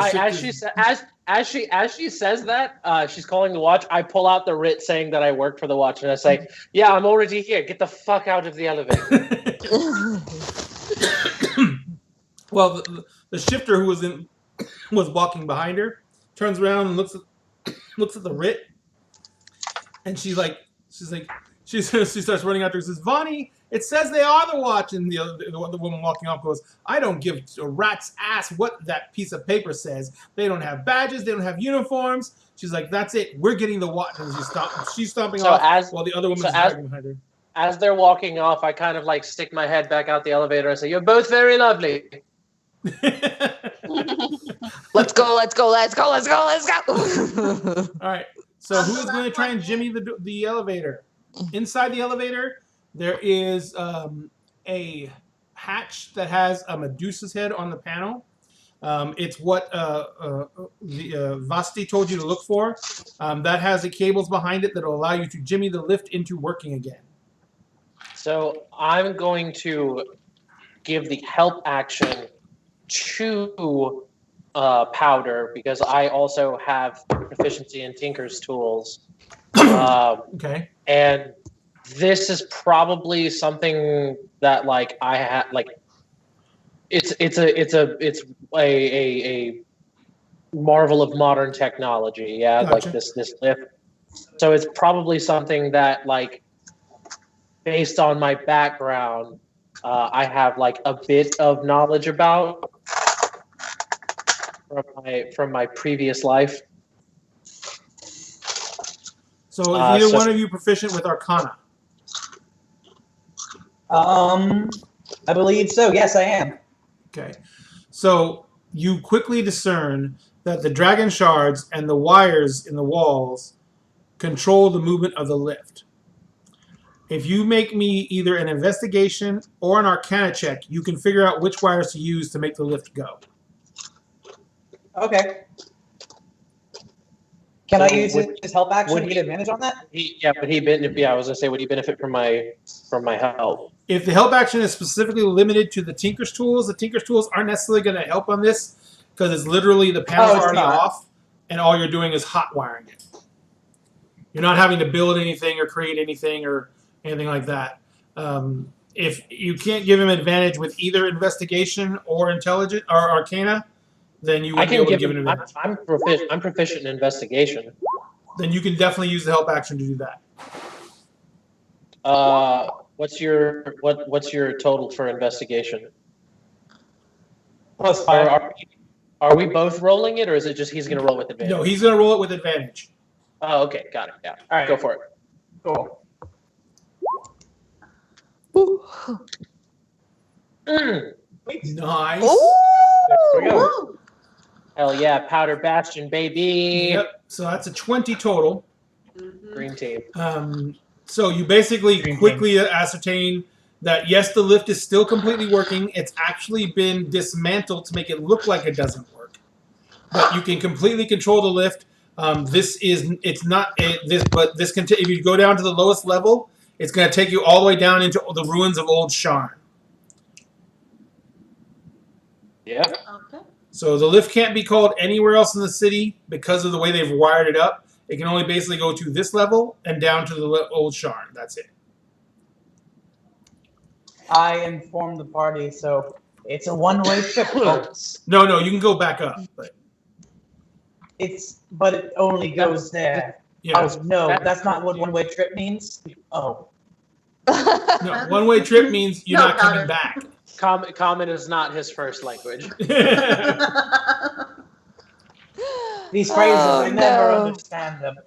as she says that, she's calling the watch. I pull out the writ saying that I work for the watch, and I say, "Yeah, I'm already here. Get the fuck out of the elevator." Well, the shifter who was walking behind her turns around and looks at the writ, and she starts running after her and says, "Vonnie, it says they are the watch." And the woman walking off goes, "I don't give a rat's ass what that piece of paper says. They don't have badges. They don't have uniforms." She's like, "That's it. We're getting the watch." And she's stomping So off while the other woman is dragging behind her. As they're walking off, I kind of stick my head back out the elevator and say, "You're both very lovely." Let's go. Let's go. Let's go. Let's go. Let's go. All right. So who is going to try and jimmy the elevator? Inside the elevator, there is a hatch that has a Medusa's head on the panel. It's what Vasti told you to look for. That has the cables behind it that will allow you to jimmy the lift into working again. So I'm going to give the help action to Powder because I also have proficiency in Tinker's tools. Okay. And this is probably something that like I had like it's a marvel of modern technology. Yeah, Gotcha. like this lift. So it's probably something that like based on my background, I have like a bit of knowledge about from my previous life. So is either one of you proficient with Arcana? I believe so. Yes, I am. Okay. So you quickly discern that the dragon shards and the wires in the walls control the movement of the lift. If you make me either an investigation or an Arcana check, you can figure out which wires to use to make the lift go. Okay. Can I use his help action to get advantage on that? I was gonna say, would he benefit from my help? If the help action is specifically limited to the Tinker's tools, the Tinker's tools aren't necessarily going to help on this because it's literally the panel's already off, and all you're doing is hot wiring it. You're not having to build anything or create anything or anything like that. If you can't give him advantage with either investigation or intelligence or Arcana, then you wouldn't be able to give him advantage. I'm proficient in investigation. Then you can definitely use the help action to do that. What's your total for investigation? +5. Are we both rolling it, or is it just he's going to roll with advantage? No, he's going to roll it with advantage. Oh, okay, got it. Yeah, all right, go for it. Cool. Nice. There we go. Woo! Hell yeah, Powder Bastion, baby. Yep. So that's a 20 total. Green team. So you basically quickly ascertain that yes, the lift is still completely working. It's actually been dismantled to make it look like it doesn't work. But you can completely control the lift. If you go down to the lowest level, it's going to take you all the way down into the ruins of old Sharn. Yeah. Okay. So the lift can't be called anywhere else in the city because of the way they've wired it up. It can only basically go to this level and down to the old Sharn. That's it. I informed the party, so it's a one-way trip, folks. No, you can go back up. But it only goes there. yeah. Oh no, that's not what one-way trip means. Oh. No, one-way trip means you're not coming back. Common is not his first language. These phrases, I never understand them.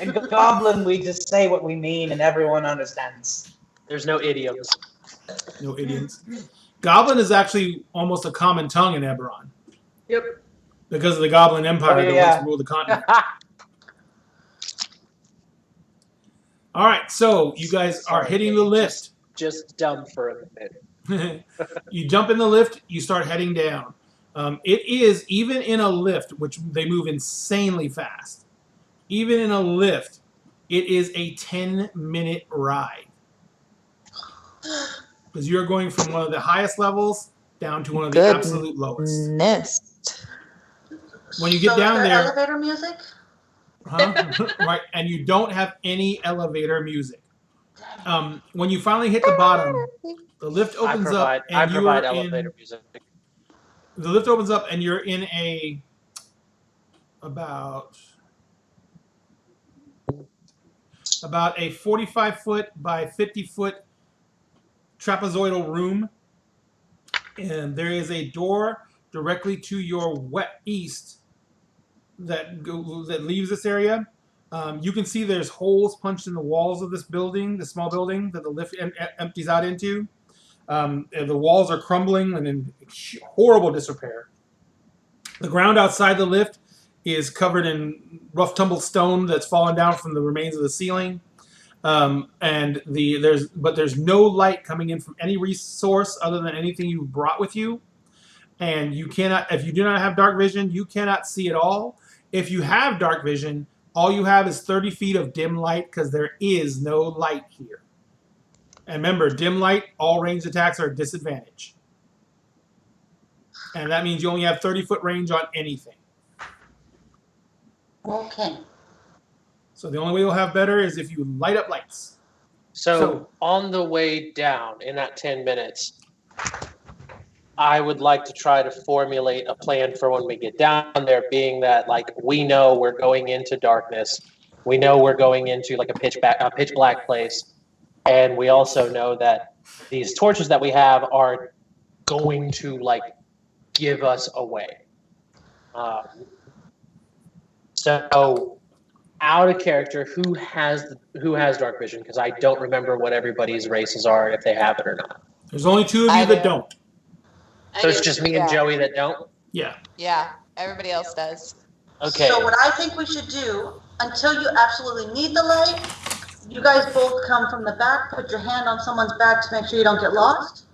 In Goblin, we just say what we mean and everyone understands. There's no idioms. No idioms. Goblin is actually almost a common tongue in Eberron. Yep. Because of the Goblin Empire that once ruled the continent. All right, so you guys are hitting the lift. Just dumb for a minute. You jump in the lift, you start heading down. It is, even in a lift, which they move insanely fast, even in a lift, it is a 10-minute ride. Because you're going from one of the highest levels down to one of the absolute lowest. When you get down there... elevator music? Right, and you don't have any elevator music. When you finally hit the bottom, the lift opens up, and I provide elevator music. The lift opens up, and you're in about a 45-foot by 50-foot trapezoidal room, and there is a door directly to your east that leaves this area. You can see there's holes punched in the walls of this building, the small building that the lift empties out into. The walls are crumbling and in horrible disrepair. The ground outside the lift is covered in rough tumbled stone that's fallen down from the remains of the ceiling. There's no light coming in from any resource other than anything you brought with you. And you cannot, if you do not have dark vision, you cannot see at all. If you have dark vision, all you have is 30 feet of dim light because there is no light here. And remember, dim light, all ranged attacks are a disadvantage. And that means you only have 30-foot range on anything. Okay. So the only way you'll have better is if you light up lights. So on the way down in that 10 minutes, I would like to try to formulate a plan for when we get down there, being that like we know we're going into darkness, we know we're going into like a pitch black place, and we also know that these torches that we have are going to like give us away. So out of character, who has dark vision? Because I don't remember what everybody's races are, if they have it or not. There's only 2 of you that don't. So it's just me and Joey that don't? Yeah. Yeah, everybody else does. Okay. So what I think we should do, until you absolutely need the light, you guys both come from the back, put your hand on someone's back to make sure you don't get lost.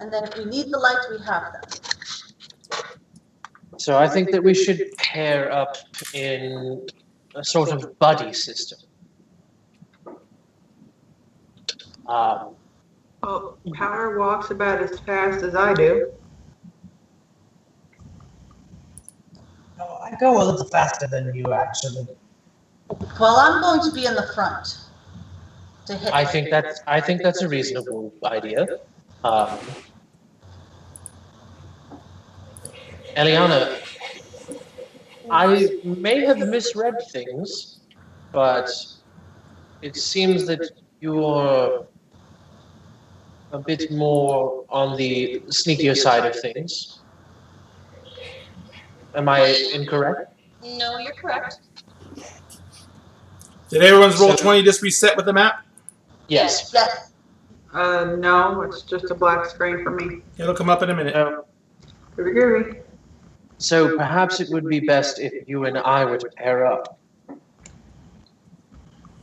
And then if we need the lights, we have them. So I think that we should pair up in a sort of buddy system. Well, Power walks about as fast as I do. No, I go a little faster than you, actually. Well, I'm going to be in the front to hit. I think that's a reasonable idea. Eliana, I may have misread things, but it seems that you're a bit more on the sneakier side of things. Am I incorrect? No, you're correct. Did everyone's roll 20 just reset with the map? Yes. Yes. No, it's just a black screen for me. It'll come up in a minute. Groovy. So perhaps it would be best if you and I were to pair up.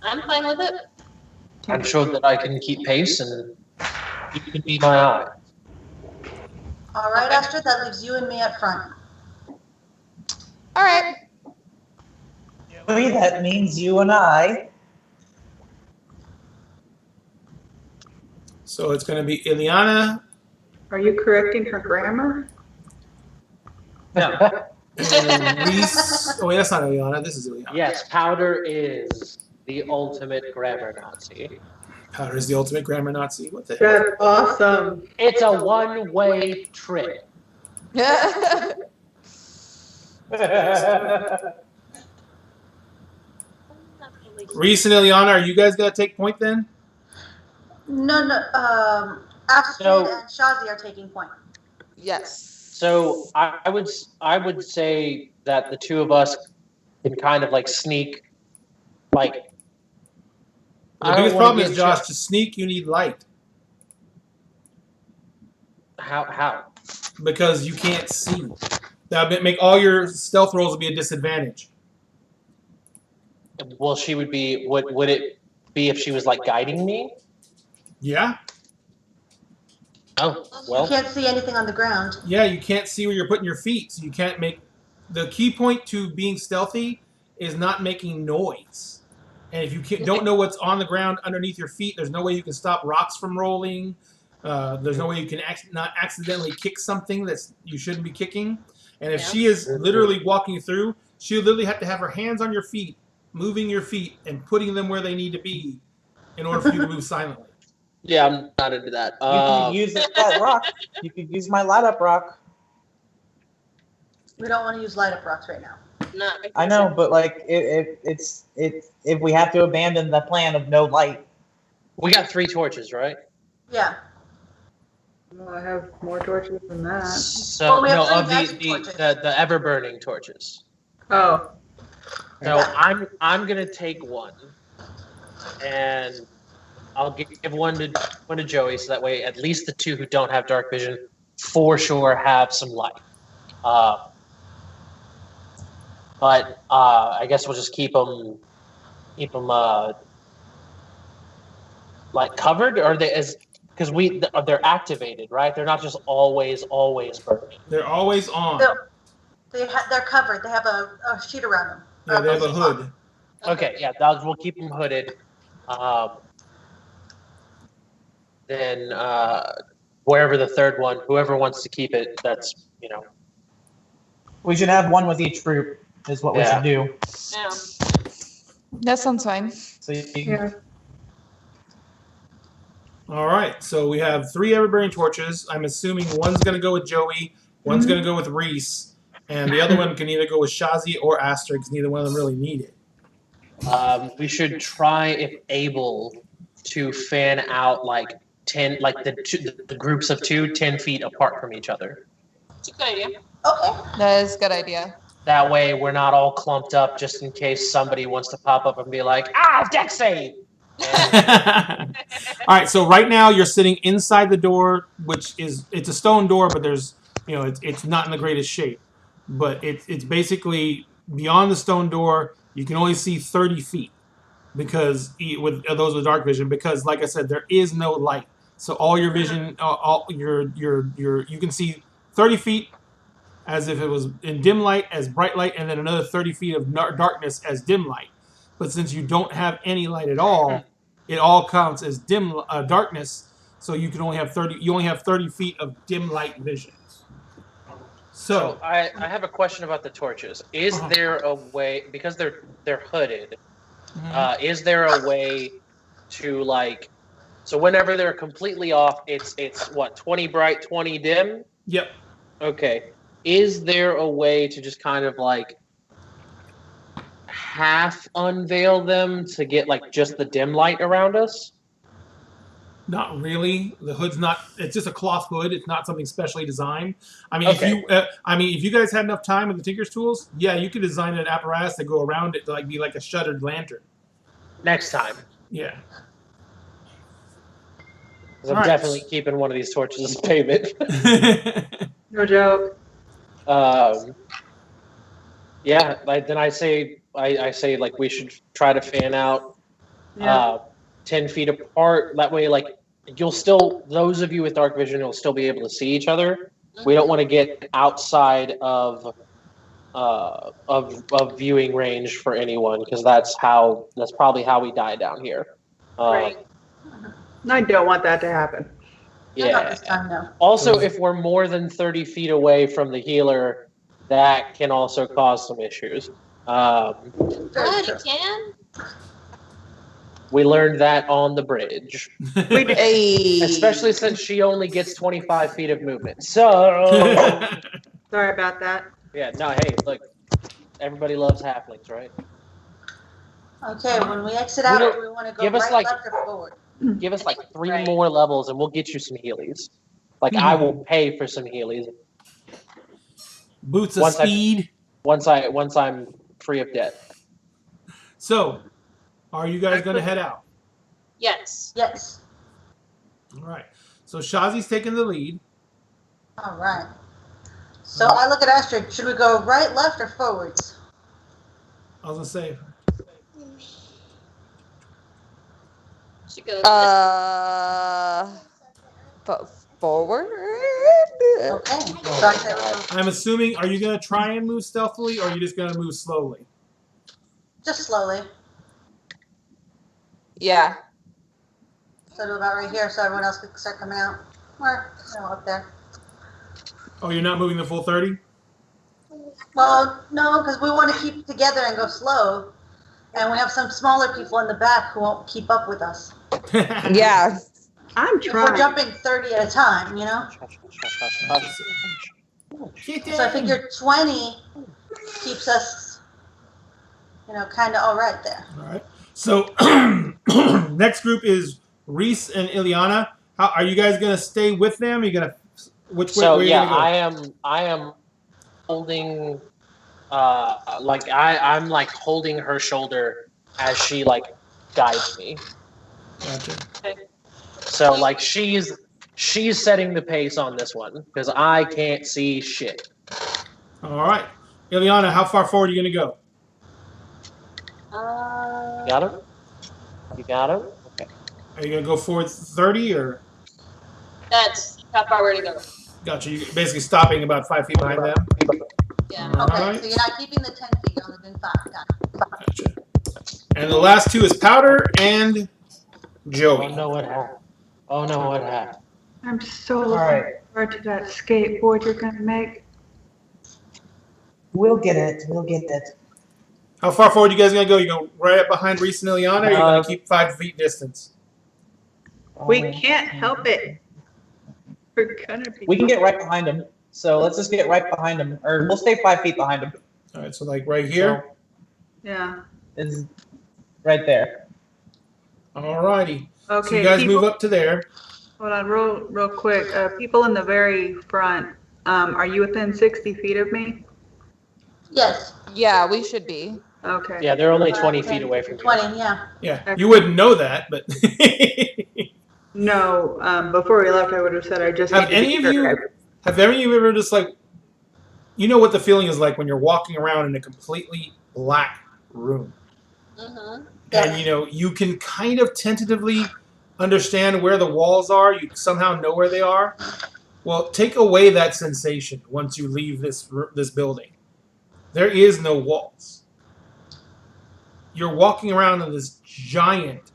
I'm fine with it. I'm sure that I can keep pace and you can be my eye. All right, Astrid, that leaves you and me up front. All right. Joey, that means you and I. So it's going to be Ileana. Are you correcting her grammar? No. And Reese. Oh, wait, that's not Ileana. This is Ileana. Yes, Powder is the ultimate grammar Nazi. Powder is the ultimate grammar Nazi. What the heck? That's awesome. It's a one-way trip. Reese and Ileana, are you guys going to take point then? No. Astrid and Shazi are taking point. Yes. So I would say that the two of us can kind of like sneak, like. The biggest problem is, Josh, to sneak, you need light. How? Because you can't see. That would make all your stealth rolls be a disadvantage. Well, she would be. Would it be if she was like guiding me? Yeah. Oh, You well. can't see anything on the ground. Yeah, you can't see where you're putting your feet, so you can't make... The key point to being stealthy is not making noise. And if you don't know what's on the ground underneath your feet, there's no way you can stop rocks from rolling. There's no way you can not accidentally kick something that you shouldn't be kicking. And if she is literally walking through, she'll literally have to have her hands on your feet, moving your feet, and putting them where they need to be in order for you to move silently. Yeah, I'm not into that. You can use that rock. You could use my light up rock. We don't want to use light up rocks right now. Not right I know, but like if we have to abandon the plan of no light. We got 3 torches, right? Yeah. Well, I have more torches than that. So Well, we have no, 3 of magic the torches. the ever burning torches. Oh. So I'm gonna take one, and I'll give one to Joey, so that way at least the 2 who don't have dark vision for sure have some light. But I guess we'll just keep them like covered, or because they're activated, right? They're not just always burning. They're always on. They're covered. They have a sheet around them. Yeah, they have a hood. Okay, yeah, we'll keep them hooded. Then wherever the third one, whoever wants to keep it, that's We should have one with each group. Is what we should do. Yeah. That sounds fine. So you Yeah. All right, so we have 3 ever-burning torches. I'm assuming one's going to go with Joey, one's going to go with Reese, and the other one can either go with Shazi or Aster because neither one of them really need it. We should try, if able, to fan out like 10, like the groups of 2, 10 feet apart from each other. It's a good idea. Okay. That is a good idea. That way, we're not all clumped up just in case somebody wants to pop up and be like, deck save! All right, so right now you're sitting inside the door, which it's a stone door, but there's it's not in the greatest shape, but it's basically beyond the stone door. You can only see 30 feet because with those with dark vision, because like I said, there is no light, so all your vision, you can see 30 feet as if it was in dim light as bright light, and then another 30 feet of darkness as dim light. But since you don't have any light at all, it all counts as dim darkness. So you can only have 30. You only have 30 feet of dim light vision. So I have a question about the torches. Is there a way, because they're hooded? Is there a way to like, so whenever they're completely off, it's what, 20 bright, 20 dim? Yep. Okay. Is there a way to just kind of like half unveil them to get like just the dim light around us? Not really. The hood's not. It's just a cloth hood. It's not something specially designed. I mean, Okay. if you guys had enough time with the Tinker's tools, yeah, you could design an apparatus to go around it to like be like a shuttered lantern. Next time. Yeah. 'Cause I'm All right. definitely keeping one of these torches as payment. No joke. Yeah, then I say like we should try to fan out Yeah. 10 feet apart. That way, like you'll still, those of you with dark vision will still be able to see each other. We don't want to get outside of viewing range for anyone, because that's probably how we die down here. Right. I don't want that to happen. Not Yeah. this time, no. Also, if we're more than 30 feet away from the healer, that can also cause some issues. Very What, true. it can? We learned that on the bridge. Hey. Especially since she only gets 25 feet of movement. So, Sorry about that. yeah, no, hey, look, everybody loves halflings, right? Okay, when we exit out, We'll- we want to go give us, right, like- left, or forward. Give us like 3 Right. more levels and we'll get you some healies. Like, I will pay for some healies Boots of Once I- speed. once I'm free of debt. So, are you guys going to head out? Yes. Yes. All right. So Shazi's taking the lead. All right. So I look at Astrid. Should we go right, left, or forwards? I was going to say, She goes. But forward. Okay. So I say we go I'm assuming, are you going to try and move stealthily, or are you just going to move slowly? just slowly. Yeah. So do about right here, so everyone else can start coming out. Or up there. Oh, you're not moving the full 30? Well, no, because we want to keep together and go slow, and we have some smaller people in the back who won't keep up with us. Yeah. I'm If we're trying. jumping 30 at a time, you know. So I figure 20 keeps us, kind of all right there. All right. So next group is Reese and Ileana. How are you guys going to stay with them? Are you going to which way? So where are you yeah, gonna go? I am holding, I'm like holding her shoulder as she like guides me. Gotcha. So like she's setting the pace on this one because I can't see shit. All right, Ileana, how far forward are you going to go? You got him? You got him? Okay. Are you going to go forward 30 or? That's how far we're to go. Gotcha. You're basically stopping about 5 feet behind them. Yeah. All Okay, right. so you're not keeping the 10 feet, you're only doing 5. Got it. Gotcha. And the last two is Powder and Joey. Oh no, what happened? Oh no, what happened? I'm so All looking right. forward to that skateboard you're gonna make. We'll get it. We'll get it. How far forward you guys going to go? You go right up behind Reese and Ileana, or are you going Uh, to keep 5 feet distance? We can't help it. We're gonna be. We can get right behind him. So let's just get right behind him, or we'll stay 5 feet behind him. All right, so like right here. Yeah. Is right there. All righty. Okay. So you guys people, move up to there. Hold on, real quick. People in the very front. Are you within 60 feet of me? Yes. Yeah, we should be. Okay. Yeah, they're only 20 feet away from you. 20, yeah. Yeah, you wouldn't know that, but No. Before we left, I would have said I just. have need to any be of you sure. have any of you ever just like, you know what the feeling is like when you're walking around in a completely black room, Mm-hmm. and you know you can kind of tentatively understand where the walls are. You somehow know where they are. Well, take away that sensation once you leave this building. There is no walls. You're walking around in this giant,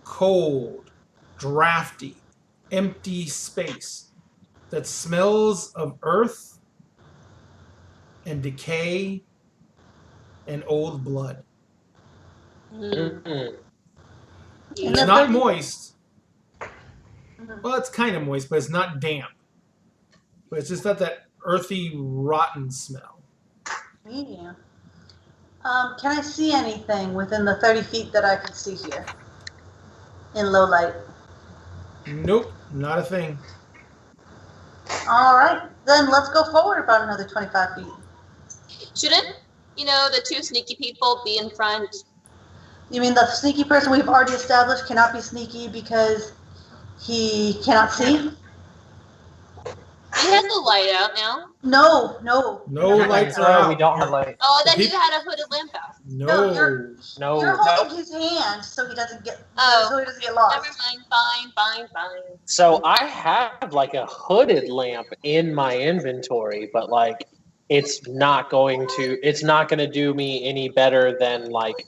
cold, drafty, empty space that smells of earth and decay and old blood. Mm-hmm. Mm. It's Yeah. not moist. Well, it's kind of moist, but it's not damp. But it's just got that earthy, rotten smell. Yeah. Can I see anything within the 30 feet that I can see here? In low light. Nope, not a thing. All right, then let's go forward about another 25 feet. Shouldn't, the two sneaky people be in front? You mean the sneaky person we've already established cannot be sneaky because he cannot see? He has the light out now. No. No lights are No, out. we don't have light. Oh, I thought The he had a hooded lamp out. No. You're holding his hand so he doesn't get lost. Never mind. Fine. So I have like a hooded lamp in my inventory, but like it's not going to do me any better than like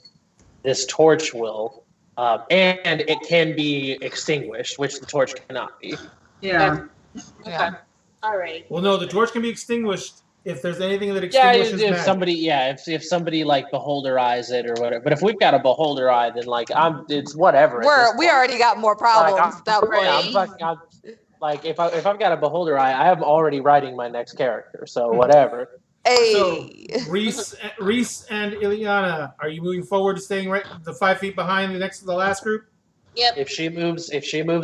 this torch will. And it can be extinguished, which the torch cannot be. Yeah. Okay. All right. Well, no, the torch can be extinguished if there's anything that Yeah, extinguishes if magic. if somebody like beholder eyes it or whatever. But if we've got a beholder eye, then like it's whatever. We already got more problems. Like if I've got a beholder eye, I am already writing my next character. So whatever. Hey. So Reese and Ileana, are you moving forward, staying right the 5 feet behind the next to the last group? Yep. If she moves,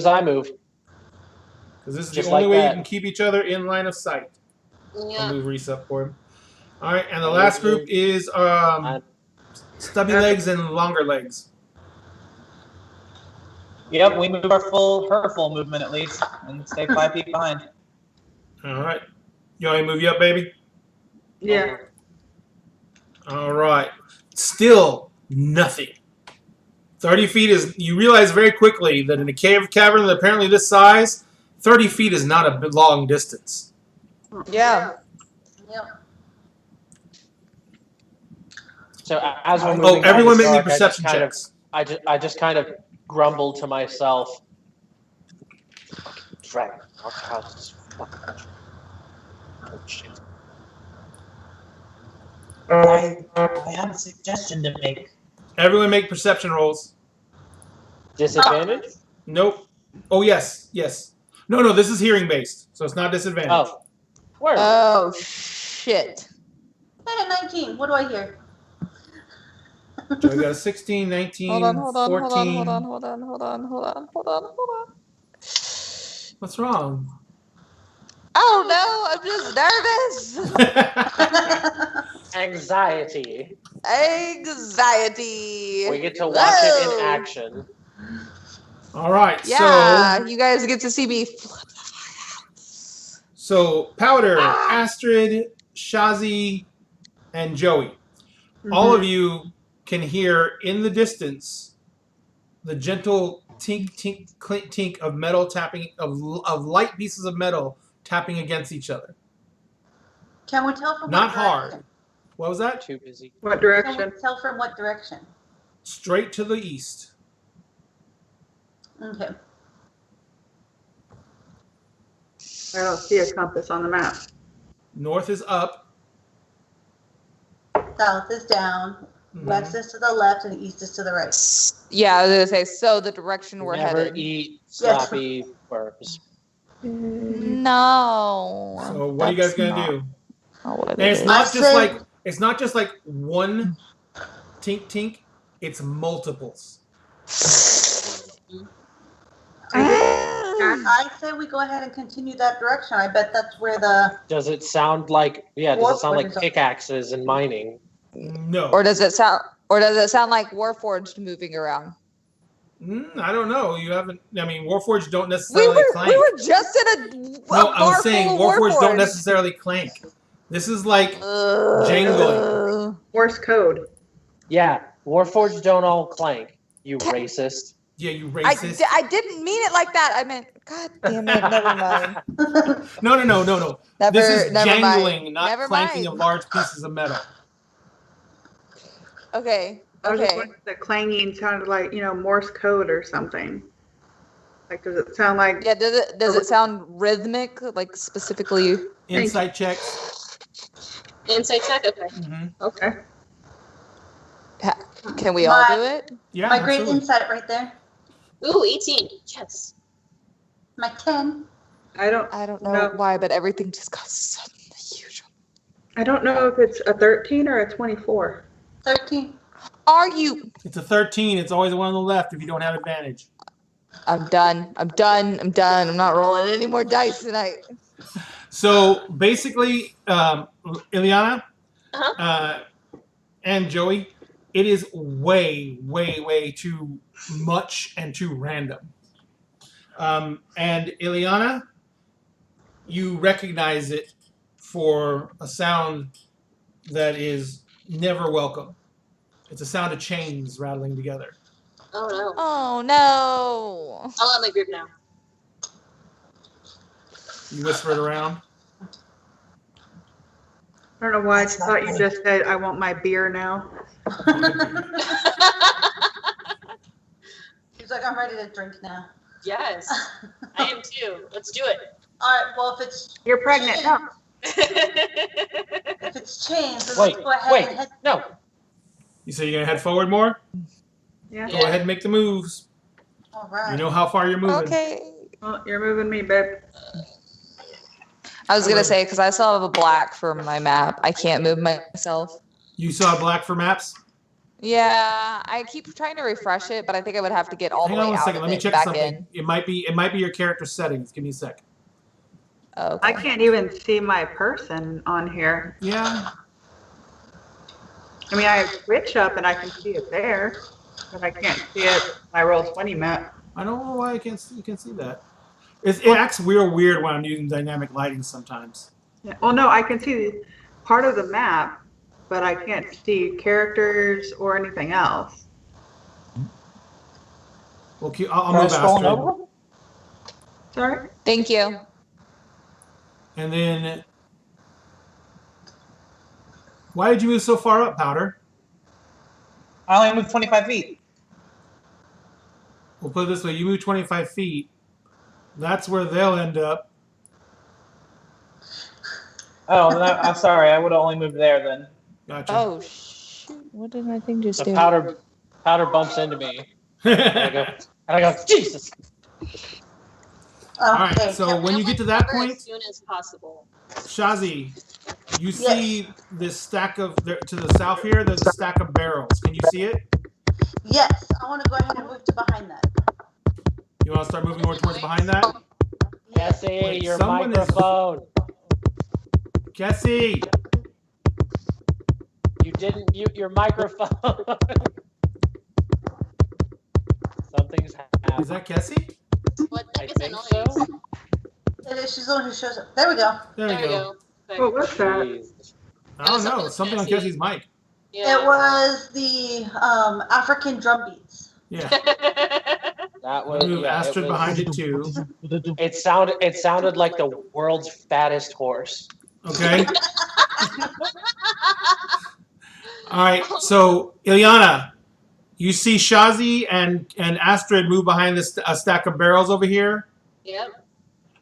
I move. Because this is Just the only like way that. you can keep each other in line of sight. I'll Yeah. move Reese up for him. All right, and the last group is stubby legs and longer legs. Yep, we move her full movement at least, and stay 5 feet behind. All right. You want me to move you up, baby? Yeah. All right. Still nothing. 30 feet is, you realize very quickly that in a cavern that apparently this size, 30 feet is not a long distance. Yeah. Yep. So as we're moving, Everyone make me dark, perception checks. I just kind of grumble to myself. Dragon, I have a suggestion to make. Everyone make perception rolls. Disadvantage? Nope. Oh, yes. No, this is hearing based, so it's not disadvantage. Oh. Where? Oh, shit. I got 19. What do I hear? So we got a 16, 19, Hold on. 14. What's wrong? Oh no, I'm just nervous. Anxiety. Anxiety. We get to watch it in action. All right. Yeah, you guys get to see me. So Powder, Astrid, Shazi, and Joey. All of you can hear in the distance the gentle tink, tink, clink, tink of metal tapping, of light pieces of metal tapping against each other. Can we tell from Not what hard. direction? What was that? Too busy. What Can direction? we tell from what direction? Straight to the east. Okay. I don't see a compass on the map. North is up. South is down. West is to the left and east is to the right. Yeah, I was gonna say. So the direction we're Never headed. eat sloppy burps. No. So what are you guys that's gonna not- do? not what it And it's is. not I just say- like it's not just like one tink tink. It's multiples. I say we go ahead and continue that direction. I bet that's where the Does it sound like does it sound like Warforged. pickaxes and mining? No. Or does it sound? Or does it sound like Warforged moving around? I don't know. You haven't. I mean, Warforged don't We necessarily clank. were just in a No, bar I was saying full of Warforged don't Warforged. necessarily clank. This is like jangling. Morse code. Yeah, Warforged don't all clank. You racist. Yeah, you I racist. didn't mean it like that. I meant, God damn it, never mind. No. Never, This is never jangling, mind. not Never clanking mind. of large pieces of metal. Okay, I was just okay. wondering if the clanging sounded like, Morse code or something. Like, does it sound like? Yeah, does it sound rhythmic, like specifically? Insight checks. Insight check. Okay. Okay. Can we all do it? Yeah, my great absolutely. insight right there. Ooh, 18. Yes. My 10. I don't know No. why, but everything just got suddenly huge. I don't know if it's a 13 or a 24. 13. Are you? It's a 13. It's always the one on the left if you don't have advantage. I'm done. I'm not rolling any more dice tonight. So basically, Ileana Uh-huh. and Joey, it is way, way, way too much and too random. And Ileana, you recognize it for a sound that is never welcome. It's a sound of chains rattling together. Oh no. Oh no. I'll let my group know. You whisper it around. I don't know why I thought you just said, I want my beer now. He's like, I'm ready to drink now. Yes, I am too. Let's do it. All right, well, if it's You're pregnant. No. if it's chains, then Wait, let's go ahead wait, and head. no. You say you're going to head forward more? Yeah. Go ahead and make the moves. All right. You know how far you're moving. Okay. Well, you're moving me, babe. I was gonna say because I still have a black for my map. I can't move myself. You saw black for maps? Yeah, I keep trying to refresh it, but I think I would have to get all Hang the way on one out second. of Let me it check back something. in. It might be your character settings. Give me a sec. Okay. I can't even see my person on here. Yeah. I mean, I have Twitch up and I can see it there, but I can't see it on my Roll20 map. I don't know why you can't see that. It acts real weird when I'm using dynamic lighting sometimes. Yeah. Well, no, I can see part of the map, but I can't see characters or anything else. Well, I'll move Astrid. Sorry? Thank you. And then, why did you move so far up, Powder? I only moved 25 feet. We'll put it this way: you move 25 feet. That's where they'll end up. Oh, I'm sorry. I would have only moved there then. Gotcha. Oh shoot! What did my thing just The do? powder bumps into me. And I go, Jesus. All right. Okay. So when you get to that Cover point, as soon as possible. Shazi, you see this stack of to the south here. There's a stack of barrels. Can you see it? Yes, I want to go ahead and move to behind that. You want to start moving more towards behind that? Cassie, Wait, your someone is- microphone. Cassie. You didn't mute your microphone. Something's happening. Is that Cassie? What I the heck is that think noise? so. It is, she's the one who shows up. There we go. There we go. Okay. What was that? Jeez. I don't know. Something on Cassie's mic. Yeah. It was the African drum beats. Yeah. That was Move yeah, Astrid it was- behind it too. It sounded like the world's fattest horse. Okay. All right. So Ileana, you see Shazi and Astrid move behind this a stack of barrels over here. Yep.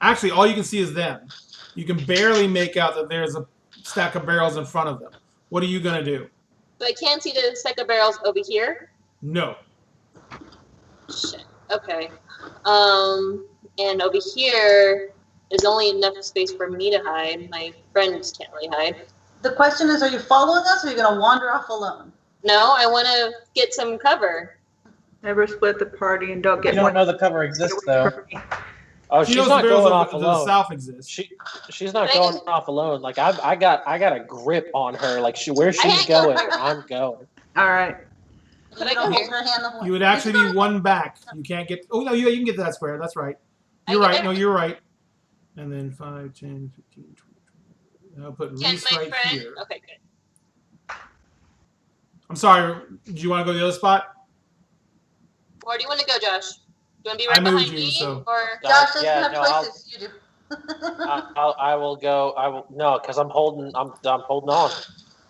Actually, all you can see is them. You can barely make out that there's a stack of barrels in front of them. What are you gonna do? So I can't see the stack of barrels over here. No. Shit. Okay. And over here, there's only enough space for me to hide. My friends can't really hide. The question is, are you following us or are you going to wander off alone? No, I want to get some cover. Never split the party and don't You get don't one. know the cover exists, though. Oh, She she's knows not the barrels going over off to the alone. south exist. She's not Can I going just- off alone. Like I got a grip on her. Like where she's ain't going. going, I'm going. All right. Can I You go don't here? hold her hand the whole You would actually be one back. You can't get. Oh no, you can get to that square. That's right. You're right. No, you're right. And then 5, 10, 15, 20. I'll put Can Reese my right friend? here. Okay, good. I'm sorry. Do you want to go to the other spot? Where do you want to go, Josh? Do you want to be I right moved behind you, me, so- or Josh doesn't Yeah, have no, choices. You do. I will go. I will no, because I'm holding on.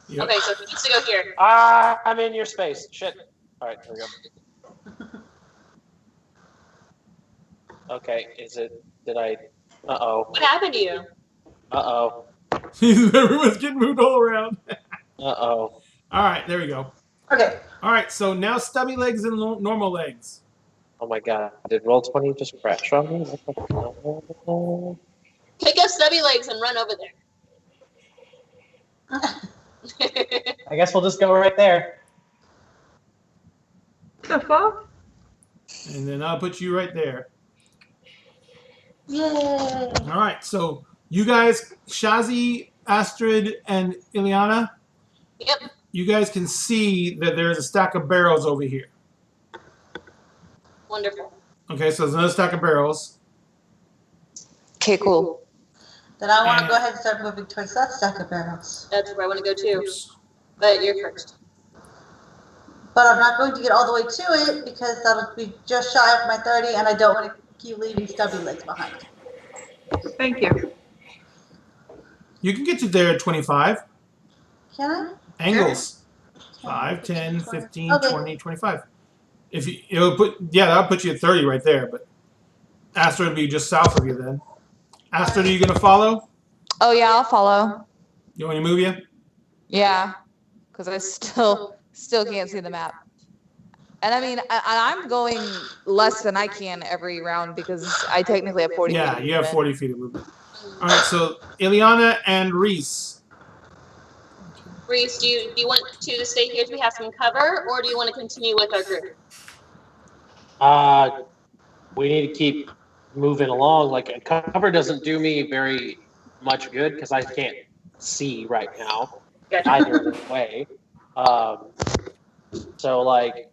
Yep. okay? So he needs to go here. I'm in your space. Shit. All right, here we go. Okay, is it? Did I? What happened to you? Uh Everyone's getting moved all around. oh. All right, there we go. Okay. All right, so now stubby legs and normal legs. Oh my god! Did Roll20 just crash on me? Pick up stubby legs and run over there. I guess we'll just go right there. The fuck? And then I'll put you right there. Yay. All right, so you guys, Shazi, Astrid, and Ileana, Yep. you guys can see that there's a stack of barrels over here. Wonderful. Okay, so there's another stack of barrels. Okay, cool. Then I want to And- go ahead and start moving towards that stack of barrels. That's where I want to go too. But you're first. But I'm not going to get all the way to it because that'll be just shy of my 30 and I don't want to keep leaving stubby legs behind. Thank you. You can get to there at 25. Can I? Angles. 5, 10, 15, Okay. 20, 25. If you, it'll put, yeah, that'll put you at 30 right there, but Astrid would be just south of you then. Astrid, are you going to follow? Oh yeah, I'll follow. You want me to move you? Yeah, because I still can't see the map. And I mean, I'm going less than I can every round because I technically have 40. Yeah, feet you have movement. 40 feet of movement. All right, so Ileana and Reese. Reese, do you want to stay here so we have some cover, or do you want to continue with our group? We need to keep moving along. Like a cover doesn't do me very much good because I can't see right now Gotcha. either way. So like,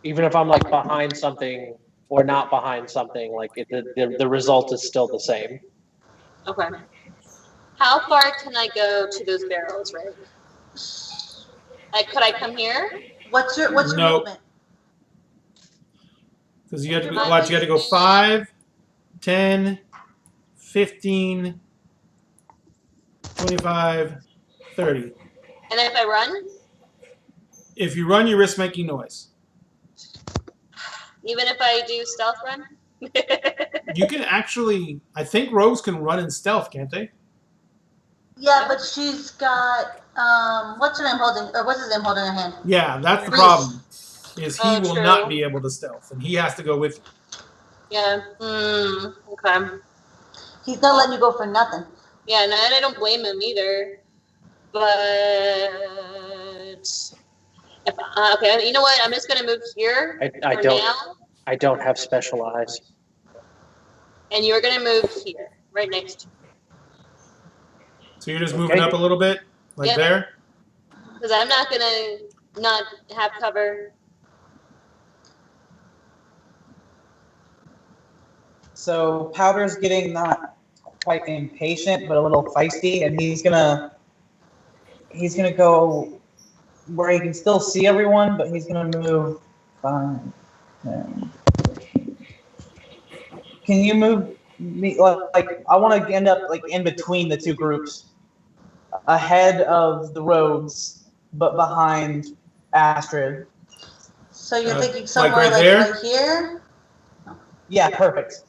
even if I'm like behind something or not behind something, like the result is still the same. Okay. How far can I go to those barrels, right? Like, could I come here? What's your No. movement? Because you have to watch. You got to go 5, 10, 15, 25, 30. And if I run, If you run, you risk making noise. even if I do stealth run? You can actually, I think rogues can run in stealth, can't they? Yeah, but she's got what's her name holding or what's his name holding her hand? Yeah, that's the Reese. problem. Is he Oh, will true. not be able to stealth, and he has to go with you. Yeah. Okay. He's not letting you go for nothing. Yeah, and I don't blame him either. But if, okay, you know what? I'm just gonna move here I for don't now, I don't have special eyes. and you're gonna move here, right next to me, So you're just moving Okay. up a little bit, like Yep. there. because I'm not gonna not have cover. So Powder's getting not quite impatient, but a little feisty, and he's gonna go where he can still see everyone, but he's gonna move 5, 10. Can you move me like I want to end up like in between the two groups, ahead of the rogues, but behind Astrid. So you're Like thinking somewhere right like there? right here? Yeah, perfect.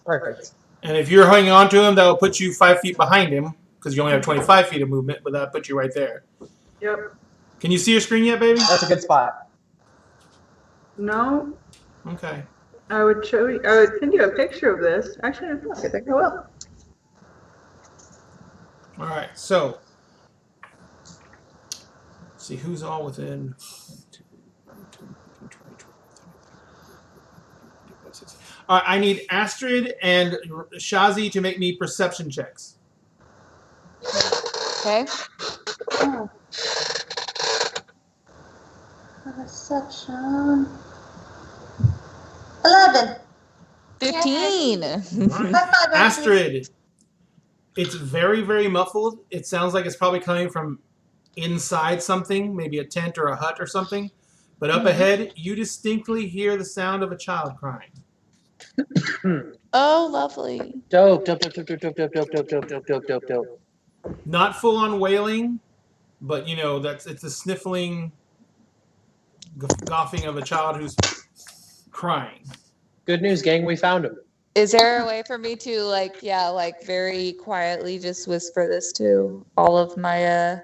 And if you're hanging on to him, that'll put you 5 feet behind him, because you only have 25 feet of movement, but that'll put you right there. Yep. Can you see your screen yet, baby? That's a good spot. No, Okay. I would show you. I would send you a picture of this. Actually, fuck, I think I will. All right. So, let's see who's all within. All right. I need Astrid and Shazi to make me perception checks. Okay. Oh. Perception. 11. 15. Right. High five, Astrid, it's very, very muffled. It sounds like it's probably coming from inside something, maybe a tent or a hut or something. But up ahead, you distinctly hear the sound of a child crying. Oh, lovely. Dope, dope, dope, dope, dope, dope, dope, dope, dope, dope, dope, dope, dope. Not full on wailing, but you know it's a sniffling, coughing of a child who's crying. Good news, gang. We found him. Is there a way for me to like very quietly just whisper this to all of my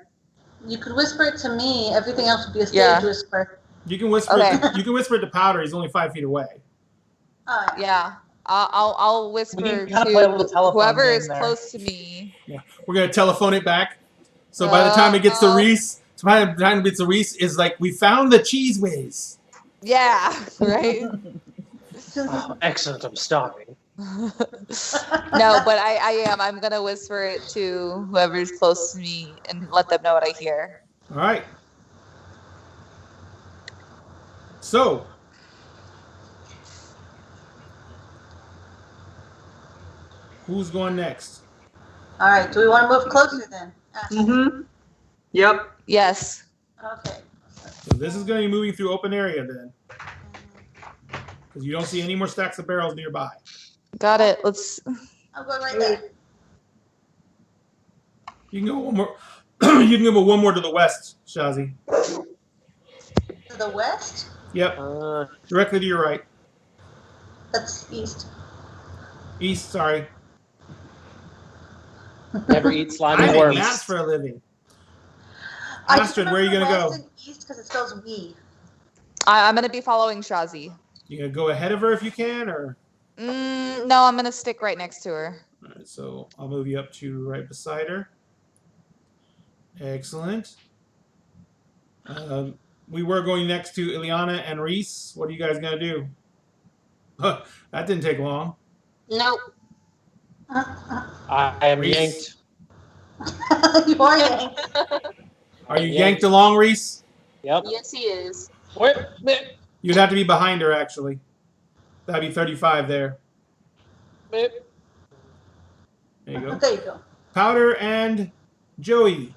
You could whisper it to me. Everything else would be a stage Yeah. whisper. You can whisper. Okay. You can whisper it to Powder. He's only 5 feet away. Oh, yeah. Yeah. I'll whisper can kinda play a little to telephone whoever game is there. close to me. Yeah, we're gonna telephone it back. So by the time it gets to Reese, by the time it gets to Reese, is like we found the cheese whiz. Yeah, right? Oh, excellent. I'm starving. No, but I am. I'm gonna whisper it to whoever's close to me and let them know what I hear. All right. So. Who's going next? All right. Do we want to move closer then? Mm-hmm. Yep. Yes. Okay. So this is going to be moving through open area then. Because you don't see any more stacks of barrels nearby. Got it. Let's. I'm going right there. You can go one more. You can go one more to the west, Shazi. To the west? Yep. Directly to your right. That's east. East, sorry. Never eat I slimy make worms. maps for a living. I Astrid, where are you going to remember go? west and east because it spells we. I'm gonna be following Shazi. You going to go ahead of her if you can, or? No, I'm gonna stick right next to her. All right, so I'll move you up to right beside her. Excellent. We were going next to Ileana and Reese. What are you guys going to do? That didn't take long. Nope. I am Reese? yanked. You are yanked. Are you yanked along, Reese? Yep. Yes, he is. Wait. You'd have to be behind her, actually. That'd be 35 there. There you go. There you go. Powder and Joey.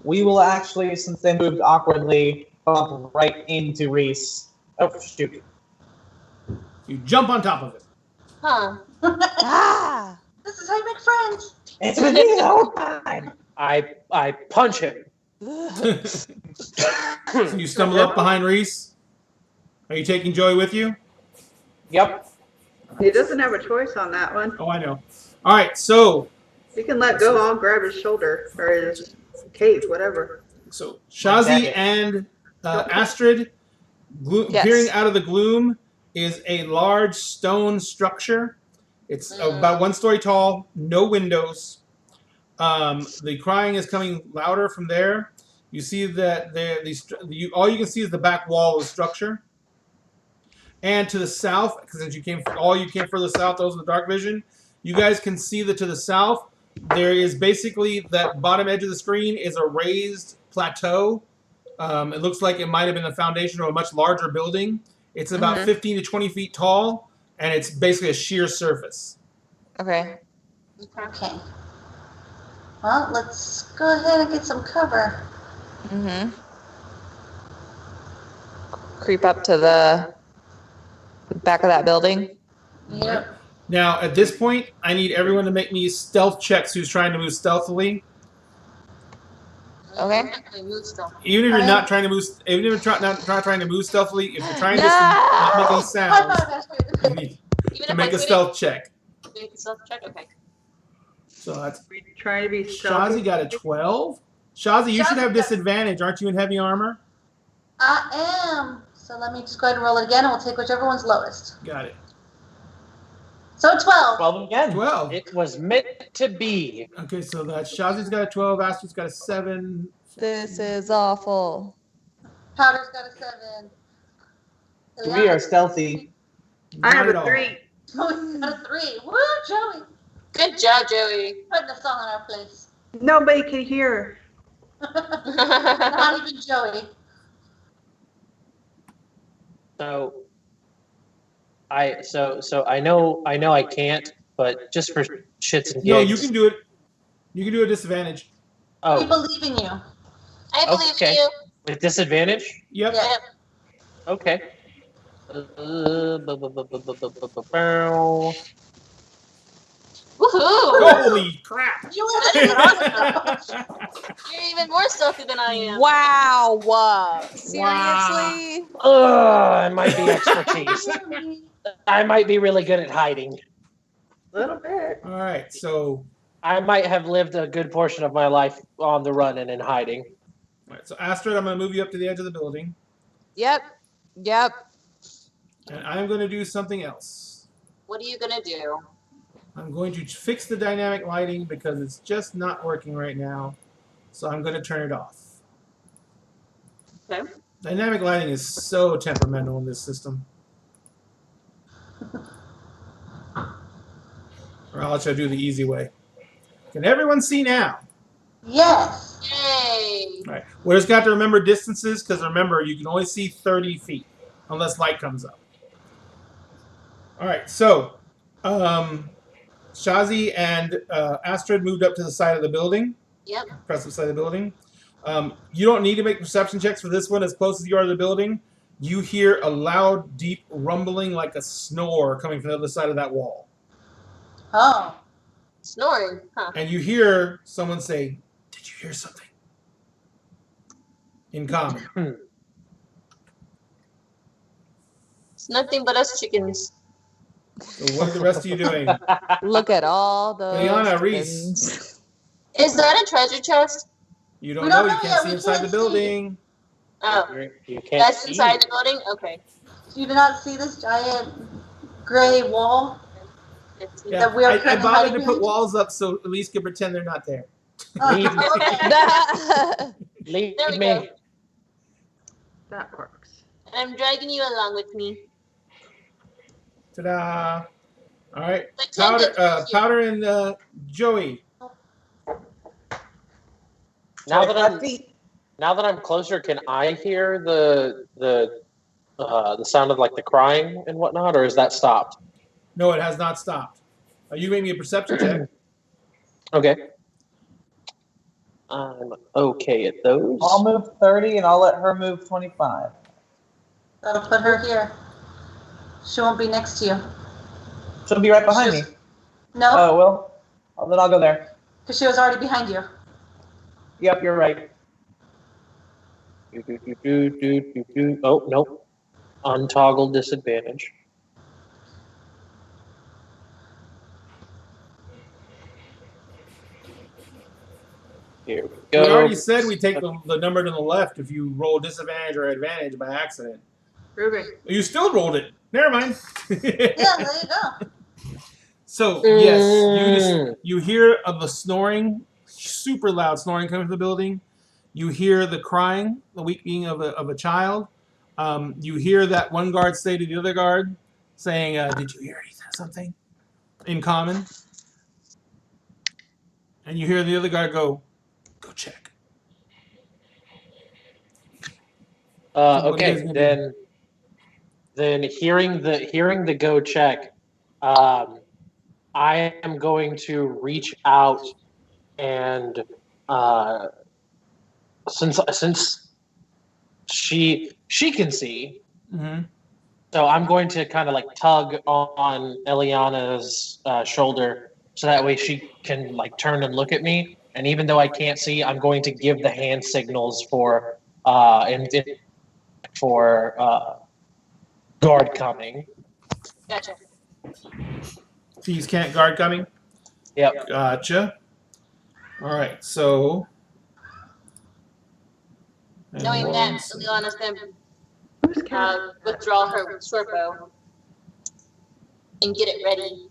We will actually, since they moved awkwardly, bump right into Reese. Oh, shoot. You jump on top of it. Huh. Ah! This is how you make friends. It's been me the whole time. I punch him. So you stumble up behind Reese. Are you taking Joey with you? Yep. He doesn't have a choice on that one. Oh, I know. All right, so He can let go. I'll grab his shoulder or his cage, whatever. Shazi and Astrid, Yes. peering out of the gloom is a large stone structure. It's about 1 story tall, no windows. The crying is coming louder from there. You see that all you can see is the back wall of the structure. And to the south, because since you came further south, those with the dark vision, you guys can see that to the south, there is basically that bottom edge of the screen is a raised plateau. It looks like it might have been the foundation of a much larger building. It's about 15 to 20 feet tall, and it's basically a sheer surface. Okay. Okay. Well, let's go ahead and get some cover. Mm-hmm. Creep up to the back of that building. Yep. Now, at this point, I need everyone to make me stealth checks who's trying to move stealthily. Okay. Even if you're not trying to move, even if you're not trying to move stealthily, if you're trying to not make any High sounds, five, Astrid. you need to make a stealth check. Make a stealth check? Okay. So that's We trying to be Shazi got a 12. Shazi, you should have disadvantage. Aren't you in heavy armor? I am. So let me just go ahead and roll it again, and we'll take whichever one's lowest. Got it. So 12. 12 again. 12. It was meant to be. Okay, so that's Shazi's got a 12. Astrid's got a 7. This is awful. Powder's got a 7. We are stealthy. I have Not at a all. 3. Joey's got a 3. Woo, Joey. Good job, Joey. Putting a song in our place. Nobody can hear. Not even Joey. So I know I can't, but just for shits and gigs. No, you can do it. You can do a disadvantage. We Oh, believe in you. I believe Okay. in you. with disadvantage? Yep. Yeah. Okay. Woohoo! Holy crap! You That is were awesome. You're even more stealthy than I am. Wow. Seriously? It might be expertise. I might be really good at hiding. A little bit. All right, so I might have lived a good portion of my life on the run and in hiding. all right, so Astrid, I'm going to move you up to the edge of the building, Yep. Yep. and I'm going to do something else. What are you gonna do? I'm going to fix the dynamic lighting because it's just not working right now. So I'm going to turn it off. Okay. Dynamic lighting is so temperamental in this system. Or I'll try to do the easy way. Can everyone see now? Yes. Yay! All right. We just got to remember distances because remember, you can only see 30 feet unless light comes up. All right. So Shazi and Astrid moved up to the side of the building. Yep. Press the side of the building. You don't need to make perception checks for this one. As close as you are to the building, you hear a loud, deep rumbling like a snore coming from the other side of that wall. Oh. Snoring, huh? And you hear someone say, "Did you hear something?" In common. It's nothing but us chickens. So what are the rest of you doing? Look at all those. Liana, chickens. Is that a treasure chest? You don't We know. don't You know can't yet. see We inside can't the building. Oh, You can't that's see. inside the building? Okay. You do not see this giant gray wall? It's Yeah, That we are I currently bothered hiding to put behind? walls up so at least can pretend they're not there. Leave, Okay. leave There we me. go. That works. I'm dragging you along with me. Ta-da! All right, Pretend Powder, it's right here. Powder, and Joey. Now that 25 I'm feet. now that I'm closer, can I hear the sound of like the crying and whatnot, or is that stopped? No, it has not stopped. You make me a perception check. Okay. I'm okay at those. I'll move 30 and I'll let her move 25. That'll put her here. She won't be next to you. She'll be right behind me. No, Oh, well. Then I'll go there. because she was already behind you. Yep, you're right. Oh, nope. Untoggle disadvantage. Here we We go. already said we take the number to the left if you roll disadvantage or advantage by accident. Ruby. You still rolled it. Never mind. Yeah, there you go. So yes, you hear the snoring, super loud snoring coming from the building. You hear the crying, the weeping of a child. You hear that one guard say to the other guard, saying, "Did you hear something?" In common. And you hear the other guard go check. What are you guys Okay, gonna then hearing the go check, I am going to reach out and since she can see, Mm-hmm. so I'm going to kind of like tug on Eliana's shoulder so that way she can like turn and look at me. And even though I can't see, I'm going to give the hand signals for guard coming. Gotcha. Thieves can't guard coming. Yep. Gotcha. All right, so. Knowing that, Ileana's going to withdraw her short bow and get it ready.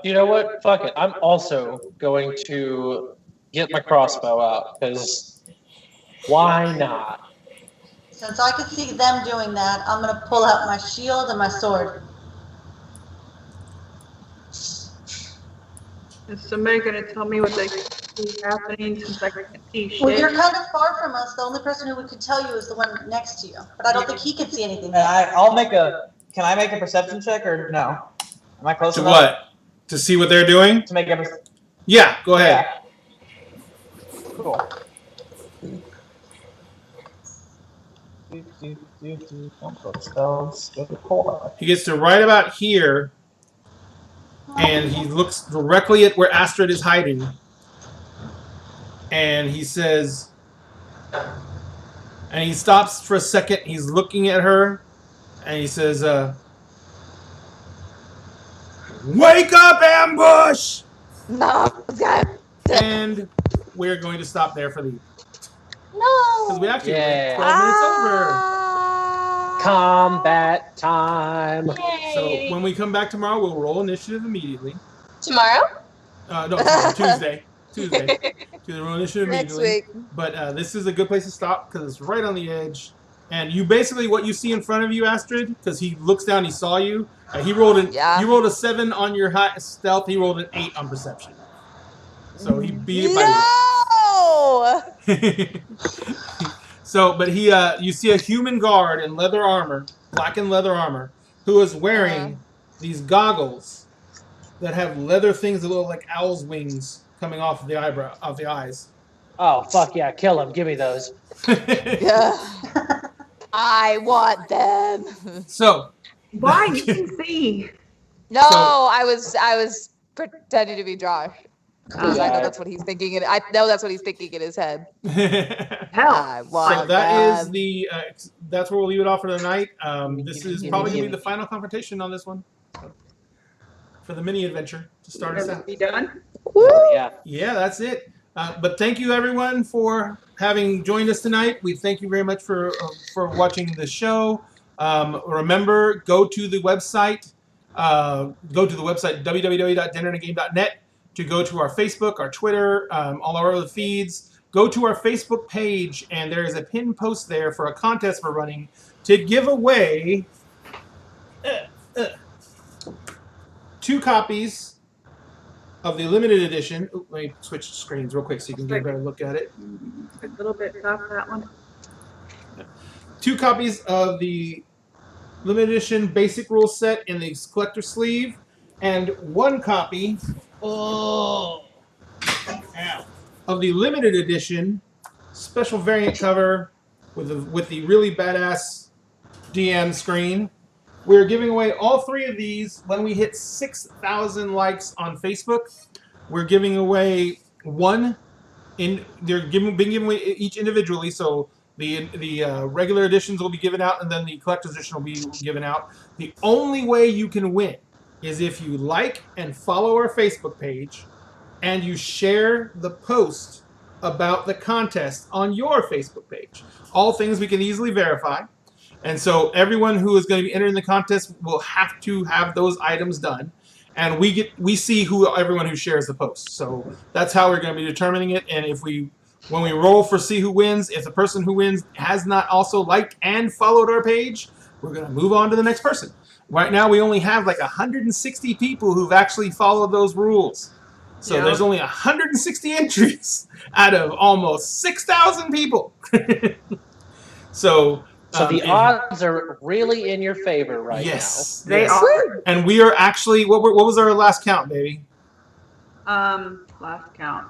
You know what? Fuck it. I'm also going to get my crossbow out, because why not? Since I could see them doing that, I'm going to pull out my shield and my sword. Is somebody going to tell me what they see happening since I can't see shit? Well, you're kind of far from us. The only person who could tell you is the one next to you. But I don't think he can see anything. Can I make a perception check or no? Am I close To enough? what? To see what they're doing? To make a Yeah, go ahead. Yeah. Cool. Don't put spells. Go to core. He gets to right about here, and he looks directly at where Astrid is hiding, and he says, and he stops for a second, he's looking at her, and he says, wake up, ambush! No, God. And we're going to stop there for the evening. No. Because we actually Yeah. went 12 minutes over. Combat time. So when we come back tomorrow, we'll roll initiative immediately. Tomorrow? No, tomorrow, Tuesday. Tuesday. Roll initiative Next immediately. week. But this is a good place to stop because it's right on the edge. And you basically, what you see in front of you, Astrid, because he looks down, he saw you. You rolled a 7 on your high stealth. He rolled an 8 on perception. So he beat it by So, but you see a human guard in leather armor, blackened leather armor, who is wearing these goggles that have leather things that look like owl's wings coming off of the eyes. Oh, fuck yeah. Kill him. Give me those. Yeah. I want them. So. Why? You can see. No, I was pretending to be Josh. Because I know that's what he's thinking. I know that's what he's thinking in his head. Hell. I want So that them. is the. That's where we'll leave it off for tonight. This is probably gonna be the final confrontation on this one. For the mini adventure to start us out. Be done? Yeah. Yeah, that's it. But thank you everyone for having joined us tonight. We thank you very much for watching the show. Remember, go to the website www.dinnerandagame.net to go to our Facebook, our Twitter, all our other feeds. Go to our Facebook page, and there is a pinned post there for a contest we're running to give away 2 copies of the limited edition. Ooh, let me switch screens real quick so you can get a better look at it. A little bit off that one. 2 copies of the limited edition basic rule set in the collector sleeve, and 1 copy of the limited edition special variant cover with the really badass DM screen. We're giving away all 3 of these when we hit 6,000 likes on Facebook. We're giving away one. Being given away each individually. So the regular editions will be given out, and then the collector's edition will be given out. The only way you can win is if you like and follow our Facebook page, and you share the post about the contest on your Facebook page. All things we can easily verify. And so everyone who is going to be entering the contest will have to have those items done. And we see everyone who shares the post. So that's how we're going to be determining it. And when we roll for see who wins, if the person who wins has not also liked and followed our page, we're going to move on to the next person. Right now we only have like 160 people who've actually followed those rules. So there's only 160 entries out of almost 6,000 people. So the odds are really in your favor right now. They are. And we are actually, what was our last count, baby? Last count.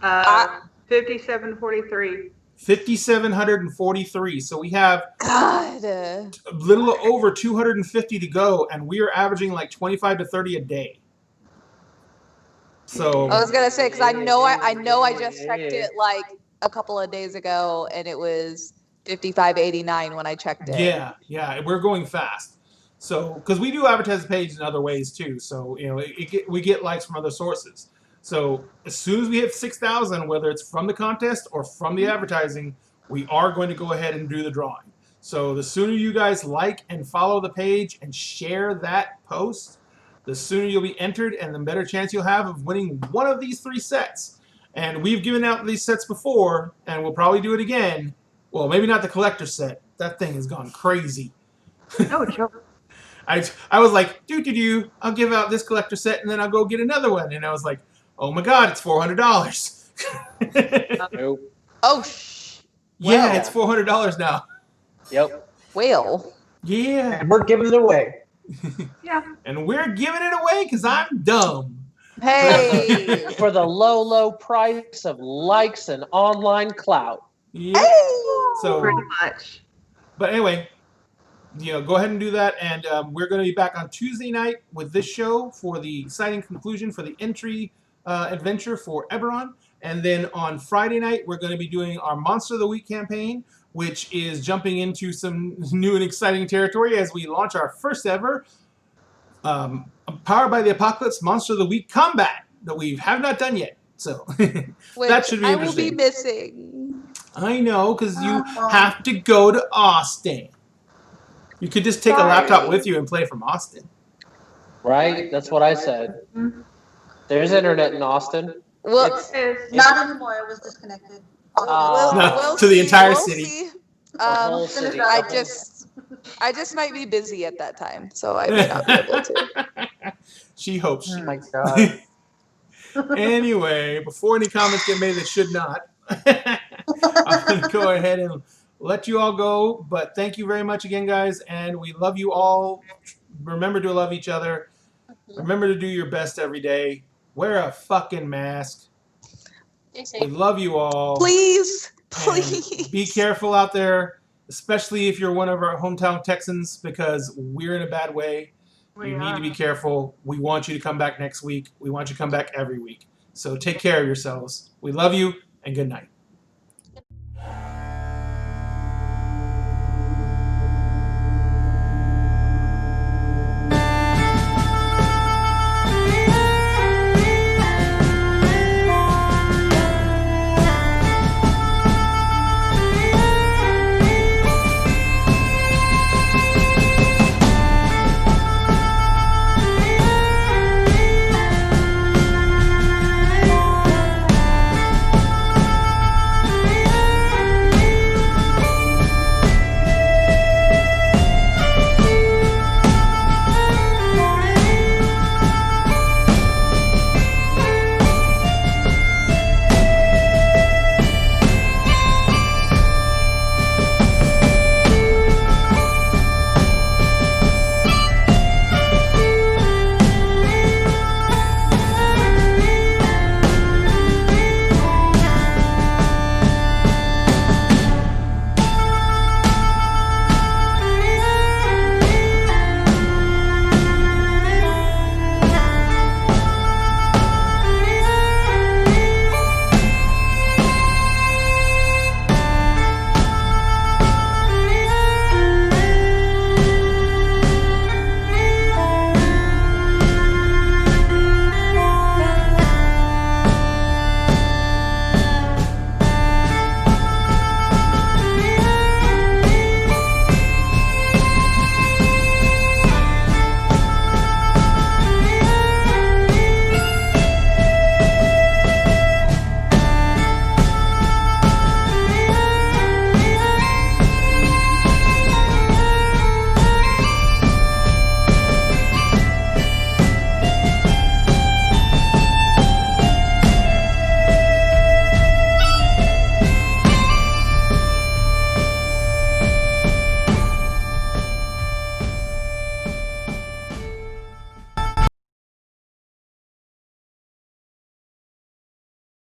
5743. 5,743. So we have a little over 250 to go, and we are averaging like 25 to 30 a day. So I was gonna say, because I know I just checked it like a couple of days ago, and it was 55.89 when I checked it. Yeah, we're going fast. So, because we do advertise the page in other ways too. So, we get likes from other sources. So, as soon as we hit 6,000, whether it's from the contest or from the advertising, we are going to go ahead and do the drawing. So, the sooner you guys like and follow the page and share that post, the sooner you'll be entered and the better chance you'll have of winning one of these 3 sets. And we've given out these sets before, and we'll probably do it again. Well, maybe not the collector set. That thing has gone crazy. No joke. I was like, I'll give out this collector set and then I'll go get another one. And I was like, oh my God, it's $400. Nope. Oh, Yeah, wow. it's $400 now. Yep. Well. Yeah. And we're giving it away. Yeah. And we're giving it away because I'm dumb. Hey. For the low, low price of likes and online clout. Yeah. Hey. So, Pretty much. but anyway, go ahead and do that. And we're going to be back on Tuesday night with this show for the exciting conclusion for the entry adventure for Eberron. And then on Friday night, we're going to be doing our Monster of the Week campaign, which is jumping into some new and exciting territory as we launch our first ever Powered by the Apocalypse Monster of the Week combat that we have not done yet. So that should be I will be interesting. missing. I know, because you have to go to Austin. You could just take a laptop with you and play from Austin. Right? That's what I said. There's internet in Austin. Well, Not anymore. It was disconnected. No, to the entire city. See. The whole city. I just might be busy at that time, so I may not be able to. She hopes. Oh my God. Anyway, before any comments get made that should not, I'm going to go ahead and let you all go. But thank you very much again, guys. And we love you all. Remember to love each other. Remember to do your best every day. Wear a fucking mask. We love you all. Please. And be careful out there, especially if you're one of our hometown Texans, because we're in a bad way. You need to be careful. We want you to come back next week. We want you to come back every week. So take care of yourselves. We love you, and good night.